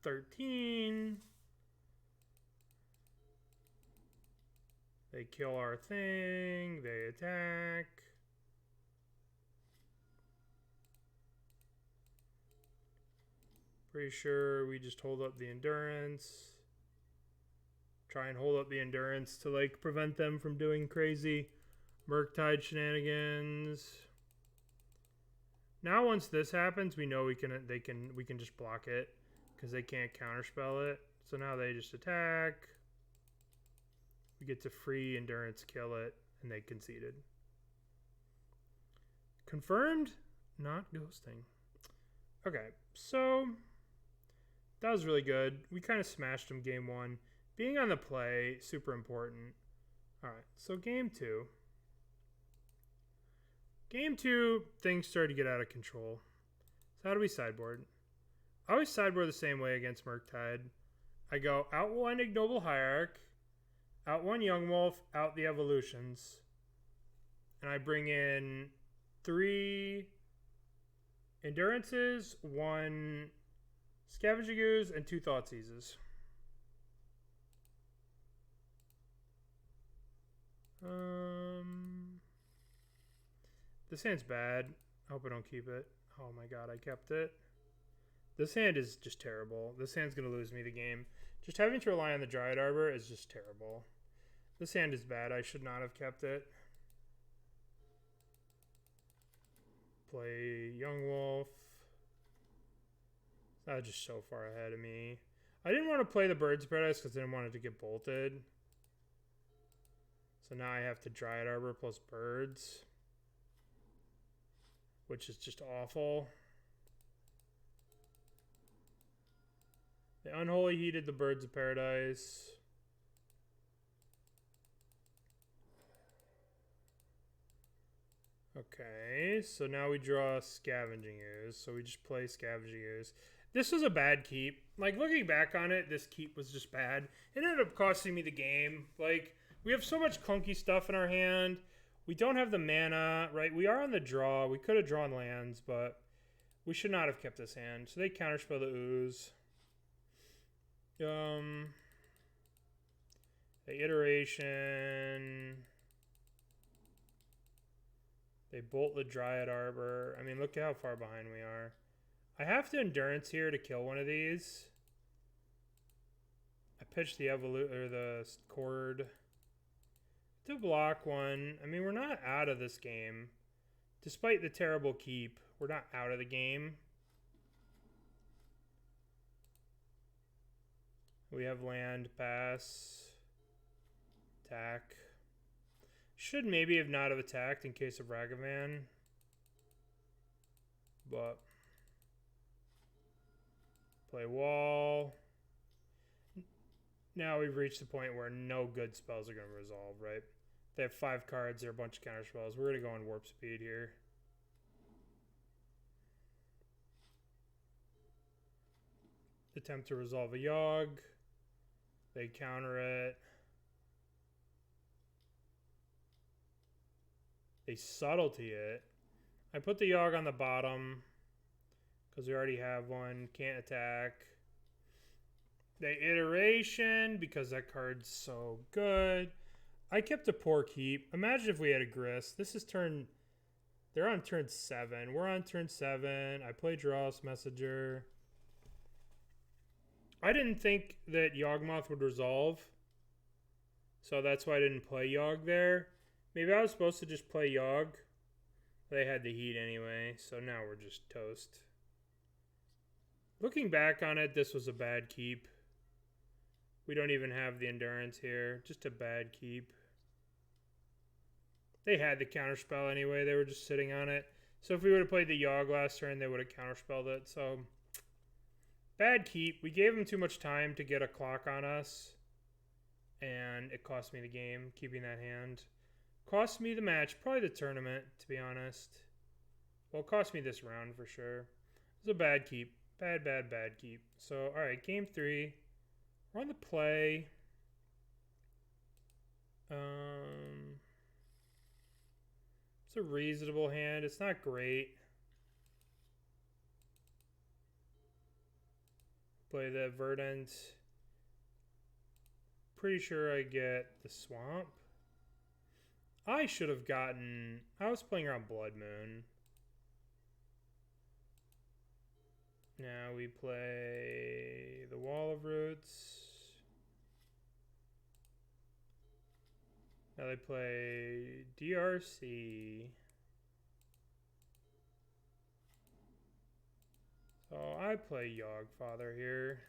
13. They kill our thing. They attack. Pretty sure we just hold up the endurance. Try and hold up the endurance to like prevent them from doing crazy Murktide shenanigans. Now once this happens, we know we can just block it because they can't counterspell it. So now they just attack. We get to free endurance kill it, and they conceded. Confirmed? Not ghosting. Okay, so that was really good. We kind of smashed them game 1. Being on the play, super important. All right, so game 2. Game 2, things started to get out of control. So how do we sideboard? I always sideboard the same way against Murktide. I go out 1 Ignoble Hierarch, out 1 Yawgmoth, out the Evolutions. And I bring in 3 Endurances, 1 Scavenging Ooze, and 2 Thoughtseizes. This hand's bad. I hope I don't keep it. Oh my god, I kept it. This hand is just terrible. This hand's going to lose me the game. Just having to rely on the Dryad Arbor is just terrible. This hand is bad. I should not have kept it. Play Yawgmoth. That was just so far ahead of me. I didn't want to play the Bird's Paradise because I didn't want it to get bolted. So now I have to Dryad Arbor plus birds. which is just awful. They unholy heated the Birds of Paradise. Okay, so now we draw Scavenging Ooze. So we just play Scavenging Ooze. This was a bad keep. Like, looking back on it, this keep was just bad. It ended up costing me the game. Like, we have so much clunky stuff in our hand. We don't have the mana, right? We are on the draw. We could have drawn lands, but we should not have kept this hand. So they counterspell the Ooze. The iteration. They bolt the Dryad Arbor. I mean, look how far behind we are. I have to endurance here to kill one of these. I pitched the the Chord to block one. I mean, we're not out of this game. Despite the terrible keep, we're not out of the game. We have land, pass, attack. Should maybe have not have attacked in case of Ragavan. But play wall. Now we've reached the point where no good spells are going to resolve, right? They have 5 cards. They're a bunch of counter spells. We're going to go on warp speed here. Attempt to resolve a Yawg. They counter it. They subtlety it. I put the Yawg on the bottom because we already have one. Can't attack. They iteration because that card's so good. I kept a poor keep. Imagine if we had a Grist. This is turn... They're on turn 7. We're on turn 7. I play Dross Messenger. I didn't think that Yawgmoth would resolve. So that's why I didn't play Yawg there. Maybe I was supposed to just play Yawg. They had the heat anyway, so now we're just toast. Looking back on it, this was a bad keep. We don't even have the endurance here. Just a bad keep. They had the counterspell anyway. They were just sitting on it. So if we would have played the Yawg last turn, they would have counterspelled it. So, bad keep. We gave them too much time to get a clock on us. And it cost me the game, keeping that hand. Cost me the match, probably the tournament, to be honest. Well, it cost me this round for sure. It was a bad keep. Bad, bad, bad keep. So, alright, game 3. We're on the play. It's a reasonable hand. It's not great. Play the Verdant. Pretty sure I get the Swamp. I should have gotten... I was playing around Blood Moon. Now we play the Wall of Roots. Now they play DRC. So I play Yawgfather here.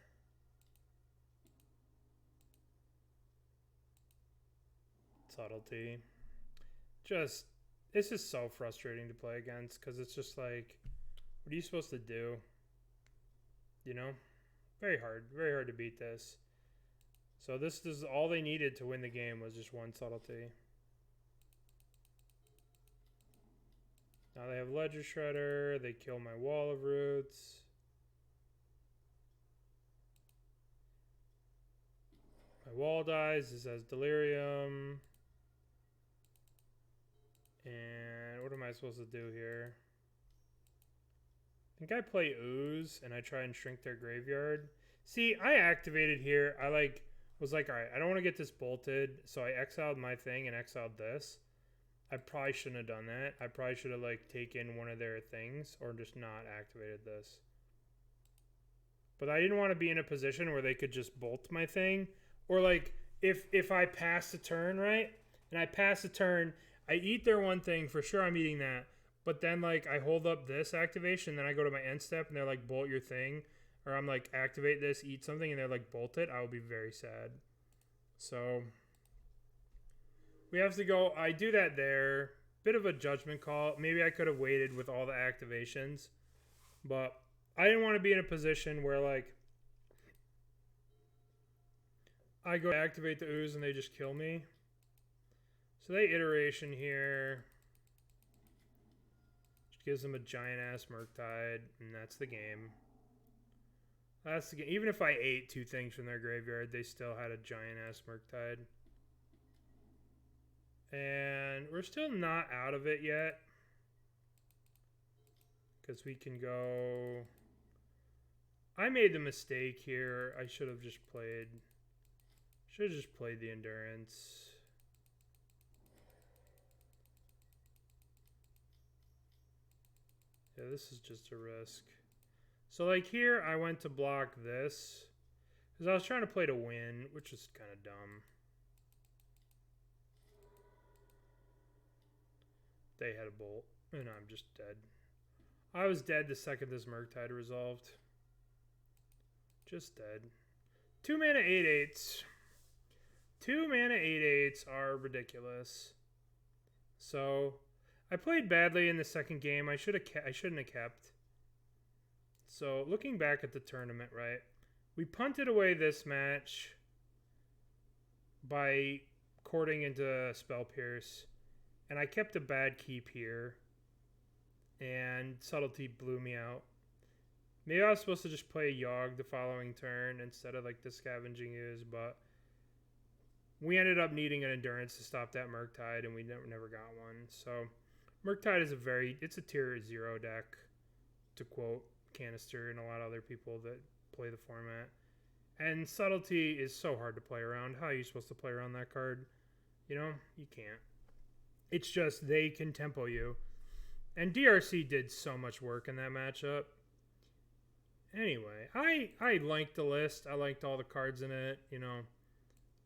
Subtlety. Just, this is so frustrating to play against because it's just like, what are you supposed to do? You know? Very hard to beat this. So this is all they needed to win the game was just one subtlety. Now they have Ledger Shredder. They kill my Wall of Roots. My wall dies. This has Delirium. And what am I supposed to do here? I think I play Ooze and I try and shrink their graveyard. See, I activated here. I was like, all right, I don't want to get this bolted. So I exiled my thing and exiled this. I probably shouldn't have done that. I probably should have taken one of their things or just not activated this. But I didn't want to be in a position where they could just bolt my thing. Or if I pass a turn, right? And I pass a turn, I eat their one thing, for sure I'm eating that. But then I hold up this activation, then I go to my end step and they're bolt your thing. Or I'm activate this, eat something, and they're bolt it. I will be very sad. So we have to go. I do that there. bit of a judgment call. Maybe I could have waited with all the activations, but I didn't want to be in a position where like I go to activate the ooze and they just kill me. So they iteration here. Just gives them a giant ass Murktide, and that's the game. That's the game. Even if I ate 2 things from their graveyard, they still had a giant ass Murktide. And we're still not out of it yet. Because we can go... I made the mistake here. I should have just played... Should have just played the Endurance. Yeah, this is just a risk. So like here, I went to block this. Because I was trying to play to win, which is kind of dumb. They had a bolt, and I'm just dead. I was dead the second this Murktide resolved. Just dead. 2 mana 8/8s. 2 mana 8/8s are ridiculous. So I played badly in the second game. I shouldn't have kept. So looking back at the tournament, right? We punted away this match by courting into Spell Pierce. And I kept a bad keep here. And Subtlety blew me out. Maybe I was supposed to just play Yawg the following turn instead of like the Scavenging Ooze, but we ended up needing an Endurance to stop that Murktide, and we never got one. So Murktide is it's a tier 0 deck, to quote Canister and a lot of other people that play the format. And Subtlety is so hard to play around. How are you supposed to play around that card? You know, you can't. It's just they can tempo you. And DRC did so much work in that matchup. Anyway, I liked the list. I liked all the cards in it. You know,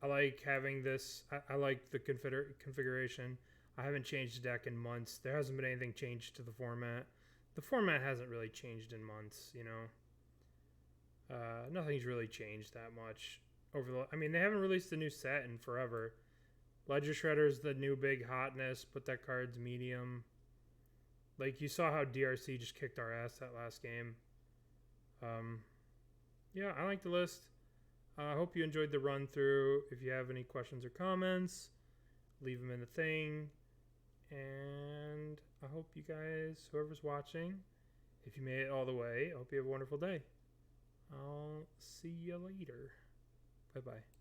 I like having this. I like the configuration. I haven't changed the deck in months. There hasn't been anything changed to the format. The format hasn't really changed in months, you know. Nothing's really changed that much. I mean, they haven't released a new set in forever. Ledger Shredder's the new big hotness, but that card's medium. Like, you saw how DRC just kicked our ass that last game. Yeah, I like the list. I hope you enjoyed the run through. If you have any questions or comments, leave them in the thing. And I hope you guys, whoever's watching, if you made it all the way, I hope you have a wonderful day. I'll see you later. Bye-bye.